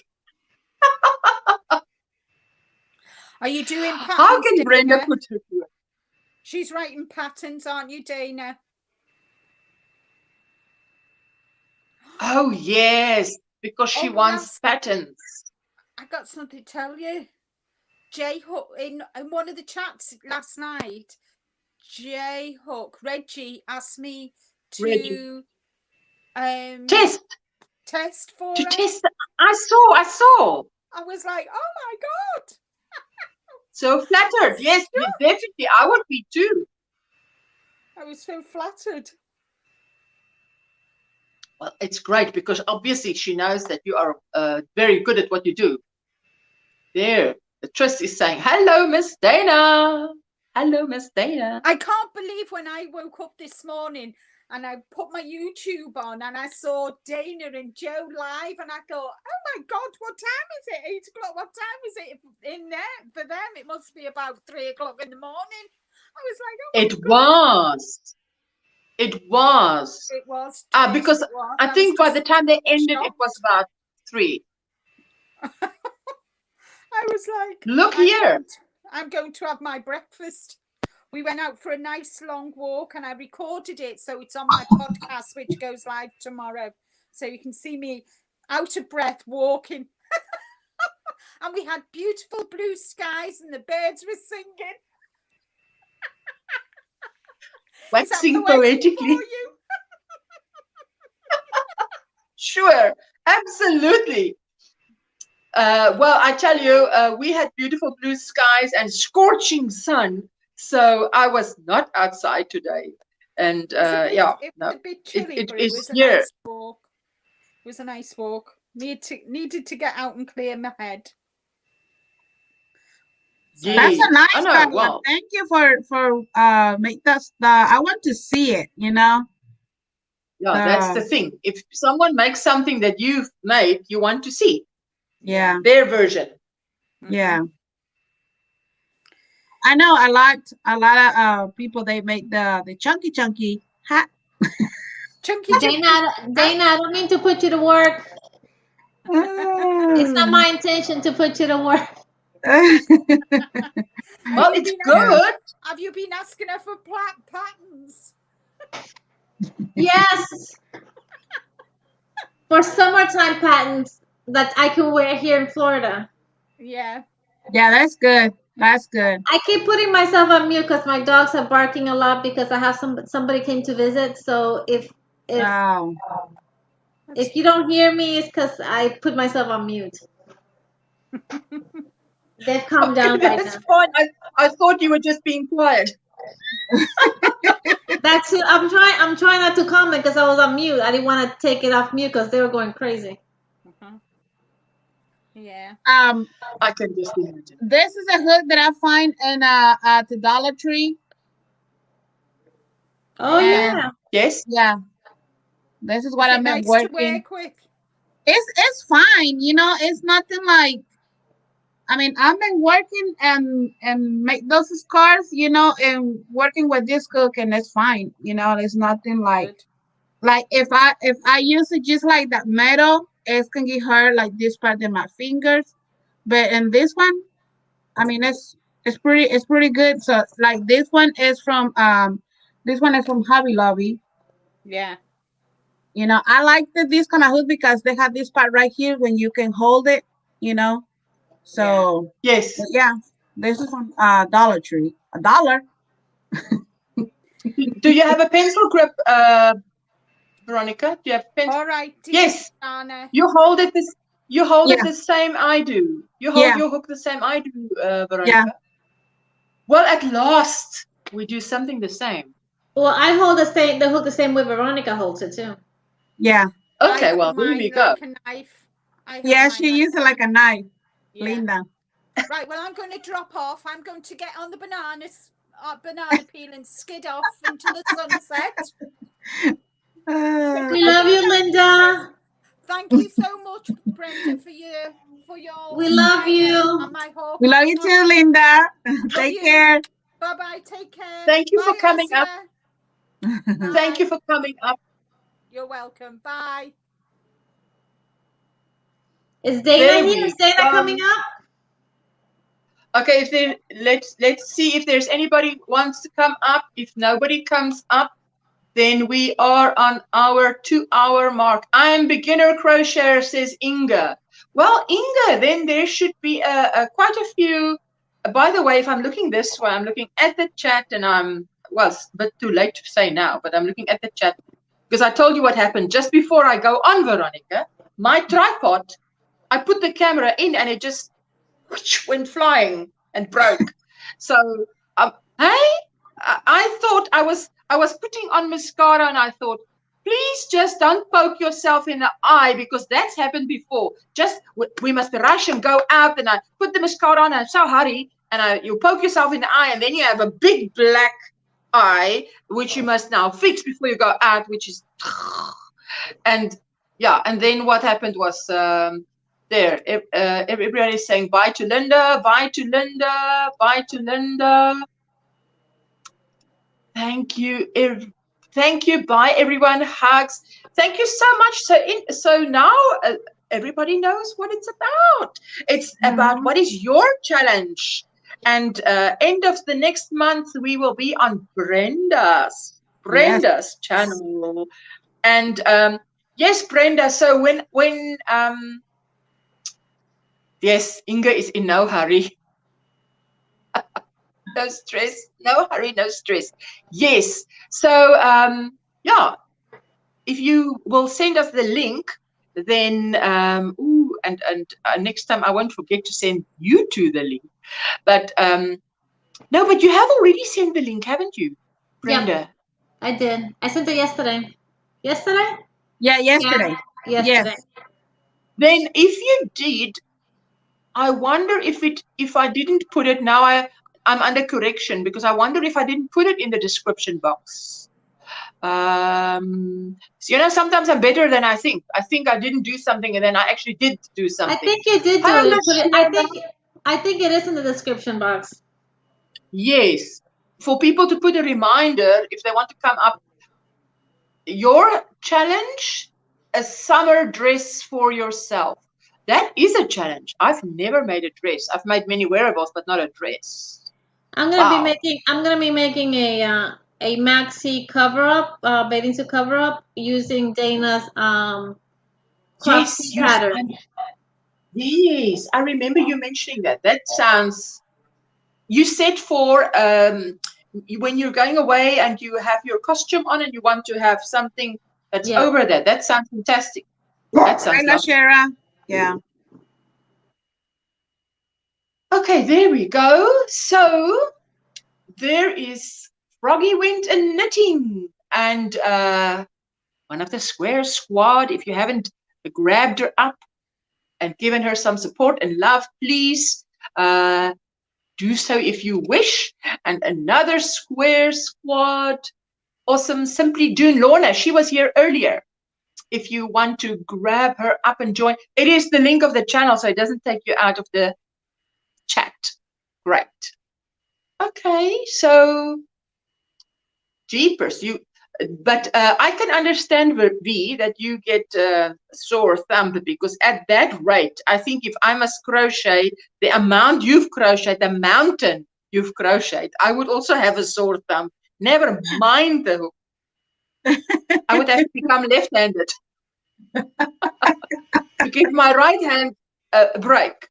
Are you doing patterns? How can Brenda put her to work? She's writing patterns, aren't you, Dana? Oh yes, because she wants patterns. I got something to tell you. J Hook in one of the chats last night. J Hook Reggie asked me to test for her. I saw. I was like, oh my God. So flattered. Yes, definitely. I would be too. I was so flattered. Well, it's great because obviously she knows that you are very good at what you do. There, Tris is saying, hello, Miss Dana. Hello, Miss Dana. I can't believe when I woke up this morning and I put my YouTube on and I saw Dana and Joe live and I thought, oh my God, what time is it? 8 o'clock. What time is it in there? For them, it must be about 3 o'clock in the morning. I was like, oh my God. It was. Because it was. I think by the time they ended, it was about 3. I was like, look here. I'm going to have my breakfast. We went out for a nice long walk and I recorded it. So it's on my podcast, which goes live tomorrow. So you can see me out of breath walking. And we had beautiful blue skies and the birds were singing. Waxing poetically. Sure, absolutely. Well, I tell you, we had beautiful blue skies and scorching sun. So I was not outside today. And it was a bit chilly, but it was a nice walk. It was a nice walk. Needed to get out and clear my head. So that's a nice one. Wow. Thank you for make that. I want to see it. You know. Yeah, that's the thing. If someone makes something that you've made, you want to see. Yeah. Their version. Yeah. I know. I liked a lot of people. They make the chunky hat. Dana, I don't mean to put you to work. It's not my intention to put you to work. Well, it's good. Have you been asking her for patterns? Yes. For summertime patterns that I can wear here in Florida. Yeah. Yeah, that's good. That's good. I keep putting myself on mute because my dogs are barking a lot because I have somebody came to visit. So if you don't hear me, it's because I put myself on mute. They've calmed down by now. That's fine. I thought you were just being quiet. That's it. I'm trying not to comment because I was on mute. I didn't want to take it off mute because they were going crazy. Yeah. I can just imagine. This is a hook that I find in at the Dollar Tree. Oh yeah. Yes. Yeah. This is what I've been working. It's fine, you know. It's nothing like. I mean, I've been working and make those scarves, you know, and working with this hook, and it's fine, you know. There's nothing like if I use it just like that metal, it can get hurt like this part of my fingers, but in this one, I mean, it's pretty good. So like this one is from Hobby Lobby. Yeah. You know, I like this kind of hook because they have this part right here when you can hold it, you know. So yes, yeah, this is from Dollar Tree. $1. Do you have a pencil grip, Veronica? Do you have pencil? All right. Yes. Anna. You hold it this. You hold it the same I do. You hold your hook the same I do, Veronica. Yeah. Well, at last we do something the same. Well, I hold the hook the same way Veronica holds it too. Yeah. Okay. Well, there we go. Yeah, she uses it like a knife. Yeah. Linda. Right. Well, I'm going to drop off. I'm going to get on the banana peel and skid off into the sunset. We love you, Linda. Thank you so much, Brenda, for your. We love you. We love you too, Linda. Take care. Bye. Take care. Thank you for coming Ursula. up. Thank you for coming up. You're welcome. Bye. Is Dana here? Is Dana coming up? Okay, let's see if there's anybody wants to come up. If nobody comes up, then we are on our 2-hour mark. I'm beginner crocheter, says Inga. Well, Inga, then there should be quite a few. By the way, if I'm looking this way, I'm looking at the chat, and well, it's a bit too late to say now, but I'm looking at the chat because I told you what happened just before I go on, Veronica. My tripod, I put the camera in, and it just went flying and broke. So, hey, I thought I was putting on mascara, and I thought, please just don't poke yourself in the eye, because that's happened before. Just we must rush and go out, and I put the mascara on, and I'm so hurry, and you poke yourself in the eye, and then you have a big black eye, which you must now fix before you go out, which is, and yeah, and then what happened was, there, everybody is saying bye to Linda, bye to Linda, bye to Linda. Thank you, thank you, bye everyone, hugs. Thank you so much. So now everybody knows what it's about. It's about what is your challenge. And end of the next month, we will be on Brenda's channel. And yes, Brenda. So when yes, Inga is in no hurry. No stress, no hurry, no stress. Yes. So yeah, if you will send us the link, then next time I won't forget to send you to the link. But no, but you have already sent the link, haven't you, Brenda? Yep, I did. I sent it yesterday. Yesterday? Yeah, yesterday. Yeah, yesterday. Yes. Then if you did, I wonder if I didn't put it now. I'm under correction, because I wonder if I didn't put it in the description box. So, you know, sometimes I'm better than I think. I think I didn't do something, and then I actually did do something. I think you did do it. I think it is in the description box. Yes, for people to put a reminder if they want to come up. Your challenge, a summer dress for yourself. That is a challenge. I've never made a dress. I've made many wearables, but not a dress. I'm gonna be making a maxi cover up, bathing suit cover up using Dana's crochet pattern. Yes, I remember you mentioning that. That sounds. You said for when you're going away and you have your costume on and you want to have something that's over that. That sounds fantastic. That sounds lovely. Shara. Yeah. Okay, there we go. So there is Froggy went a knitting, and one of the Square Squad. If you haven't grabbed her up and given her some support and love, please do so if you wish. And another Square Squad, awesome, Simply June Lorna. She was here earlier. If you want to grab her up and join, it is the link of the channel, so it doesn't take you out of the chat. Great. Okay, so jeepers, but I can understand, V, that you get a sore thumb, because at that rate, I think if I must crochet the amount you've crocheted, the mountain you've crocheted, I would also have a sore thumb. Never mind the hook. I would have to become left-handed to give my right hand a break.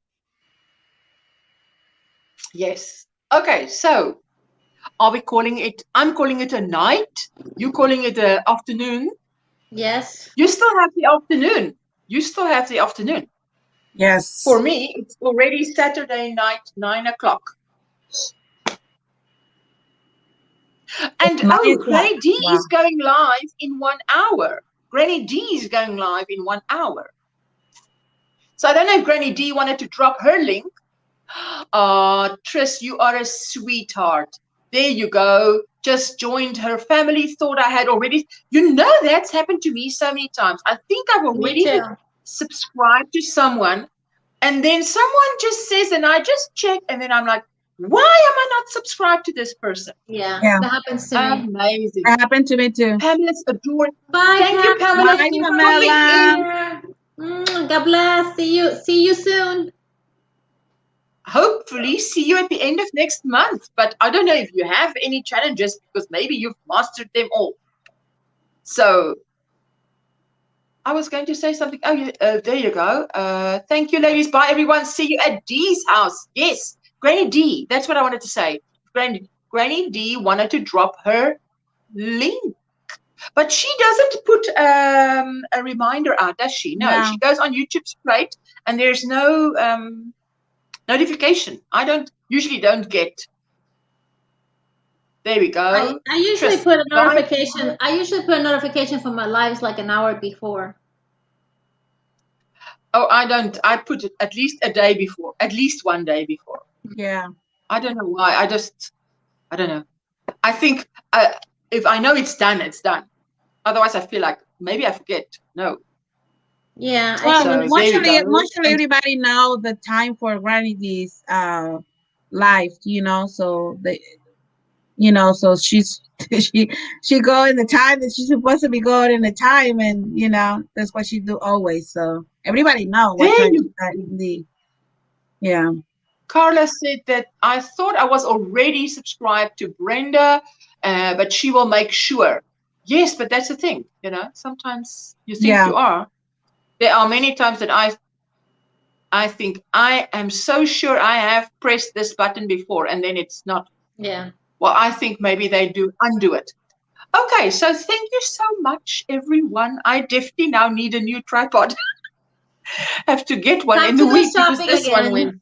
Yes. Okay, so are we calling it? I'm calling it a night. You calling it an afternoon? Yes. You still have the afternoon. You still have the afternoon. Yes. For me, it's already Saturday night, 9 o'clock. And Granny D is going live in 1 hour. Granny D is going live in 1 hour. So I don't know if Granny D wanted to drop her link. Tris, you are a sweetheart. There you go. Just joined her family. Thought I had already. You know, that's happened to me so many times. I think I've already subscribed to someone, and then someone just says, and I just check, and then I'm like, why am I not subscribed to this person? Yeah. That happens to me. Amazing. That happened to me too. Pamela's adored. Bye, Thank you, Pamela. Bye, Pamela. God bless. See you soon. Hopefully see you at the end of next month, but I don't know if you have any challenges, because maybe you've mastered them all. So I was going to say something. Oh, there you go. Thank you, ladies. Bye, everyone. See you at Dee's house. Yes, Granny D. That's what I wanted to say. Granny D wanted to drop her link, but she doesn't put a reminder out, does she? No, she goes on YouTube straight, and there's no notification. I usually don't get. There we go. I usually put a notification. I usually put a notification for my lives like an hour before. Oh, I don't. I put it at least a day before, at least one day before. Yeah. I don't know why. I don't know. I think if I know it's done, it's done. Otherwise, I feel like maybe I forget. No. Yeah. Well, mostly everybody know the time for Granny D's live, you know, so so she go in the time that she's supposed to be going in the time, and that's what she do always. So everybody know what time the Carla said that I thought I was already subscribed to Brenda, but she will make sure. Yes, but that's the thing, sometimes you think you are. There are many times that I think I am so sure I have pressed this button before, and then it's not. Yeah. Well, I think maybe they do undo it. Okay, so thank you so much, everyone. I definitely now need a new tripod. Have to get one in the week because this one went.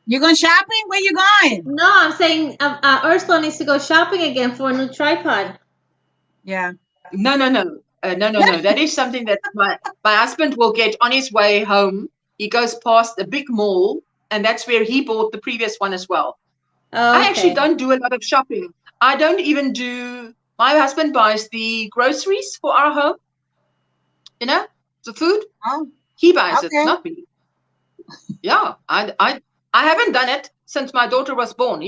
You going shopping? Where you going? No, I'm saying Ursula needs to go shopping again for a new tripod. Yeah. No. That is something that my husband will get on his way home. He goes past a big mall, and that's where he bought the previous one as well. Okay. I actually don't do a lot of shopping. I don't even do. My husband buys the groceries for our home. The food. Oh, he buys it, not me. Yeah, I haven't done it since my daughter was born.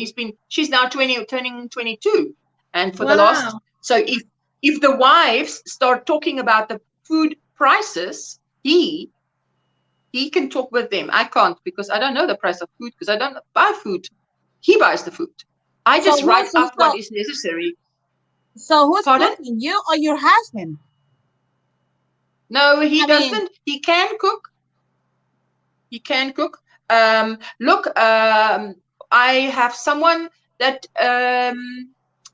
She's now turning 22, and for the last. So if the wives start talking about the food prices, he can talk with them. I can't, because I don't know the price of food, because I don't buy food. He buys the food. I just write up what is necessary. So who's cooking, you or your husband? No, he doesn't. He can cook. Look, I have someone that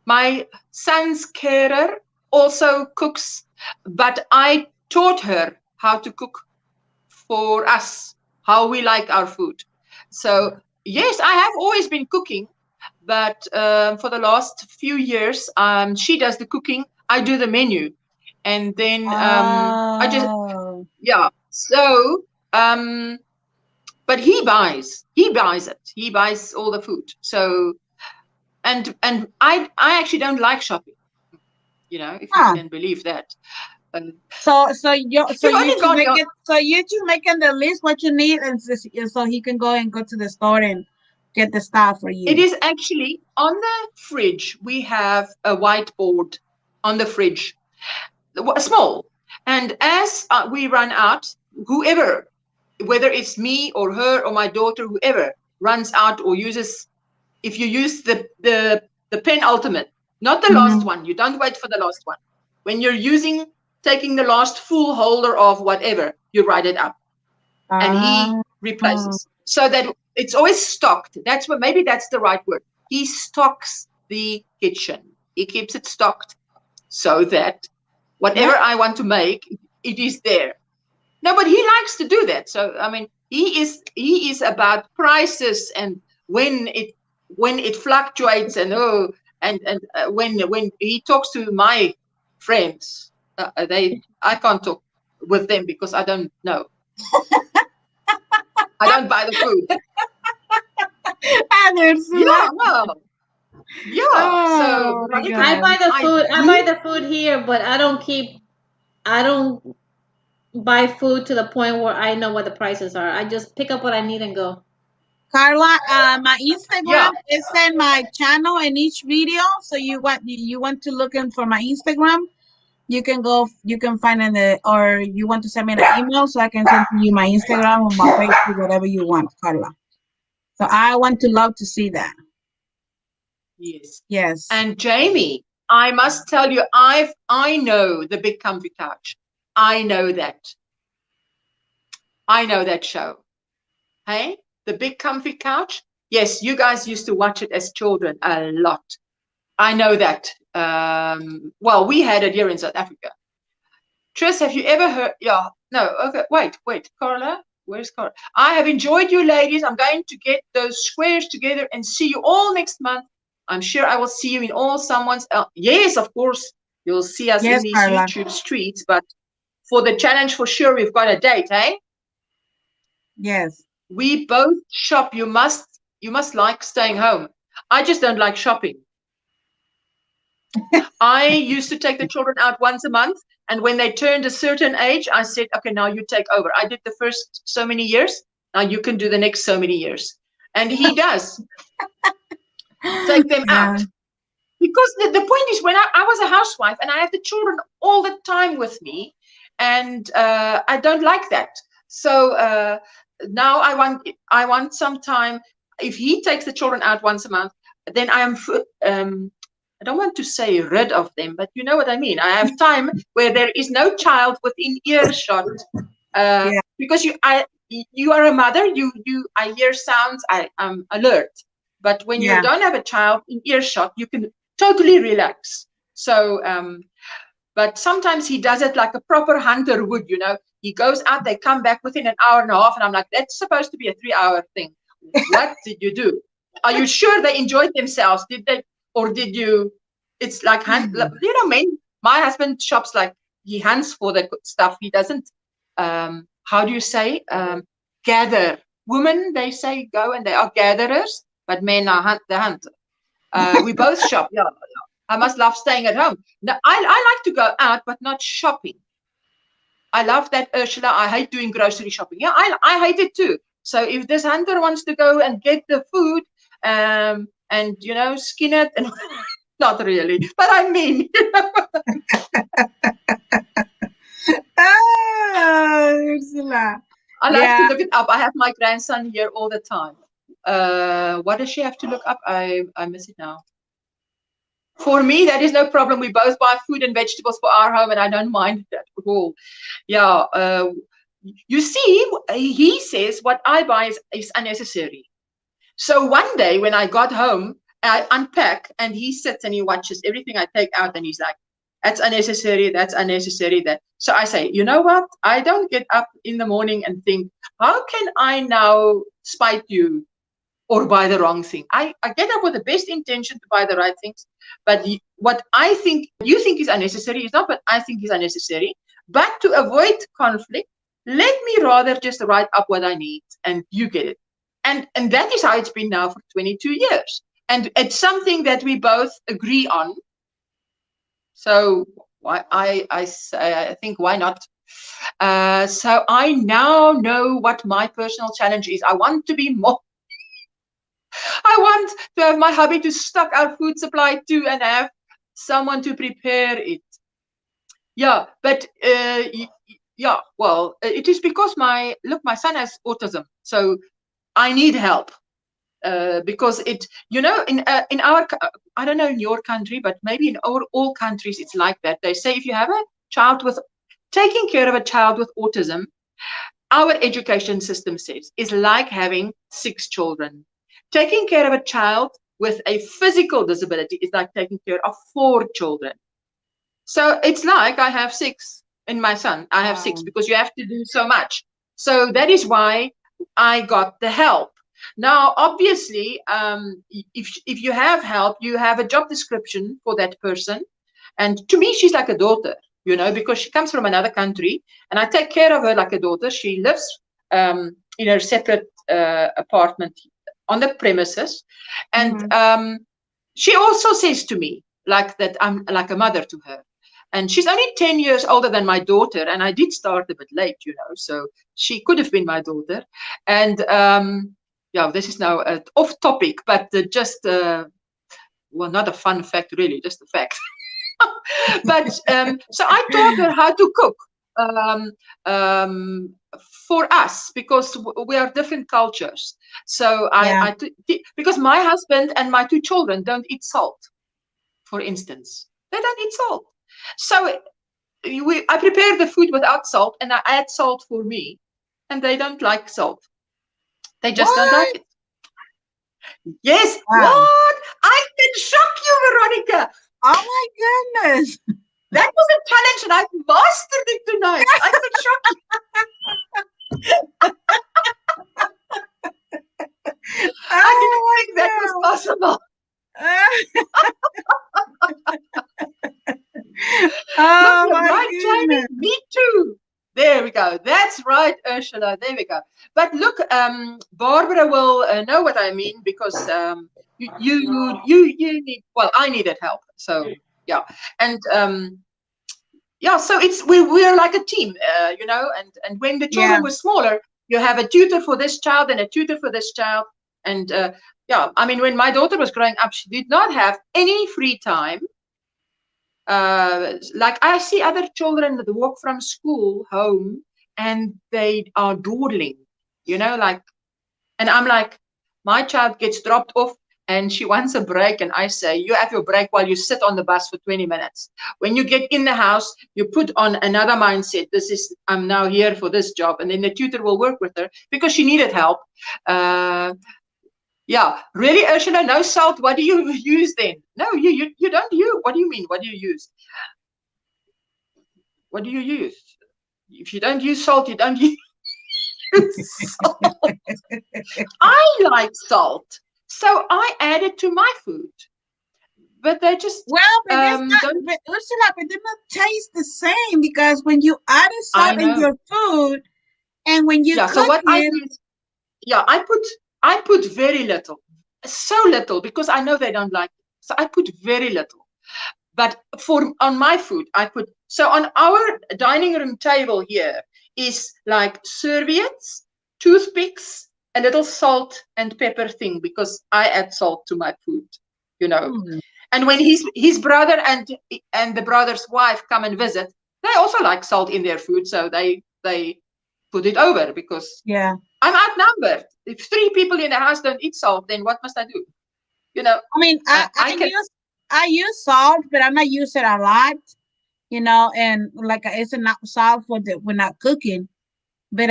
my son's carer also cooks, but I taught her how to cook for us, how we like our food. So yes, I have always been cooking, but for the last few years, she does the cooking, I do the menu, and then I just So but he buys it. He buys all the food. So and I actually don't like shopping. If you can believe that. So you just making the list what you need, and so he can go to the store and get the stuff for you. It is actually on the fridge. We have a whiteboard on the fridge, small, and as we run out, whoever, whether it's me or her or my daughter, whoever runs out or uses, if you use the penultimate, not the last one, you don't wait for the last one. When you're taking the last full holder of whatever, you write it up, and he replaces, so that it's always stocked. Maybe that's the right word. He stocks the kitchen. He keeps it stocked so that whatever I want to make, it is there. No, but he likes to do that. So I mean, he is about prices, and when it fluctuates, and when he talks to my friends, I can't talk with them because I don't know. I don't buy the food. So I buy the food. I buy the food here, but I don't buy food to the point where I know what the prices are. I just pick up what I need and go. Carla, my Instagram is in my channel in each video. So you want to look in for my Instagram, you can find or you want to send me an email so I can send you my Instagram or my Facebook, whatever you want, Carla. So I love to see that. Yes. And Jamie, I must tell you, I know the big comfy couch. I know that. I know that show. Hey, the big comfy couch. Yes, you guys used to watch it as children a lot. I know that. Well, we had it here in South Africa. Tris, have you ever heard? Yeah, no, okay, wait, Carla, where's Carla? I have enjoyed you ladies. I'm going to get those squares together and see you all next month. I'm sure I will see you in all someone's else. Yes, of course, you'll see us Yes, in these Carla. YouTube streets, but for the challenge, for sure, we've got a date, eh? Yes. We both shop. You must like staying home. I just don't like shopping. I used to take the children out once a month, and when they turned a certain age, I said, okay, now you take over. I did the first so many years. Now you can do the next so many years. And he does take them Yeah. out. Because the point is, when I was a housewife and I have the children all the time with me, and I don't like that. So now I want some time. If he takes the children out once a month, then I am I don't want to say rid of them, but you know what I mean. I have time where there is no child within earshot, Yeah. because you are a mother. I hear sounds. I am alert. But when you Yeah. don't have a child in earshot, you can totally relax. So, but sometimes he does it like a proper hunter would. You know, he goes out, they come back within an hour and a half, and I'm like, that's supposed to be a 3-hour thing. What did you do? Are you sure they enjoyed themselves? Did they? Or did you? It's like, you know, men. My husband shops like he hunts for the stuff. He doesn't. How do you say? Gather. Women, they say go, and they are gatherers, but men are the hunter. We both shop. Yeah, I must love staying at home. Now, I like to go out, but not shopping. I love that, Ursula. I hate doing grocery shopping. Yeah, I hate it too. So if this hunter wants to go and get the food, and you know, skin it, and not really, but I mean, Ursula. I like to look it up. I have my grandson here all the time. What does she have to look up? I miss it now. For me, that is no problem. We both buy food and vegetables for our home, and I don't mind that at all. Yeah. You see, he says what I buy is unnecessary. So one day when I got home, I unpack, and he sits and he watches everything I take out, and he's like, that's unnecessary, that's unnecessary, that. So I say, you know what? I don't get up in the morning and think, how can I now spite you or buy the wrong thing? I get up with the best intention to buy the right things, but what I think you think is unnecessary is not what I think is unnecessary. But to avoid conflict, let me rather just write up what I need, and you get it. And that is how it's been now for 22 years. And it's something that we both agree on. So why I think, why not? So I now know what my personal challenge is. I want to be more. I want to have my hubby to stock our food supply too, and have someone to prepare it. Yeah, but yeah, well, it is because my son has autism, so I need help. Because it, you know, in our, I don't know in your country, but maybe in all countries it's like that. They say if you have a child with, taking care of a child with autism, our education system says, is like having 6 children. Taking care of a child with a physical disability is like taking care of 4 children. So it's like I have 6 in my son. I have 6 because you have to do so much. So that is why I got the help. Now, obviously, if you have help, you have a job description for that person. And to me, she's like a daughter, you know, because she comes from another country, and I take care of her like a daughter. She lives in her separate apartment on the premises. And she also says to me like that I'm like a mother to her. And she's only 10 years older than my daughter, and I did start a bit late, you know, so she could have been my daughter. And yeah, this is now off topic, but just, well, not a fun fact, really, just a fact. But so I taught her how to cook for us, because we are different cultures. So because my husband and my 2 children don't eat salt, for instance. They don't eat salt. So I prepare the food without salt, and I add salt for me, and they don't like salt. They just don't like it. Yes. Wow. What? I can shock you, Veronica. Oh my goodness. That was a challenge, and I've mastered it tonight. I can shock you. I didn't think that was possible. Oh Look, my right, Jamie? goodness. Me too. There we go. That's right, Ursula. There we go. But look, Barbara will know what I mean, because you need. Well, I needed help. So yeah, and yeah. So we're like a team, you know. And when the children were smaller, you have a tutor for this child and a tutor for this child. And yeah, I mean, when my daughter was growing up, she did not have any free time. Like I see other children that walk from school home and they are dawdling, you know, like, and I'm like, my child gets dropped off and she wants a break, and I say, you have your break while you sit on the bus for 20 minutes. When you get in the house, you put on another mindset. I'm now here for this job, and then the tutor will work with her because she needed help. Yeah, really, Ursula, no salt. What do you use then? No, you don't use. What do you mean? What do you use? What do you use? If you don't use salt, you don't use salt. I like salt, so I add it to my food. But they just but Ursula, but they don't taste the same, because when you add salt in your food and when you cook I put very little, so little, because I know they don't like it. So I put very little. But on my food, I put, so on our dining room table here is like serviettes, toothpicks, a little salt and pepper thing, because I add salt to my food, you know. And when his brother and the brother's wife come and visit, they also like salt in their food, so they put it over, because I'm outnumbered. If 3 people in the house don't eat salt, then what must I do? You know. I mean, I use salt, but I'm not using it a lot, you know, and like it's enough salt we're not cooking. But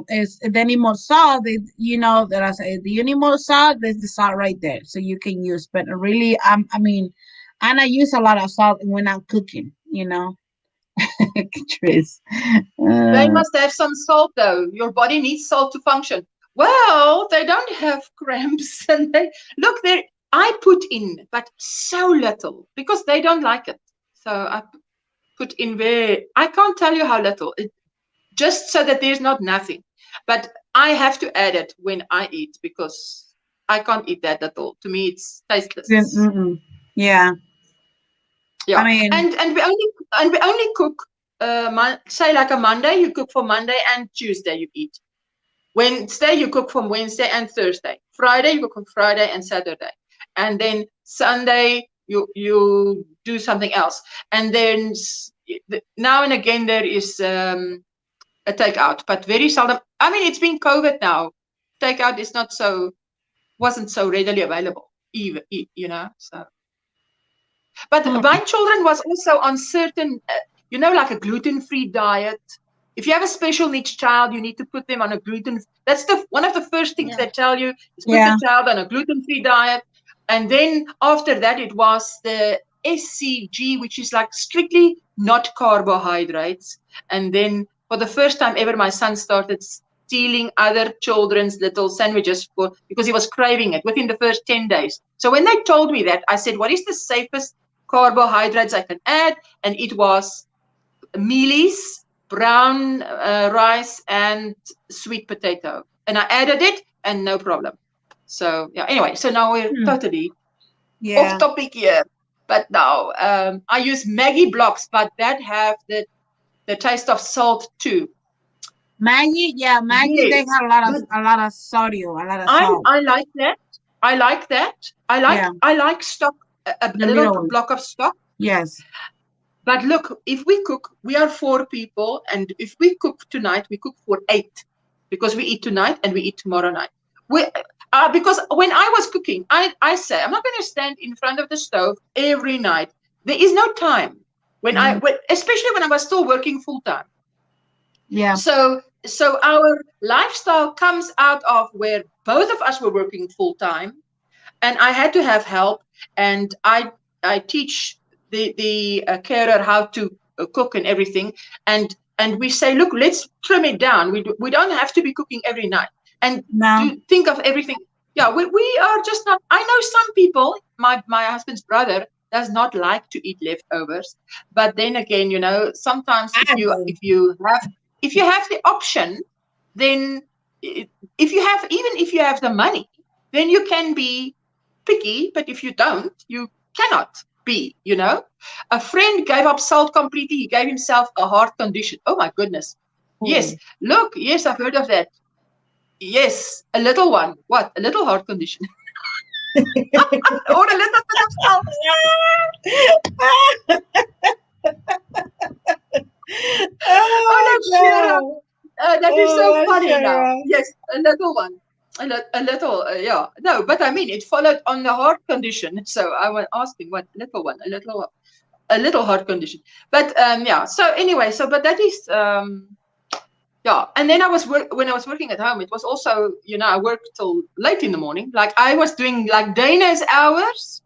it's if they need more salt, you know, that I say, do you need more salt? There's the salt right there, so you can use. But really, I mean, I not use a lot of salt when I'm cooking, you know. Tris. They must have some salt, though. Your body needs salt to function. Well, they don't have cramps, and I put in, but so little, because they don't like it. So I put in I can't tell you how little. Just so that there's not nothing. But I have to add it when I eat, because I can't eat that at all. To me, it's tasteless. Yeah. Yeah. I mean, and we only cook say like a Monday, you cook for Monday and Tuesday you eat. Wednesday you cook from Wednesday and Thursday. Friday you cook on Friday and Saturday. And then Sunday you do something else. And then now and again there is a takeout, but very seldom. I mean, it's been COVID now. Takeout is wasn't so readily available, even, you know. So, but my children was also on certain, you know, like a gluten-free diet. If you have a special needs child, you need to put them on a gluten. That's one of the first things they tell you is put the child on a gluten-free diet, and then after that it was the SCG, which is like strictly not carbohydrates, and then. For the first time ever, my son started stealing other children's little sandwiches because he was craving it within the first 10 days. So when they told me that, I said, what is the safest carbohydrates I can add? And it was mealies, brown rice, and sweet potato. And I added it, and no problem. So, yeah, anyway, so now we're totally off topic here. But now I use Maggie blocks, but that have the taste of salt too. Maggie, Maggie, they have a lot of sodium, a lot of salt. I like that. I like stock, a little block of stock. Yes. But look, if we cook, we are 4 people, and if we cook tonight, we cook for 8, because we eat tonight and we eat tomorrow night. Because when I was cooking, I say I'm not going to stand in front of the stove every night. There is no time. especially when I was still working full time. Yeah. So our lifestyle comes out of where both of us were working full time, and I had to have help, and I teach the carer how to cook and everything, and we say, look, let's trim it down. We don't have to be cooking every night, and to think of everything. Yeah, we are just not. I know some people. My husband's brother does not like to eat leftovers, but then again, sometimes if you have the option, then if you have the money, then you can be picky. But if you don't, you cannot be. A friend gave up salt completely. He gave himself a heart condition. Oh my goodness. Yes, look, yes, I've heard of that. Yes, a little one. What? A little heart condition. Or a little bit of salt. Oh, that is so funny now. Yes, a little one. A little, yeah. No, but I mean, it followed on the heart condition. So I was asking, what little one? A little heart condition. But yeah. So anyway, but that is yeah. And then when I was working at home, it was also, I worked till late in the morning. Like I was doing like Dana's hours,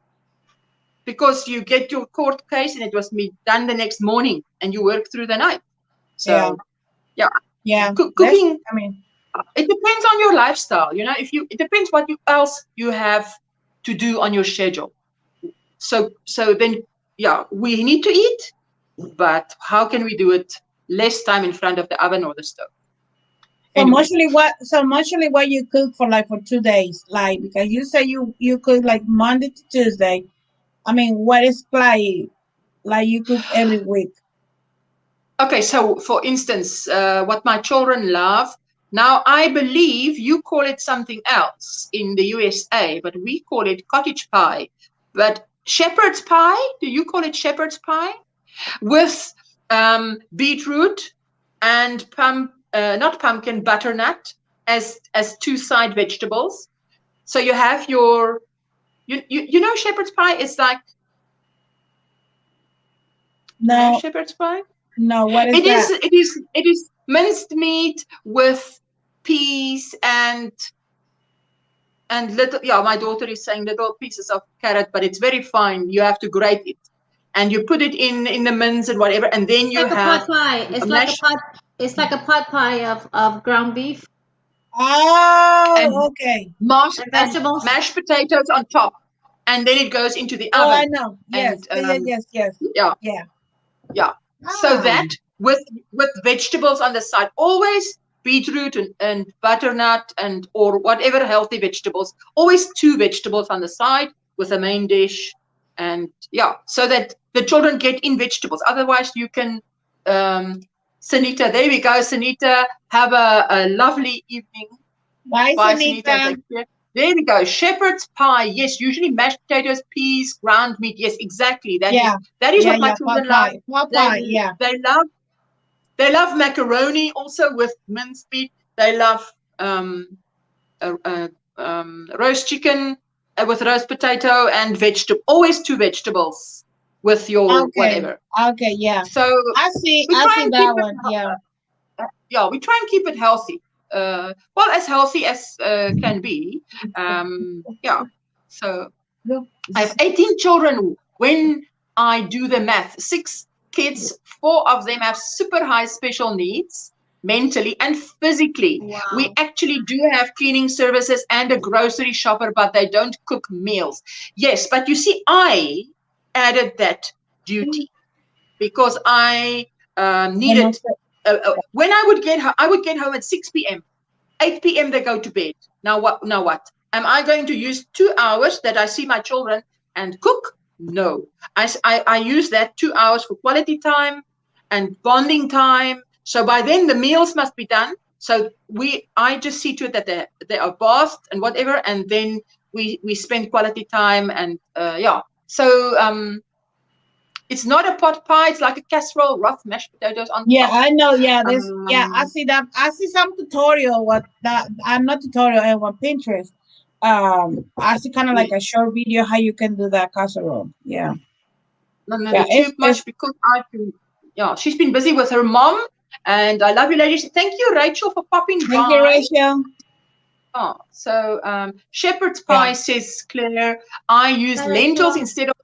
because you get your court case and it was done the next morning, and you work through the night. So yeah. Cooking. I mean, it depends on your lifestyle. It depends what else you have to do on your schedule. So then, yeah, we need to eat, but how can we do it less time in front of the oven or the stove? So mostly what you cook for 2 days, because you say you cook like Monday to Tuesday. I mean, what is like you cook every week? Okay, so for instance, what my children love, now I believe you call it something else in the USA, but we call it cottage pie. But shepherd's pie, do you call it shepherd's pie? With beetroot and not pumpkin, butternut as 2 side vegetables. So you have your, shepherd's pie is like, no, shepherd's pie. No, what is that? It is minced meat with peas and little. Yeah, my daughter is saying little pieces of carrot, but it's very fine. You have to grate it, and you put it in the mince and whatever, and then you have pot pie. It's like a pot pie of ground beef. Oh, okay. Vegetables, mashed potatoes on top, and then it goes into the oven. Oh, I know. Yes, yes. Yeah. So that with vegetables on the side, always beetroot and butternut or whatever healthy vegetables, always 2 vegetables on the side with a main dish, and yeah, so that the children get in vegetables. Otherwise, you can, Sunita, there we go, Sunita, have a lovely evening. Bye, Sunita. There we go. Shepherd's pie. Yes, usually mashed potatoes, peas, ground meat. Yes, exactly. That is what my children love. They love macaroni also with minced meat. They love roast chicken with roast potato and vegetable. Always 2 vegetables with your whatever. Okay, yeah. So I see that one. Yeah. Yeah, we try and keep it healthy. Well, as healthy as can be. Yeah. So I have 18 children. When I do the math, 6 kids, 4 of them have super high special needs, mentally and physically. Wow. We actually do have cleaning services and a grocery shopper, but they don't cook meals. Yes, but you see, I added that duty because I needed. When I would get home at 6 p.m. 8 p.m. they go to bed. Now what? Am I going to use 2 hours that I see my children and cook? No. I use that 2 hours for quality time and bonding time. So by then the meals must be done. So I just see to it that they are bathed and whatever, and then we spend quality time and yeah. So it's not a pot pie. It's like a casserole, rough mashed potatoes on top. Yeah, I know. Yeah, I see that. I see some tutorial. I'm not tutorial on Pinterest. I see kind of like a short video how you can do that casserole. Yeah. on Yeah, the tube much because she's been busy with her mom. And I love you, ladies. Thank you, Rachel, for popping thank by. you, Rachel. Oh, so shepherd's pie, says Claire. I use Hi, lentils Rachel. instead of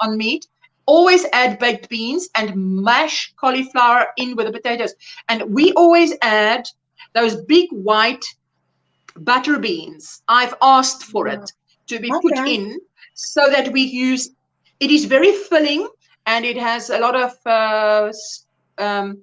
on meat. Always add baked beans and mash cauliflower in with the potatoes. And we always add those big white butter beans. I've asked for it to be put in so that we use. It is very filling and it has a lot of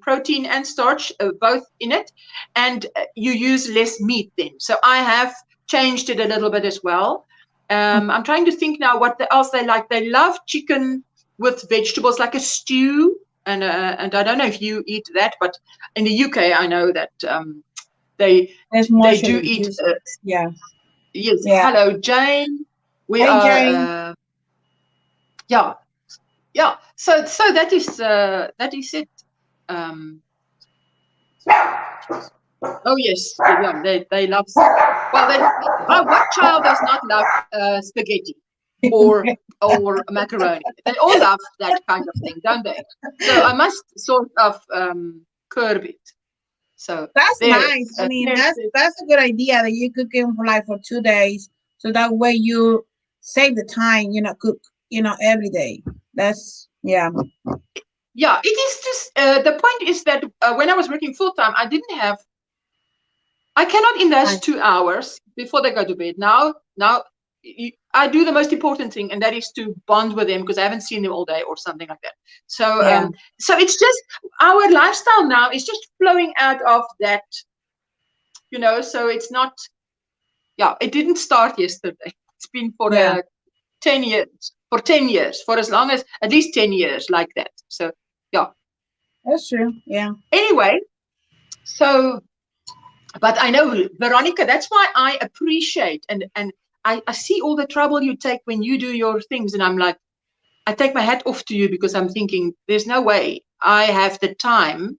protein and starch both in it, and you use less meat then. So I have changed it a little bit as well. I'm trying to think now what else they like. They love chicken with vegetables, like a stew, and I don't know if you eat that, but in the UK I know that they do eat. Yes. Hello, Jane. We are. Jane. Yeah. So that is it. Oh yes, yeah. They love. Well, what child does not love spaghetti or macaroni? They all love that kind of thing, don't they? So I must sort of curb it. So that's nice. I mean, that's a good idea that you cook them for 2 days, so that way you save the time. Cook every day. That's Yeah, it is just the point is that when I was working full time, I cannot in those 2 hours before they go to bed. Now I do the most important thing, and that is to bond with them because I haven't seen them all day or something like that. So so it's just our lifestyle now is just flowing out of that, so it's not. Yeah, it didn't start yesterday. It's been for 10 years, for as long as at least 10 years like that. So yeah, that's true. Yeah. Anyway, so, but I know, Veronica, that's why I appreciate and I see all the trouble you take when you do your things, and I'm like, I take my hat off to you because I'm thinking there's no way I have the time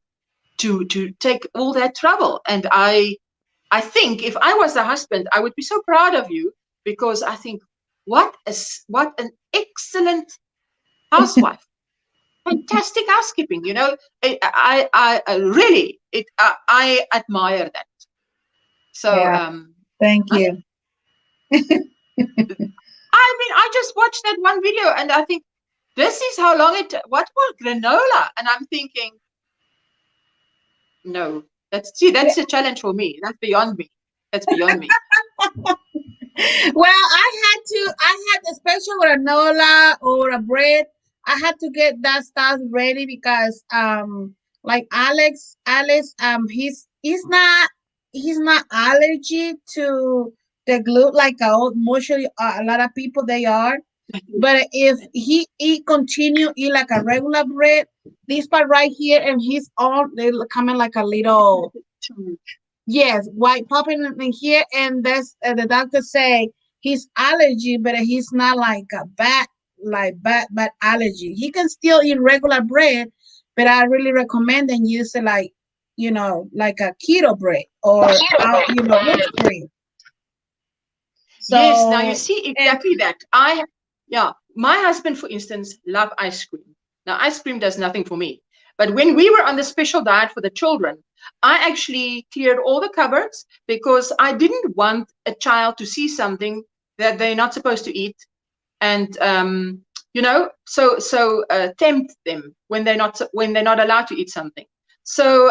to take all that trouble. And I think if I was a husband, I would be so proud of you because I think what an excellent housewife. Fantastic housekeeping, I really I admire that. So thank you. I mean, I just watched that one video and I think this is how long what was granola? And I'm thinking, no, that's a challenge for me. That's beyond me. Well, I had a special granola or a bread. I had to get that stuff ready because like Alex he's not allergic to the gluten like mostly a lot of people they are. But if he continue eat like a regular bread, this part right here and his arm they coming like a little white popping in here, and that's the doctor say he's allergy, but he's not like a bad allergy. He can still eat regular bread, but I really recommend and use it like like a keto bread or rich bread. So, yes, now you see exactly that. My husband, for instance, love ice cream. Now, ice cream does nothing for me. But when we were on the special diet for the children, I actually cleared all the cupboards because I didn't want a child to see something that they're not supposed to eat, and tempt them when they're not allowed to eat something. So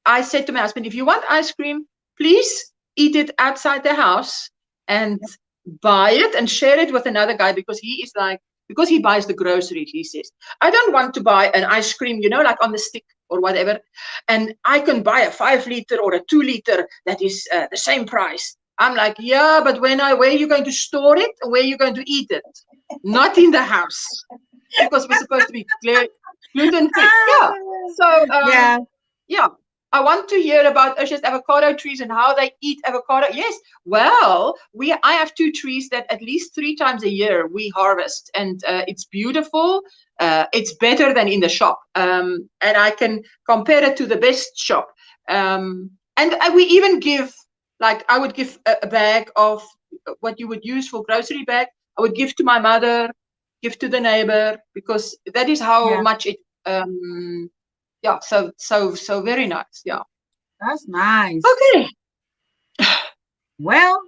I said to my husband, if you want ice cream, please eat it outside the house and buy it and share it with another guy because he buys the groceries. He says, I don't want to buy an ice cream, like on the stick or whatever, and I can buy a 5 liter or a 2 liter that is the same price. I'm like, yeah, but where are you going to store it and where are you going to eat it? Not in the house because we're supposed to be gluten free. Yeah. So yeah. I want to hear about Ursula's avocado trees and how they eat avocado. Yes, well, I have 2 trees that at least 3 times a year we harvest, and it's beautiful. It's better than in the shop, and I can compare it to the best shop. And we even give, like, I would give a bag of what you would use for grocery bag. I would give to my mother, give to the neighbor, because that is how much it yeah, so very nice. Yeah, That's nice. okay. Well,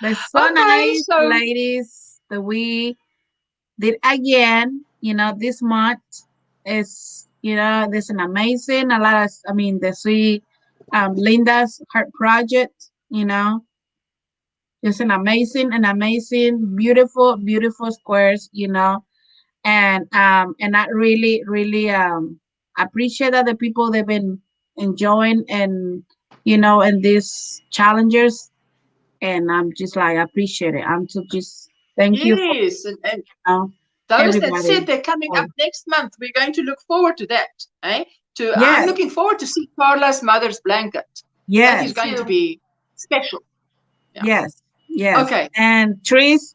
that's so Okay, nice, so ladies, that we did again. You know, this month is, you know, there's an amazing, a lot of, I mean, the sweet Linda's heart project, you know, just an amazing, beautiful, beautiful squares, you know, and I really, really appreciate that the people they've been enjoying and, you know, and these challenges, and I'm just like appreciate it. I'm to just thank you for, yes, and you know, those that everybody. said they're coming up next month, we're going to look forward to that. I'm Yes, looking forward to see Carla's mother's blanket. That is yes, going to be special. Yeah. yes, yes. Okay. And Trish,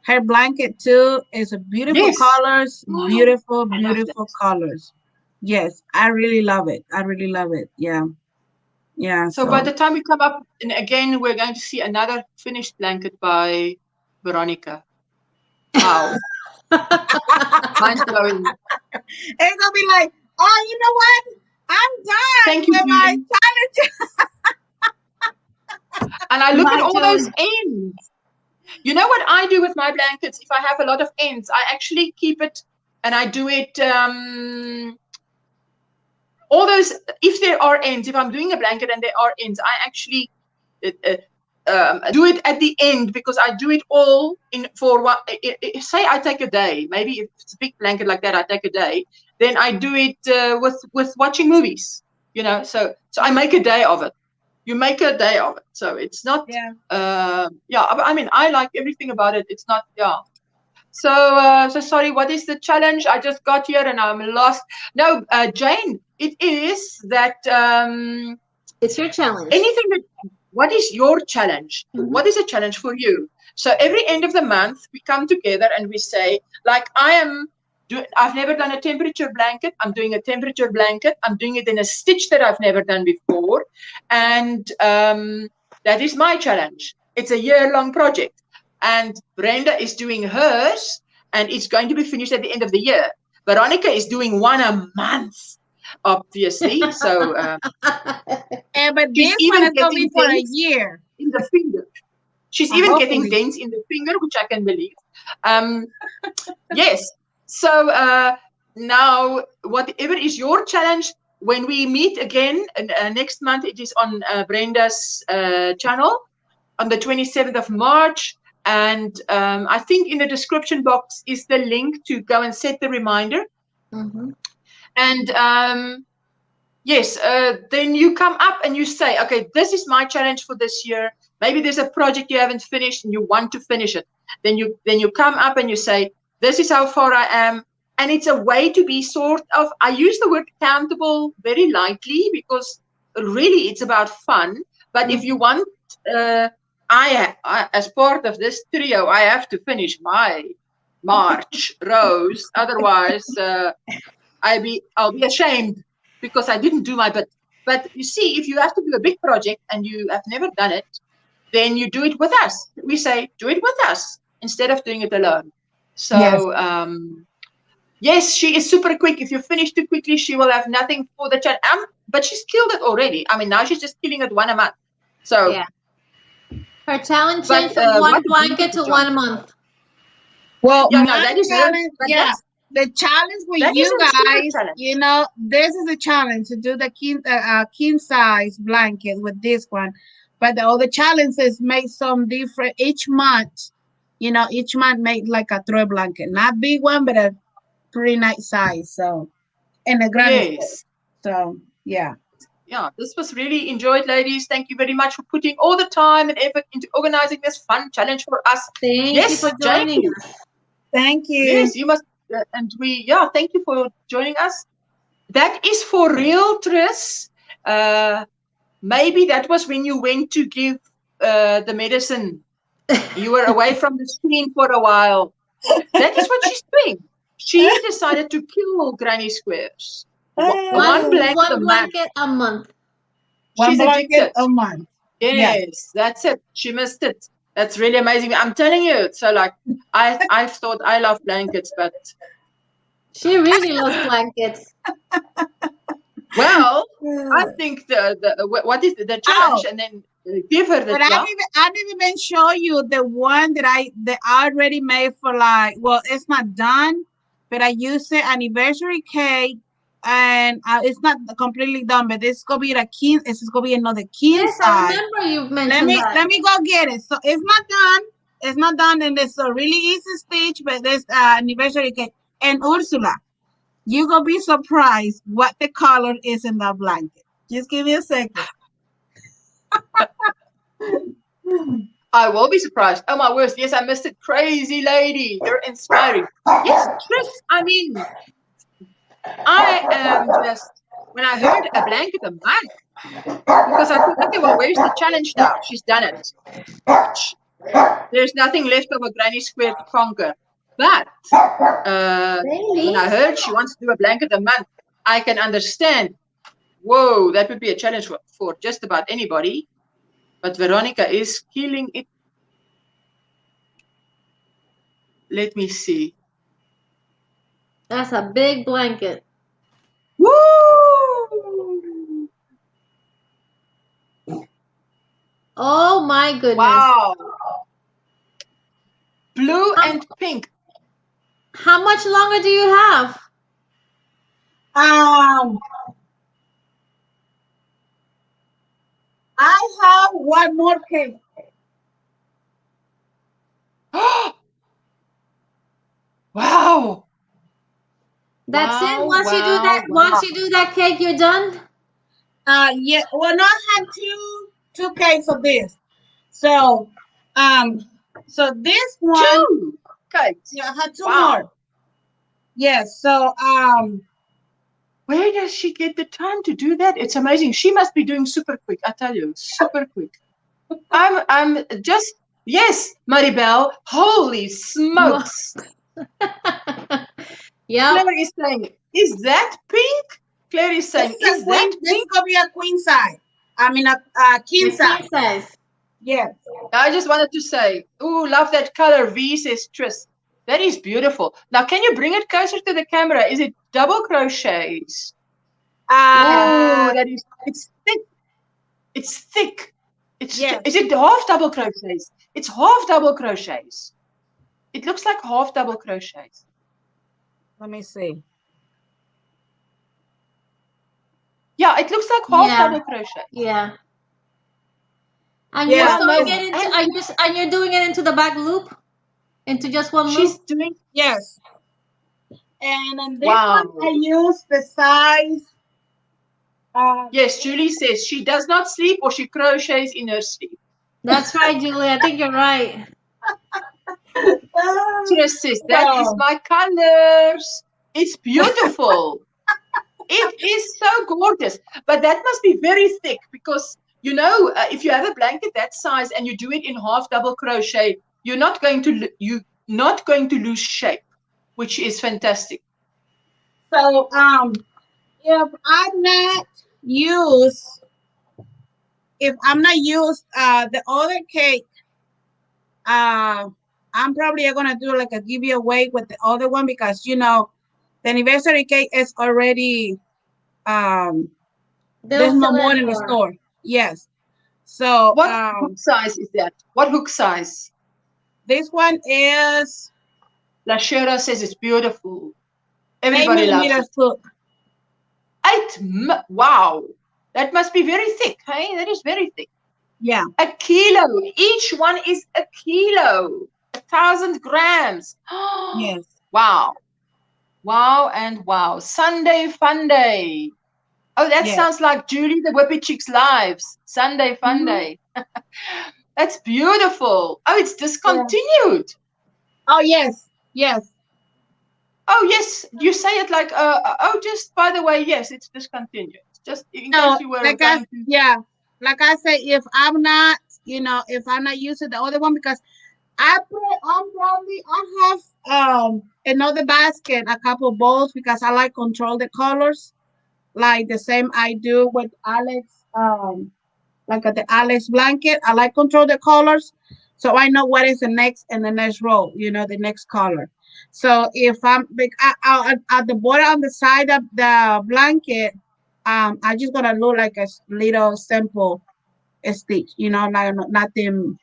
her blanket too is a beautiful Yes. colors, beautiful, I love beautiful that. colors. Yes, I really love it. I really love it. Yeah, yeah. So by the time we come up, and again, we're going to see another finished blanket by Veronica. Wow. Mind blowing. It's gonna be like, oh, you know what? I'm done Thank you, with my Julie. challenge. And I look at Bye, all those Julie. ends. You know what I do with my blankets? If I have a lot of ends, I actually keep it, and I do it. All those, if there are ends, if I'm doing a blanket and there are ends, I actually do it at the end, because I do it all in for what. Say I take a day, maybe if it's a big blanket like that, I take a day. Then I do it with watching movies. You know, so I make a day of it. You make a day of it, so it's not. Yeah. Yeah. I mean, I like everything about it. It's not. Yeah. So, so sorry. What is the challenge? I just got here and I'm lost. No, Jane. It is that. It's your challenge. Anything that. What is your challenge? What is a challenge for you? So every end of the month we come together and we say, like, I've never done a temperature blanket. I'm doing a temperature blanket. I'm doing it in a stitch that I've never done before, and that is my challenge. It's a year-long project. And Brenda is doing hers, and it's going to be finished at the end of the year. Veronica is doing one a month, obviously. So, But this one is going to be for a year. In the finger. She's even getting dents in the finger, which I can believe. Yes. So now, whatever is your challenge, when we meet again next month, it is on Brenda's channel on the 27th of March. And I think in the description box is the link to go and set the reminder. And yes, then you come up and you say, okay, this is my challenge for this year. Maybe there's a project you haven't finished and you want to finish it. Then you come up and you say, this is how far I am. And it's a way to be sort of, I use the word accountable very lightly, because really it's about fun. But if you want, I as part of this trio, I have to finish my March rows. Otherwise, I'll be ashamed, because I didn't do my bit. But you see, if you have to do a big project and you have never done it, then you do it with us. We say, do it with us instead of doing it alone. So, yes, she is super quick. If you finish too quickly, she will have nothing for the chat. But she's killed it already. I mean, now she's just killing it one a month. So, yeah. Her challenge changed from one blanket to 1 month. Well, yeah, my no, that is challenge, the challenge with you guys, you know, this is a challenge to do the king size blanket with this one. But the other challenges make some different each month. You know, each month make like a throw blanket, not big one, but a pretty nice size. So, and a granny. Yes. So, yeah. Yeah, this was really enjoyed, ladies. Thank you very much for putting all the time and effort into organizing this fun challenge for us. Thank you for joining us. Thank you. Yes, you must. And thank you for joining us. That is for real, Tris. Maybe that was when you went to give the medicine. You were away from the screen for a while. That is what she's doing. She decided to kill Granny Squares. One blanket a month. One She's blanket addicted. a month. Yes, that's it. She missed it. That's really amazing. I'm telling you. So like, I thought I love blankets, but She really loves blankets. well, I think what is the challenge, Oh, and then give her the but yeah. I didn't even show you the one that I already made for like, well, it's not done, but I used the anniversary cake, and it's not completely done, but it's gonna be it's gonna be another king Yes, I size. remember you mentioned that. Let me go get it. So it's not done. It's not done, and it's a really easy stitch, but this anniversary cake. And Ursula, you gonna be surprised what the color is in that blanket. Just give me a second. I will be surprised. Oh my words! Yes, I missed it. Crazy lady, you're inspiring. Yes, Tris. I mean, I am just when I heard a blanket a month, because I thought, okay, well, where's the challenge now? She's done it. There's nothing left of a granny square to conquer. But when I heard she wants to do a blanket a month, I can understand. Whoa, that would be a challenge for just about anybody. But Veronica is killing it. Let me see. That's a big blanket. Woo! Oh my goodness. Wow. Blue and pink. How much longer do you have? I have one more cake. Wow. That's it. Wow, Once you do that cake, you're done. Yeah. Well, no, I had two cakes of this. So, so this one. Two cakes. Yeah, I had two more. Yes. So, where does she get the time to do that? It's amazing. She must be doing super quick. I tell you, super quick. I'm just yes, Maribel. Holy smokes! Yeah. Claire is saying, "Is that pink?" Claire is saying, "Is that pink?" This is gonna be a queen size. I mean a king size. Yes. I just wanted to say, ooh, love that color. V says Tris. That is beautiful. Now, can you bring it closer to the camera? Is it double crochets? Oh, that is. It's thick. It's thick. Is it half double crochets? It's half double crochets. It looks like half double crochets. Let me see. Yeah, it looks like half double crochet. Yeah. And you're doing it into and you're doing it into the back loop? Into just one loop? She's doing yes. And on this one I use the size. Yes, Julie says she does not sleep or she crochets in her sleep. That's right, Julie. I think you're right. Tris says, that is my colors. It's beautiful. It is so gorgeous. But that must be very thick because, you know, if you have a blanket that size and you do it in half double crochet, you're not going to lose shape, which is fantastic. So, if I'm not use the other cake, I'm probably gonna do like a giveaway with the other one because you know the anniversary cake is already there's no more in the store. Yes. So what hook size is that? What hook size? This one is Lashera says it's beautiful. Everybody loves it. Hook. Wow. That must be very thick, hey? That is very thick. Yeah. A kilo. Each one is a kilo. 1,000 grams. Yes. Wow. Wow and wow. Sunday fun day. Oh, that sounds like Julie the Whippy Chicks Lives. Sunday fun day. That's beautiful. Oh, it's discontinued. Yeah. Oh, yes. Yes. Oh, yes. You say it like, just by the way, yes, it's discontinued. Just in case you were like like I say, if I'm not using the other one because I have another basket, a couple bowls because I like control the colors, like the same I do with Alex, like at the Alex blanket. I like control the colors, so I know what is the next in the next row, you know, the next color. So if I'm at the border on the side of the blanket, I'm just gonna do like a little simple stitch, you know, like nothing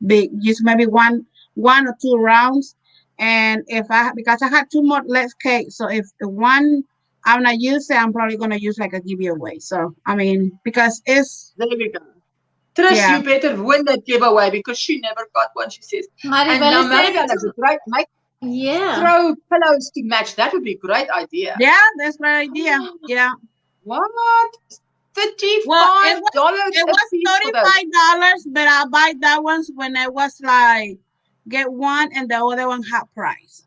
big, just maybe one or two rounds. And if because I had two more less cake, so if the one I'm not using, I'm probably gonna use like a giveaway. So I mean, because it's There we go. Trish, yeah. you better win that giveaway because she never got one, she says. And now Maribel is saying Maribel has a great yeah. throw pillows to match. That would be a great idea. Yeah, that's my idea. Yeah. What? Well, $35 it was a piece for those. $35, but I buy that ones when I was like get one and the other one half price.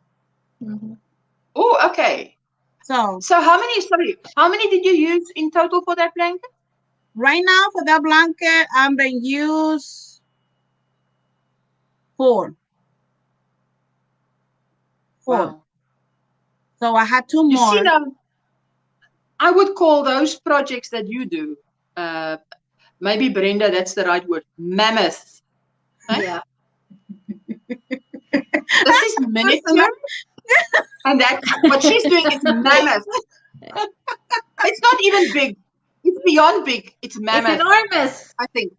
Oh, okay. So how many did you use in total for that blanket? right now for that blanket, I'm gonna use 4. Wow. So I had 2 more. You see now, I would call those projects that you do, maybe Brenda, that's the right word, mammoth. Right? Yeah. This is miniature, and that what she's doing is mammoth. It's not even big. It's beyond big. It's mammoth. It's enormous. I think.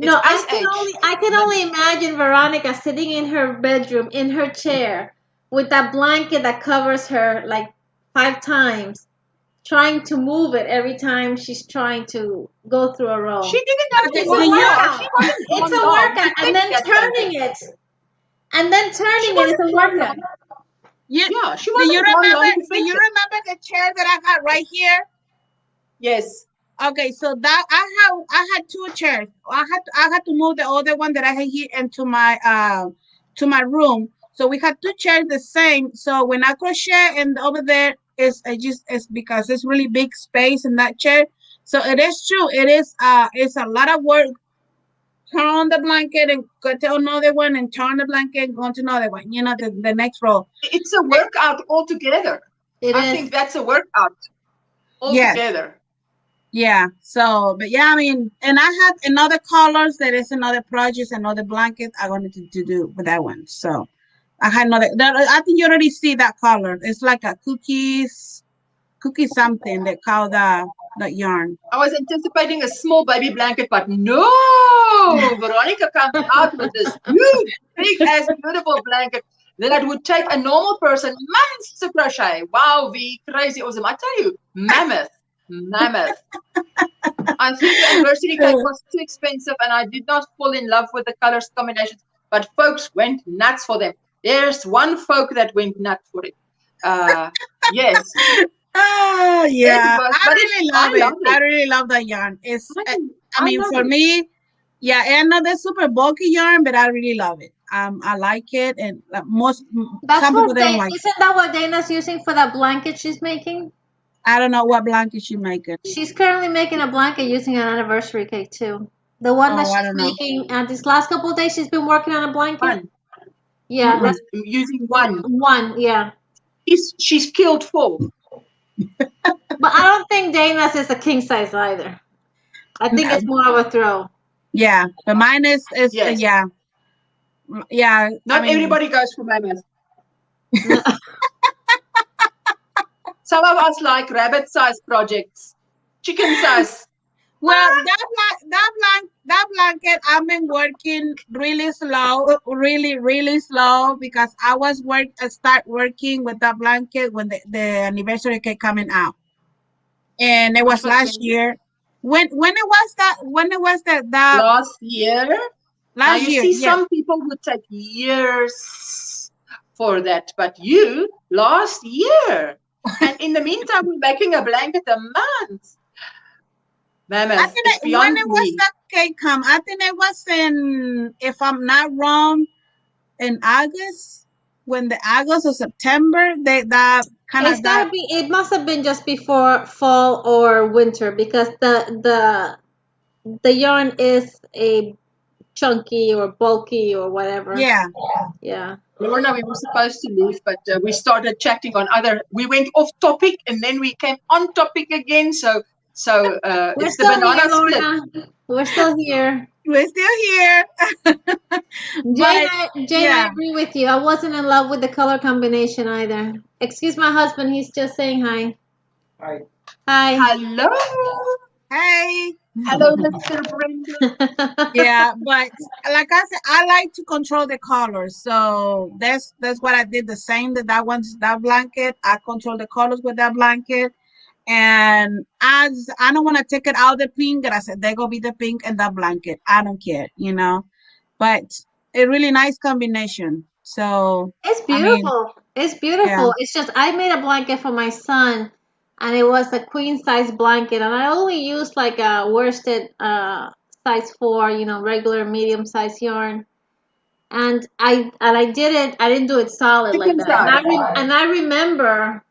No, I can only imagine Veronica sitting in her bedroom in her chair with that blanket that covers her like 5 times, trying to move it every time she's trying to go through a row. She didn't have to It's a work workout. She wasn't It's a gone down. workout, She and then picked that turning blanket. it, and then turning it is a workout. Yeah, she Do wasn't you gone long remember? to Do you fix it. remember the chair that I had right here? Yes. Okay, so that I had 2 chairs. I had to move the other one that I had here into my to my room. So we had 2 chairs the same. So when I crochet and over there is it's because it's really big space in that chair. So it is true. It's a lot of work. Turn on the blanket and go to another one and turn the blanket and go to another one. You know, the next row. It's a workout altogether. I think that's a workout altogether. Yes. Yeah. So, but yeah, I mean, and I have another colors. There is another project, another blanket I wanted to do with that one. So I had another. I think you already see that color. It's like a cookie something. They call the yarn. I was anticipating a small baby blanket, but no, Veronica comes out with this huge, big ass, beautiful blanket that would take a normal person months to crochet. Wow, V, crazy awesome. I tell you, mammoth. I think the anniversary cake was too expensive and I did not fall in love with the colors combinations, but folks went nuts for them. There's one folk that went nuts for it. Yes. Oh yeah, I really love it. I really love that yarn. I mean, for me, yeah, and another super bulky yarn, but I really love it. I like it, and some people don't like. Isn't that what Dana's using for that blanket she's making? I don't know what blanket she's making. She's currently making a blanket using an anniversary cake too. The one that she's making these last couple of days, she's been working on a blanket. Yeah, that's using one. One, yeah. She's killed 4. But I don't think Dana's is a king size either. I think it's more of a throw. Yeah, but mine is yes. yeah. Not everybody goes for mammoth. Some of us like rabbit size projects, chicken size. Well, that blanket, I've been working really slow, really slow because I start working with that blanket when the anniversary cake coming out, and it was last year. When it was that last year. Last year, you see, some people would take years for that, but you last year. And in the meantime, we're making a blanket a month. Mammoth, it's beyond when it was that cake come, I think it was in, if I'm not wrong, in August, when the August or September, that kind of that. It must have been just before fall or winter because the yarn is a chunky or bulky or whatever. Yeah. Lorna, we were supposed to leave, but we started chatting on we went off topic and then we came on topic again. So it's the banana split. We're still here. we're still here. But Jane, I yeah, agree with you. I wasn't in love with the color combination either. Excuse my husband, he's just saying hi. Hi. Hello. hey. Hello, Mr. Brenda. Yeah, but like I said, I like to control the colors. So that's what I did. The same that one's that blanket. I control the colors with that blanket. And as I don't want to take it out the pink, and I said they gonna be the pink and that blanket. I don't care, But a really nice combination. So It's I mean, beautiful. It's yeah, beautiful. It's just I made a blanket for my son, and it was a queen size blanket, and I only used like a worsted size 4, regular medium size yarn. And I did it. I didn't do it solid like Chicken that. And size. I remember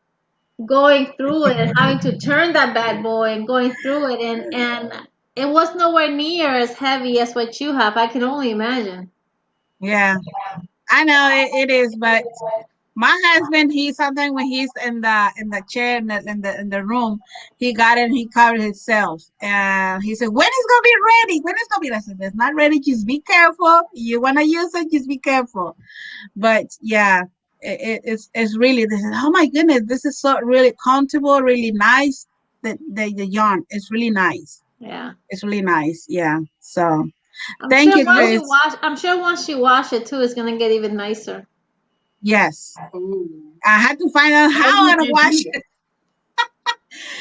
going through it and having to turn that bad boy and going through it, and it was nowhere near as heavy as what you have. I can only imagine. yeah. I know it is, but my husband, he sometimes when he's in the chair in the room, he got it and he covered himself. And he said, when is gonna be ready? When is gonna be? I said, it's not ready, just be careful. You wanna use it, just be careful. But yeah, it's really this is oh my goodness, this is so really comfortable, really nice. The yarn is really nice. Yeah. It's really nice. Yeah. So I'm thank sure you, once you Chris. wash, I'm sure once you wash it too, it's gonna get even nicer. Yes. Ooh. I had to find out How how would to you wash do that? it.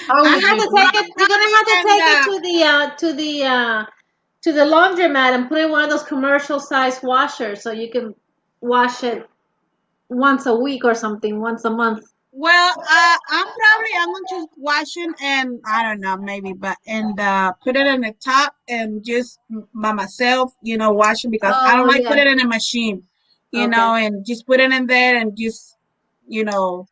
How I You would had have you to to do take find that? it. You're gonna Johnny have to and take it to the laundromat and put in one of those commercial size washers so you can wash it once a week or something, once a month. well, I'm gonna just wash it and I don't know maybe, but and put it in the top and just by myself, wash it because I don't Oh like put yeah. it in a machine, Okay. and just put it in there and just you know,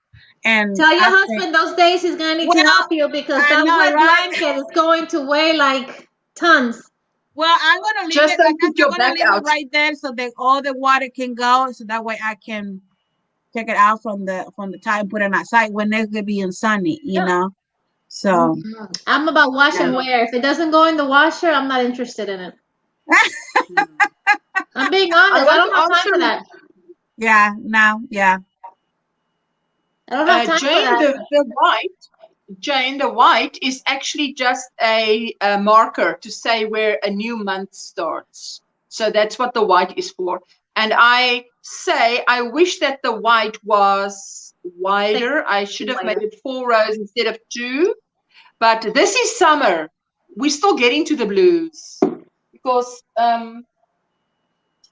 and Tell your I think husband those days he's gonna need to well help you because I that know wet right. blanket is going to weigh like tons. Well, I'm gonna leave Just it like don't I put said, your I'm gonna back leave it out. right there so that all the water can go, so that way I can take it out from the top and put it outside when it's gonna be in sunny. So I'm about wash and Yeah. wear. If it doesn't go in the washer, I'm not interested in it. I'm being I honest. I want don't to have time for answer that. yeah, now yeah. I don't have time for Jane. that. The white is actually just a marker to say where a new month starts. So that's what the white is for. And I say I wish that the white was wider. I should have made it 4 rows instead of 2. But this is summer. We're still getting to the blues because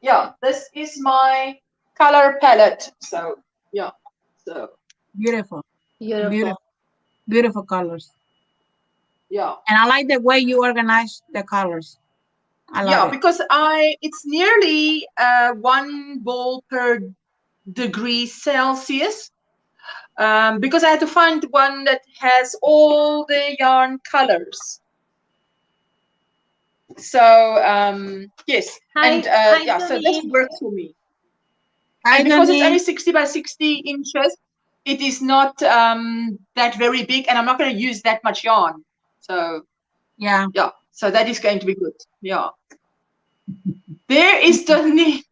yeah, this is my color palette. So yeah, so Beautiful, Beautiful. beautiful, beautiful colors. yeah. And I like the way you organize the colors. I love Yeah, it. because it's nearly 1 ball per degree Celsius. Because I had to find one that has all the yarn colors. So yes, and Hi, yeah, so this Denise. works for me. Hi, And because it's Donnie. only 60 by 60 inches, it is not that very big, and I'm not going to use that much yarn. So Yeah. yeah, so that is going to be good. Yeah. There is Donine.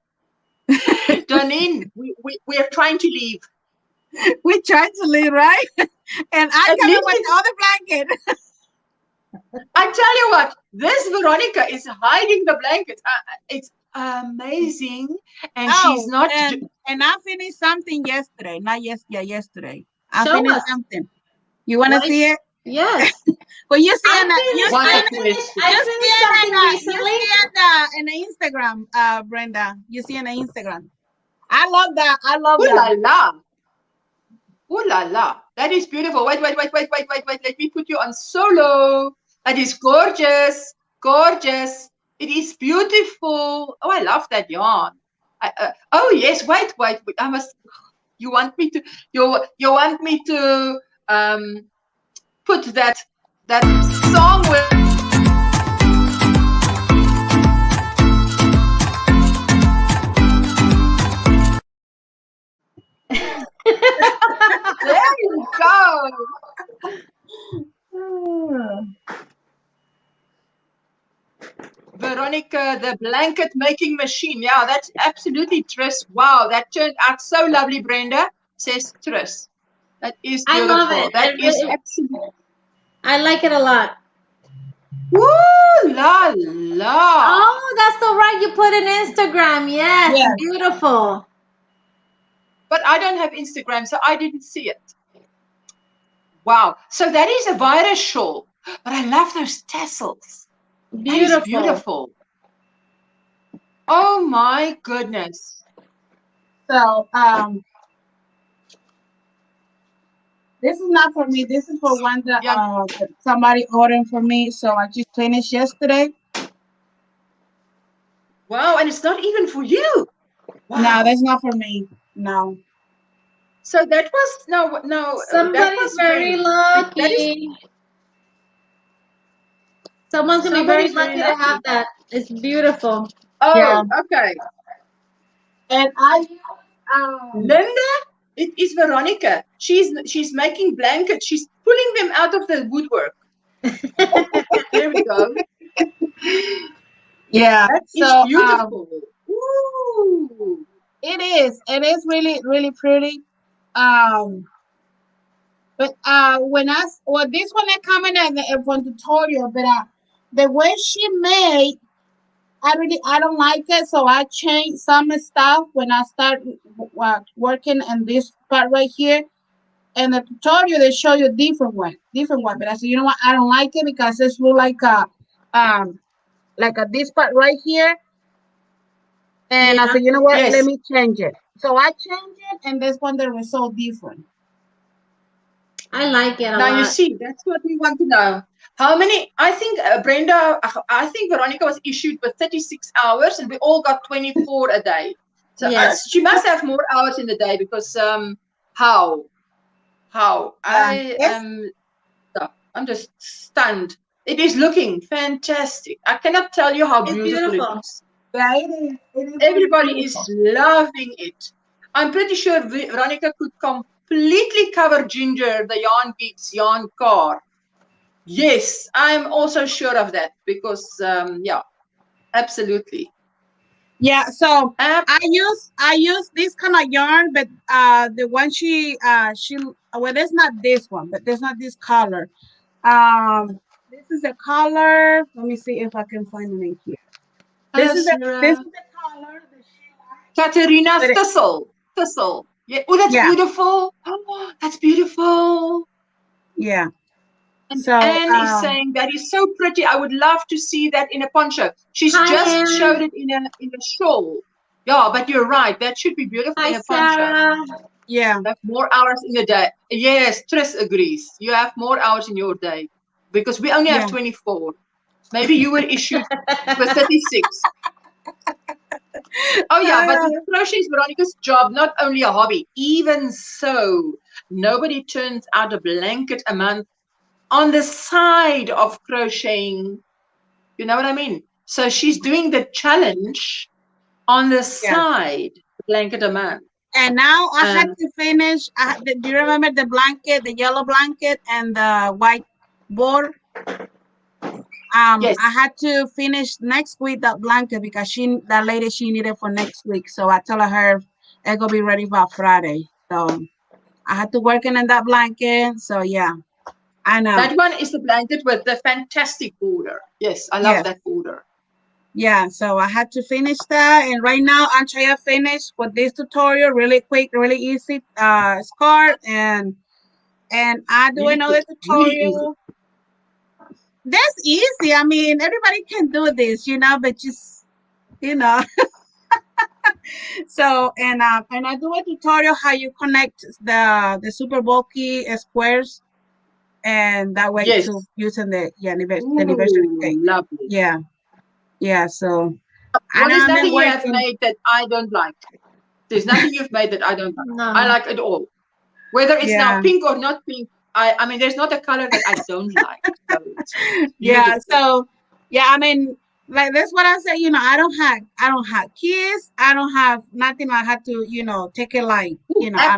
Donine, we are trying to leave. We tried to leave, right? And I At come in least with the other blanket. I tell you what, this Veronica is hiding the blankets. It's amazing, and she's Oh, not. and I finished something yesterday. Not yesterday. I Show finished us. something. You want to What see is? it? Yes. Well, you see I in the you finished. see Want I to in the, finish? finished. I you see finished it in something the you recently. see in the Instagram, Brenda. You see in the Instagram. I love that. I love Ooh la that. la! Ooh la la! That is beautiful. Wait. Let me put you on solo. That is gorgeous, gorgeous. It is beautiful. Oh, I love that yarn. Oh yes. Wait. I must. You want me to? You want me to put that song with. There you go. Veronica. Veronica, the blanket making machine. Yeah, that's absolutely Tris. Wow, that turned out so lovely, Brenda, says Tris. That is I love beautiful. it. That is absolutely. I like it a lot. Woo la la. Oh, that's the right. You put in Instagram. Yes, Yes. beautiful. But I don't have Instagram, so I didn't see it. Wow. So that is a virus shawl. But I love those tassels. That is beautiful. Oh my goodness. So this is not for me. This is for one that that somebody ordered for me. So I just finished yesterday. Wow, and it's not even for you. Wow. No, that's not for me. No. So that was no. Somebody's That was very when, lucky. Someone's gonna be very somebody's lucky to have that. It's beautiful. Oh, Yeah. okay. And I Linda, it is Veronica. She's making blankets. She's pulling them out of the woodwork. There we go. yeah. That is So beautiful. Ooh. it is. It is really, really pretty. But when this one I comment at one tutorial, but the way she made, I don't like it, so I changed some stuff when I start working on this part right here. And the tutorial they show you different one. But I said, you know what, I don't like it because it's look like a this part right here. And I said, you know what, Yes. let me change it. So I changed it, and this one the result different. I like it a Now lot. you see, that's what we want to know. How many? I think Brenda. I think Veronica was issued with 36 hours, and we all got 24 a day. So Yes. she must have more hours in the day because how I am. I'm just stunned. It is looking fantastic. I cannot tell you how beautiful it is. Yeah, it is. It is Everybody is loving it. I'm pretty sure Veronica could completely cover Ginger, the Yarn Geeks yarn car. Yes, I'm also sure of that because, yeah, absolutely. Yeah, so I use this kind of yarn, but the one she well, there's not this one, but there's not this color. This is a color. Let me see if I can find it in here. This is the color that she likes. Katerina Thistle. Yeah. Oh, that's beautiful. Oh, that's beautiful. Yeah. And So Anne is saying that is so pretty. I would love to see that in a poncho. She's just showed it in a shawl. Yeah, but you're right. That should be beautiful in a poncho. Sarah. Yeah. You have more hours in the day. Yes, Tris agrees. You have more hours in your day because we only have 24. Maybe you were issued with 36. Oh yeah, but the crochet is Veronica's job, not only a hobby. Even so, nobody turns out a blanket a month on the side of crocheting. You know what I mean? So she's doing the challenge on the side, blanket a month. And now I had to finish. Do you remember the blanket, the yellow blanket, and the white board? Yes. I had to finish next week that blanket because that lady she needed for next week. So I told her it's gonna be ready by Friday. So I had to work in that blanket. So yeah, I know. That one is the blanket with the fantastic border. Yes, I love that border. Yeah, so I had to finish that, and right now I'm trying to finish with this tutorial, really quick, really easy scarf, and I do another tutorial. That's easy. I mean, everybody can do this, but just, So, and I do a tutorial how you connect the super bulky squares, and that way to using the anniversary cake. Lovely. Yeah. So, well, there's nothing you have made that I don't like. There's nothing you've made that I don't like. No. I like it all. Whether it's now pink or not pink, I mean, there's not a color that I don't like. So So I mean, like that's what I say. I don't have kids. I don't have nothing. I have to take it like Absolutely. I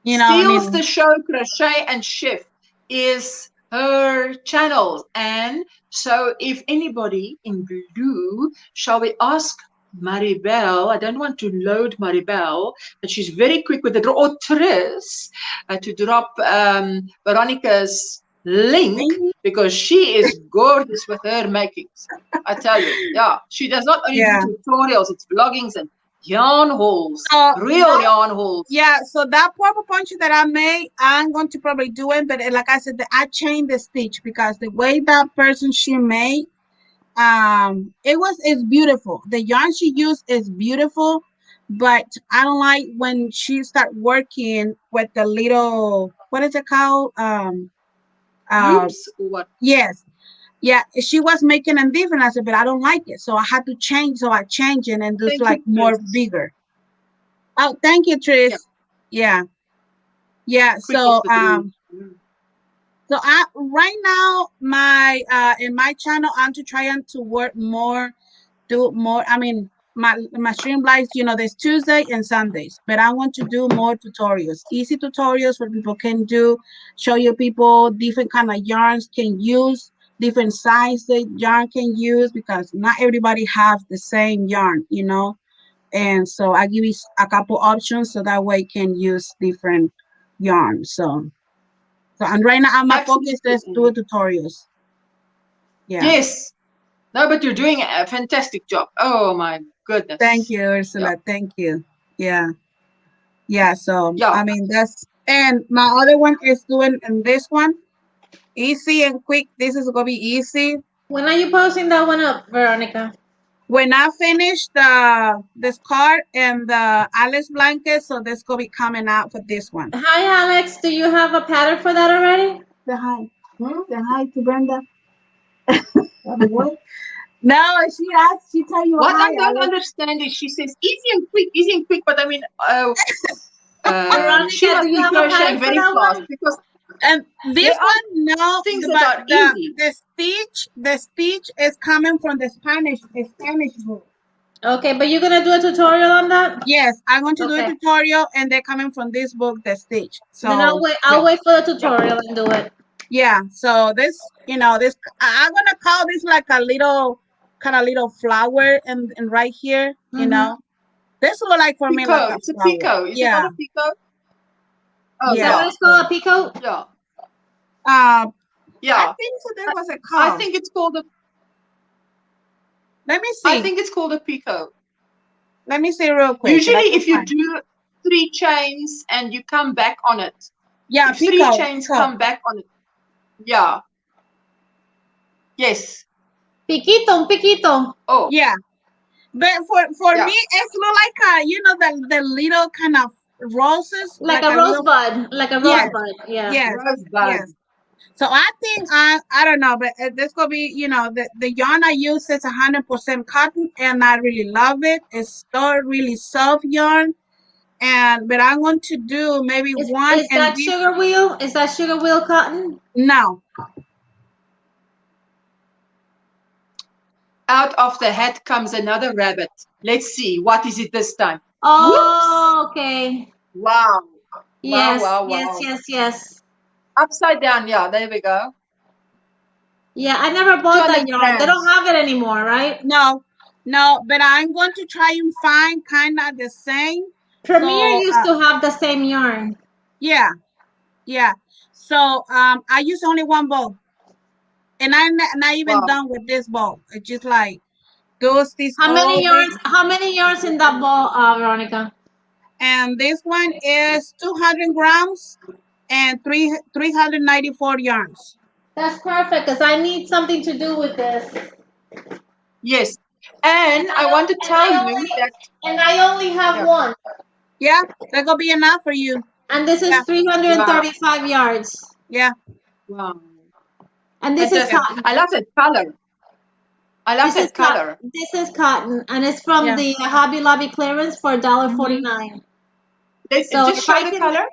mean, Steals the show. Crochet and Shift is her channels. And so if anybody in blue, shall we ask Maribel? I don't want to load Maribel, but she's very quick with the draw, or Tris, to drop Veronica's link, because she is gorgeous with her makings. I tell you, yeah, she does not only do tutorials, it's vloggings and yarn hauls, real yarn hauls. Yeah, so that purple poncho that I made, I'm going to probably do it, but like I said, I changed the stitch because the way that person she made, it's beautiful. The yarn she used is beautiful, but I don't like when she start working with the little, what is it called? Loops or what? Yes. Yeah, she was making them different. I said, but I don't like it. So I had to change. So I changed it and just like more bigger. Oh, thank you, Tris. Yeah. So so I right now my in my channel I'm trying to work more, do more. I mean my stream lives, there's Tuesday and Sundays, but I want to do more tutorials, easy tutorials where people can do, show you people different kind of yarns can use, different size the yarn can use, because not everybody have the same yarn, and so I give you a couple options so that way you can use different yarns. So and right now my focus is doing tutorials. Yeah. Yes. No, but you're doing a fantastic job. Oh my goodness. Thank you, Ursula. Thank you. Yeah. So I mean that's, and my other one is doing, and this one easy and quick. This is gonna be easy. When are you posting that one up, Veronica? When I finish this card and the Alice blanket, so this gonna be coming out for this one. Hi, Alex. Do you have a pattern for that already? The hi. The hi to Brenda. What? No, she tell you what hi, I don't understand is she says easy and quick, but I mean, Veronica, she must do you be have a pattern crocheting very for that fast one? because and this one, no, things but that are easy. the stitch is coming from the Spanish book. Okay, but you're gonna do a tutorial on that? Yes, I'm going to do a tutorial, and they're coming from this book, the stitch. So then I'll wait for the tutorial and do it. Yeah, so this, I'm gonna call this like a little kind of little flower, and right here, this look like for me like It's a pico. Is it not a pico? Oh, is that what it's called, a pico? Yeah. I think so. There was a call. I think it's called a. Let me see. I think it's called a pico. Let me see real quick. Usually, if you do 3 chains and you come back on it. Yeah, if 3 chains come back on it. Yeah. Yes. Piquito. Oh. Yeah. But for me, it's look like the little kind of roses, like a rosebud, like a rosebud. Yeah. Yes. So I think I don't know, but this gonna be, the yarn I use is 100% cotton, and I really love it. It's still really soft yarn, but I'm going to do maybe one. Is that sugar wheel? Is that sugar wheel cotton? No. Out of the hat comes another rabbit. Let's see, what is it this time? Oh, whoops. Okay. Wow. Yes, Wow. Yes. Upside down, yeah, there we go. Yeah, I never bought that yarn. They don't have it anymore, right? No, but I'm going to try and find kind of the same. Premier used to have the same yarn. Yeah. So I use only one bowl, and I'm not even done with this bowl. It's just like these. How many yarns in that bowl, Veronica? And this one is 200 grams and 394 yarns. That's perfect, because I need something to do with this. Yes. And I want to tell you that. And I only have one. Yeah, that's going to be enough for you. And this is 335 yards. Yeah. Wow. And this is cotton. I love that color. This is cotton, and it's from the Hobby Lobby clearance for $1.49. So just show the color.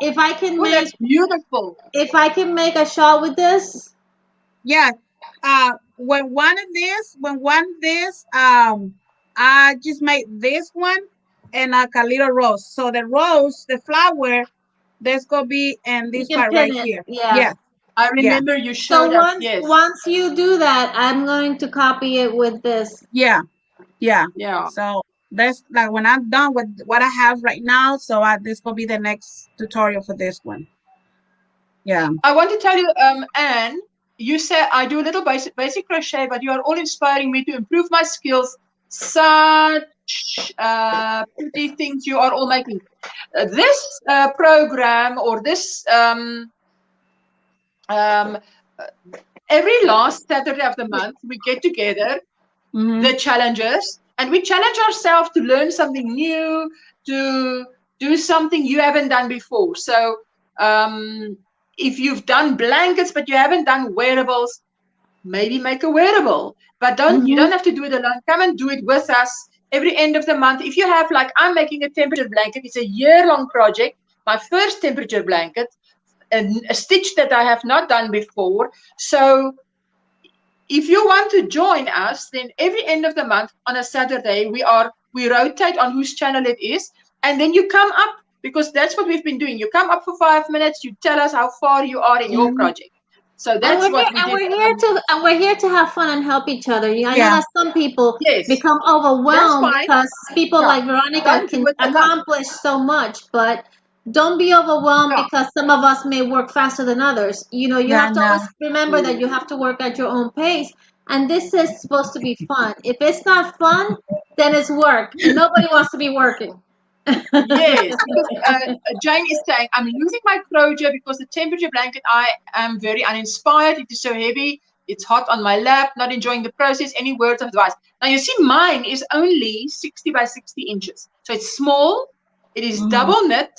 If I can make, that's beautiful. If I can make a shawl with this. Yeah. When one of this, I just made this one and like a little rose. So the rose, the flower, there's gonna be in this part right here. Yeah. I remember you So showed us. Yes. once you do that, I'm going to copy it with this. Yeah. Yeah. So that's like when I'm done with what I have right now. So this will be the next tutorial for this one. Yeah. I want to tell you, Anne, you say I do a little basic crochet, but you are all inspiring me to improve my skills. Such pretty things you are all making. This program or this every last Saturday of the month we get together, the challengers, and we challenge ourselves to learn something new, to do something you haven't done before. So if you've done blankets but you haven't done wearables, maybe make a wearable. But you don't have to do it alone. Come and do it with us every end of the month. If you have, like, I'm making a temperature blanket. It's a year-long project. My first temperature blanket, and a stitch that I have not done before. So if you want to join us, then every end of the month on a Saturday, we rotate on whose channel it is, and then you come up, because that's what we've been doing. You come up for 5 minutes, you tell us how far you are in your project. So that's what we did. We're here to have fun and help each other. I know that some people Yes, become overwhelmed because people like Veronica Don't do can it alone. accomplish so much, but don't be overwhelmed because some of us may work faster than others. You have to always remember that you have to work at your own pace, and this is supposed to be fun. If it's not fun, then it's work, and nobody wants to be working. Yes, because Jane is saying, I'm losing my crochet because the temperature blanket, I am very uninspired. It is so heavy. It's hot on my lap, not enjoying the process. Any words of advice? Now, you see, mine is only 60 by 60 inches. So it's small. It is double knit,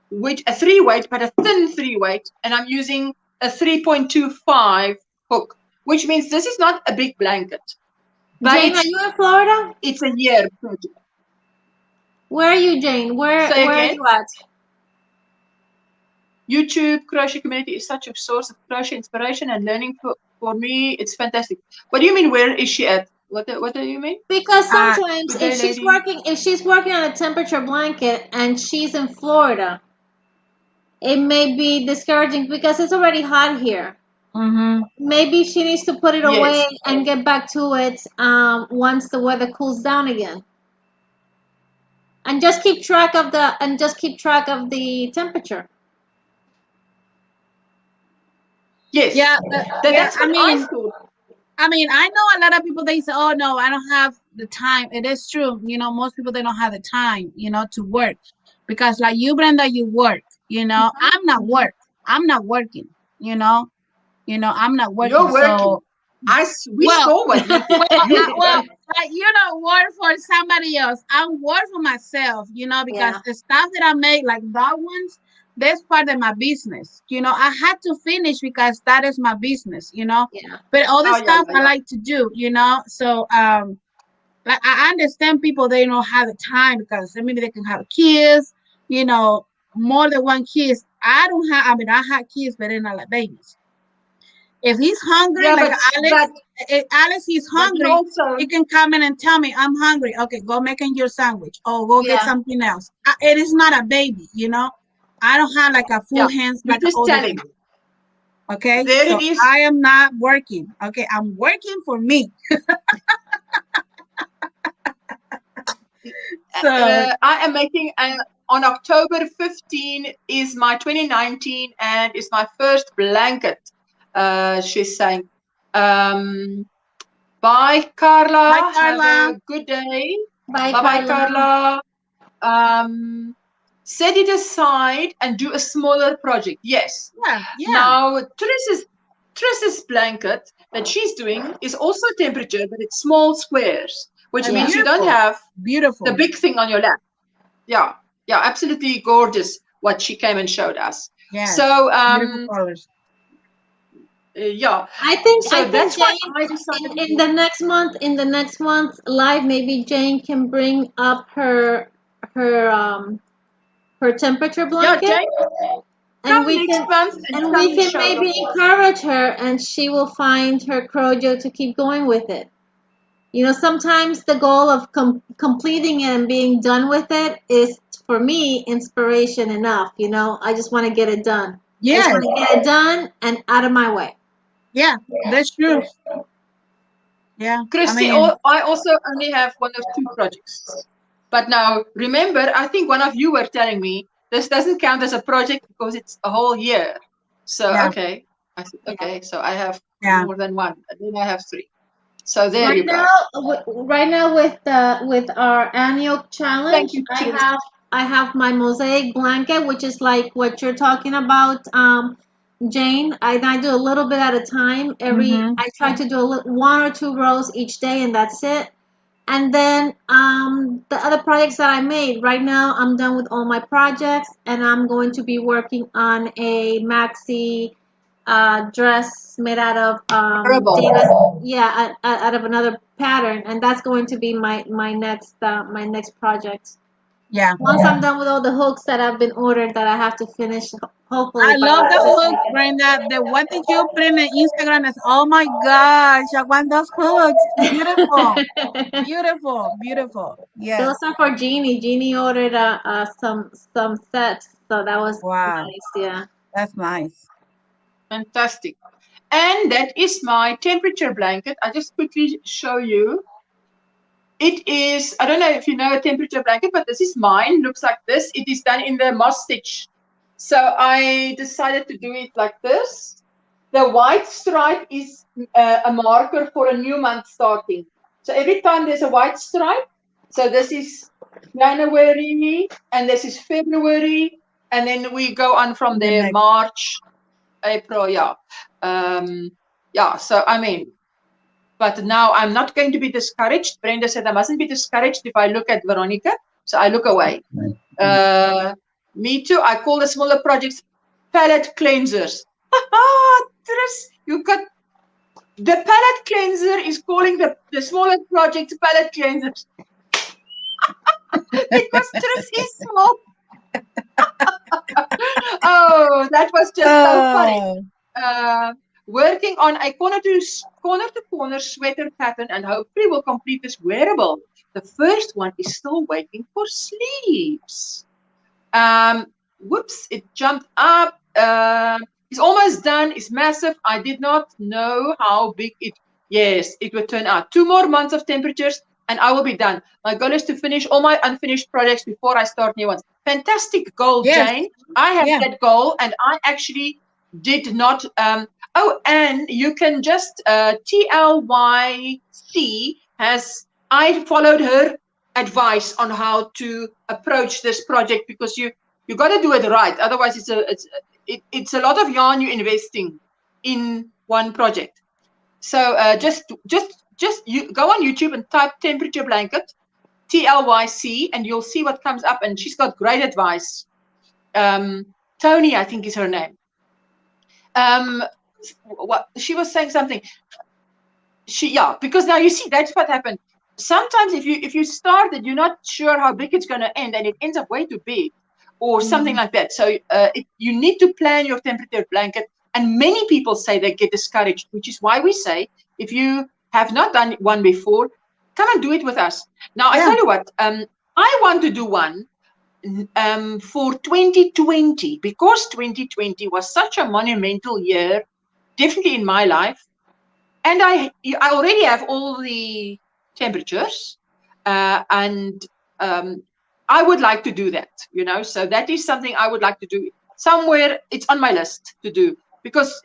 with a 3-weight, but a thin 3-weight. And I'm using a 3.25 hook, which means this is not a big blanket. But Jane, are you in Florida? It's a year project. Where are you, Jane? Where are you at? YouTube crochet community is such a source of crochet inspiration and learning for me. It's fantastic. What do you mean? Where is she at? What do you mean? Because sometimes if she's working on a temperature blanket and she's in Florida, it may be discouraging because it's already hot here. Maybe she needs to put it away and get back to it once the weather cools down again. And just keep track of the temperature. Yes. Yeah. That's what I thought. I mean, I know a lot of people, they say, oh, no, I don't have the time. It is true. Most people, they don't have the time, to work. Because like you, Brenda, you work, I'm not I'm not working, I'm not working. You're working. So we saw what you did. Work for somebody else. I work for myself, because the stuff that I make, like that ones, that's part of my business. I had to finish because that is my business, But all the stuff I like to do, So like I understand people, they don't have the time because maybe they can have kids, more than one kids. I don't have, I mean, I have kids, but they're not like babies. If he's hungry, if Alex is hungry, he can come in and tell me, I'm hungry. Okay, go making your sandwich or go get something else. It is not a baby, I don't have like a full hands like an older baby. Okay, so I am not working. Okay, I'm working for me. So I am making on October 15 is my 2019 and it's my first blanket. She's saying, bye, Carla. Bye, Carla. Have a good day. Bye, Carla. Set it aside and do a smaller project. Yes. Yeah. Now, Triss's blanket that she's doing is also temperature, but it's small squares, which means you don't have the big thing on your lap. Yeah, absolutely gorgeous what she came and showed us. Yeah. So beautiful colors. Yeah. I think that's Jane, why I decided in the next month live, maybe Jane can bring up her temperature blanket. Yeah, Jane, and we can maybe encourage her, and she will find her crochet to keep going with it. Sometimes the goal of completing it and being done with it is, for me, inspiration enough. I just want to get it done. I just Yes. want to get it done and out of my way. Yeah, that's true. Yeah. I Christy, mean, I also only have 1 or 2 projects. But now, remember, I think one of you were telling me this doesn't count as a project because it's a whole year. So, yeah. okay. I said, okay, so I have Yeah. more than 1. And then I have 3. So there Right you go. now, right now with our annual challenge, Thank you, I Chris. have my mosaic blanket, which is like what you're talking about, Jane. I do a little bit at a time. Mm-hmm. I try to do 1 or 2 rows each day, and that's it. And then the other projects that I made, right now I'm done with all my projects, and I'm going to be working on a maxi dress made out of Terrible. out of another pattern, and that's going to be my next project. Yeah. Once I'm done with all the hooks that have been ordered that I have to finish, hopefully I by love the this hooks, weekend. Brenda. The one that you put in the Instagram is, oh my gosh, I want those hooks. Beautiful. Beautiful. Beautiful. Yes. Those are for Jeannie. Jeannie ordered some sets, so that was Wow. nice. Yeah. That's nice. Fantastic. And that is my temperature blanket. I'll just quickly show you. It is, I don't know if you know a temperature blanket, but this is mine. Looks like this. It is done in the moss stitch. So I decided to do it like this. The white stripe is a marker for a new month starting. So every time there's a white stripe, so this is January, and this is February, and then we go on from The there, next. March, April, yeah. Yeah, so I mean, but now I'm not going to be discouraged. Brenda said I mustn't be discouraged if I look at Veronica, so I look away. Me too. I call the smaller projects palette cleansers. Tris, you got the palette cleanser is calling the smaller project palette cleansers because Tris is small. Oh, that was just so funny. Working on a corner to corner sweater pattern, and hopefully we'll complete this wearable. The first one is still waiting for sleeves. Whoops, it jumped up. It's almost done. It's massive. I did not know how big it. Yes, it would turn out. 2 more months of temperatures, and I will be done. My goal is to finish all my unfinished projects before I start new ones. Fantastic goal, Yes. Jane. I have Yeah. that goal, and I actually did not. Oh, and you can just TLYC has. I followed her advice on how to approach this project because you got to do it right. Otherwise, it's a lot of yarn you're investing in one project. So just you go on YouTube and type temperature blanket, TLYC, and you'll see what comes up. And she's got great advice. Tony, I think is her name. What she was saying something. Because now you see that's what happened. Sometimes if you start it, you're not sure how big it's going to end, and it ends up way too big, or something like that. So you need to plan your temperature blanket. And many people say they get discouraged, which is why we say if you have not done one before, come and do it with us. Now I tell you what, I want to do one for 2020 because 2020 was such a monumental year, definitely in my life. And I already have all the temperatures, and I would like to do that, so that is something I would like to do somewhere. It's on my list to do because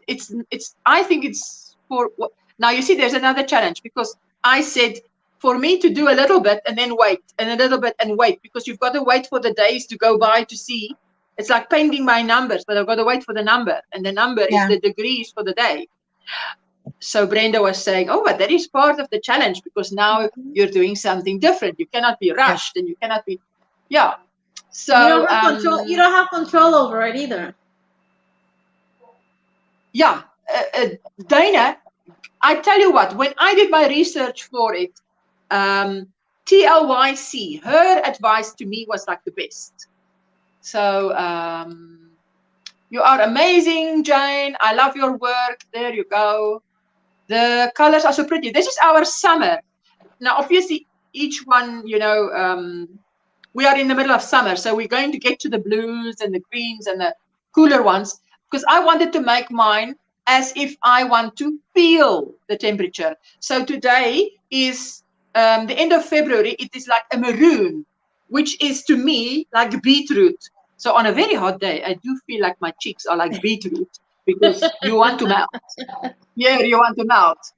I think it's for now. You see, there's another challenge because I said for me to do a little bit and then wait and a little bit and wait because you've got to wait for the days to go by to see. It's like painting by numbers, but I've got to wait for the number, and the number is the degrees for the day. So Brenda was saying, oh, but that is part of the challenge because now you're doing something different. You cannot be rushed and you cannot be, So you don't have control. You don't have control over it either. Yeah, Dana, I tell you what. When I did my research for it, TLYC, her advice to me was like the best. So you are amazing, Jane. I love your work. There you go. The colors are so pretty. This is our summer. Now, obviously, each one, we are in the middle of summer, so we're going to get to the blues and the greens and the cooler ones. because I wanted to make mine as if I want to feel the temperature. So today is the end of February. It is like a maroon, which is to me like beetroot. So on a very hot day, I do feel like my cheeks are like beetroot because you want to melt. Yeah, you want to melt.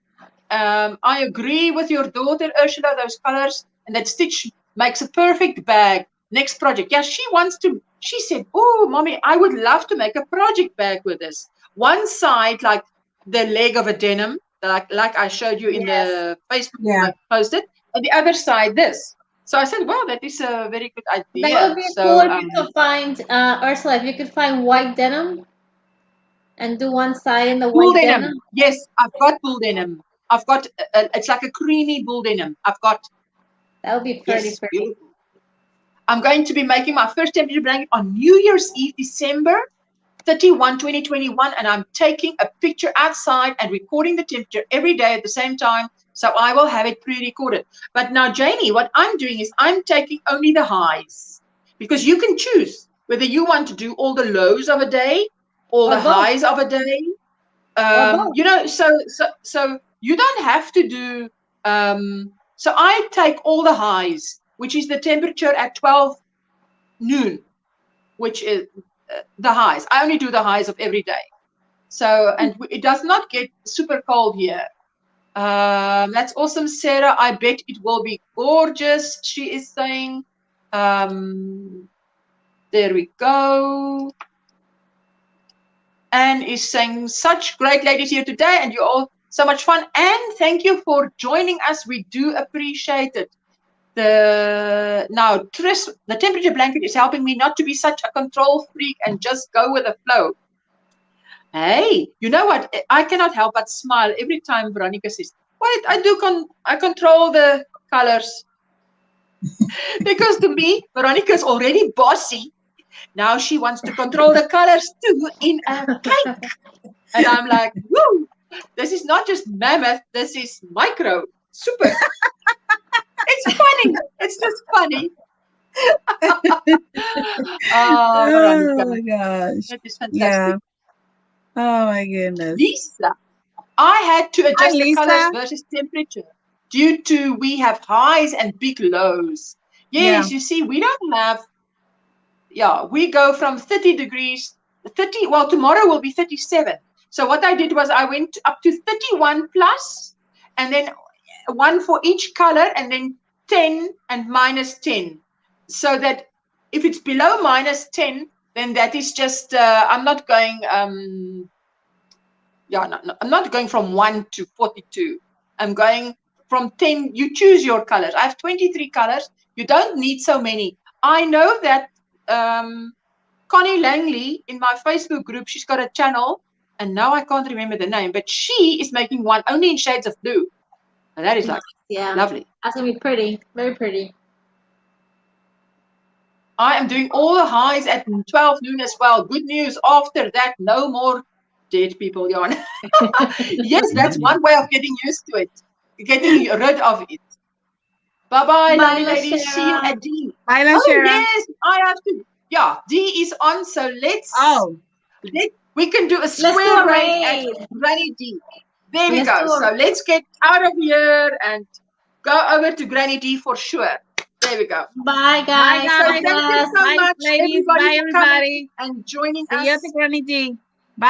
I agree with your daughter, Ursula, those colors and that stitch makes a perfect bag. Next project. Yeah, she said, oh, mommy, I would love to make a project bag with this. One side, like the leg of a denim, like I showed you in the Facebook I posted, and the other side, this. So I said, wow, that is a very good idea. That would be So, cool if you could find, Ursula, if you could find white denim and do one side in the wool white denim. denim. Yes, I've got wool denim. I've got, it's like a creamy wool denim. I've got. That would be pretty, Yes, pretty. beautiful. I'm going to be making my first temperature blanket on New Year's Eve, December 31, 2021, and I'm taking a picture outside and recording the temperature every day at the same time, so I will have it pre-recorded. But now, Janie, what I'm doing is I'm taking only the highs, because you can choose whether you want to do all the lows of a day, all the highs of a day. You know, so you don't have to do. So I take all the highs, which is the temperature at 12 noon, which is the highs. I only do the highs of every day. So, and it does not get super cold here. That's awesome, Sarah. I bet it will be gorgeous, she is saying. There we go. Anne is saying, such great ladies here today, and you're all so much fun. And thank you for joining us. We do appreciate it. Now, Tris, the temperature blanket is helping me not to be such a control freak and just go with the flow. Hey, you know what? I cannot help but smile every time Veronica says, wait, I control the colors. Because to me, Veronica's already bossy. Now she wants to control the colors too in a cake. And I'm like, woo, this is not just mammoth, this is micro, super. It's funny. It's just funny. Oh, Veronica. my gosh. That is fantastic. Yeah. Oh my goodness. Lisa, I had to adjust the Lisa. colors versus temperature due to we have highs and big lows. Yes, you see, we don't have, we go from 30 degrees, well, tomorrow will be 37. So what I did was I went up to 31 plus, and then one for each color, and then 10 and minus 10. So that if it's below minus 10, then that is just, I'm not going, I'm not going from 1 to 42. I'm going from 10. You choose your colors. I have 23 colors. You don't need so many. I know that Connie Langley in my Facebook group, she's got a channel, and now I can't remember the name, but she is making one only in shades of blue. And that is like lovely. That's gonna be pretty, very pretty. I am doing all the highs at 12 noon as well. Good news, after that, no more dead people yarn. Yes, that's one way of getting used to it, getting rid of it. Bye-bye, lovely ladies. See you at D. Bye, yes, I have to. Yeah, D is on, so we can do a square raid at Granny D. There we go. So let's get out of here and go over to Granny D for sure. There we go. Bye, guys. So thank you so much, ladies. everybody, Bye, everybody. And joining See us. you at the Granny D. Bye.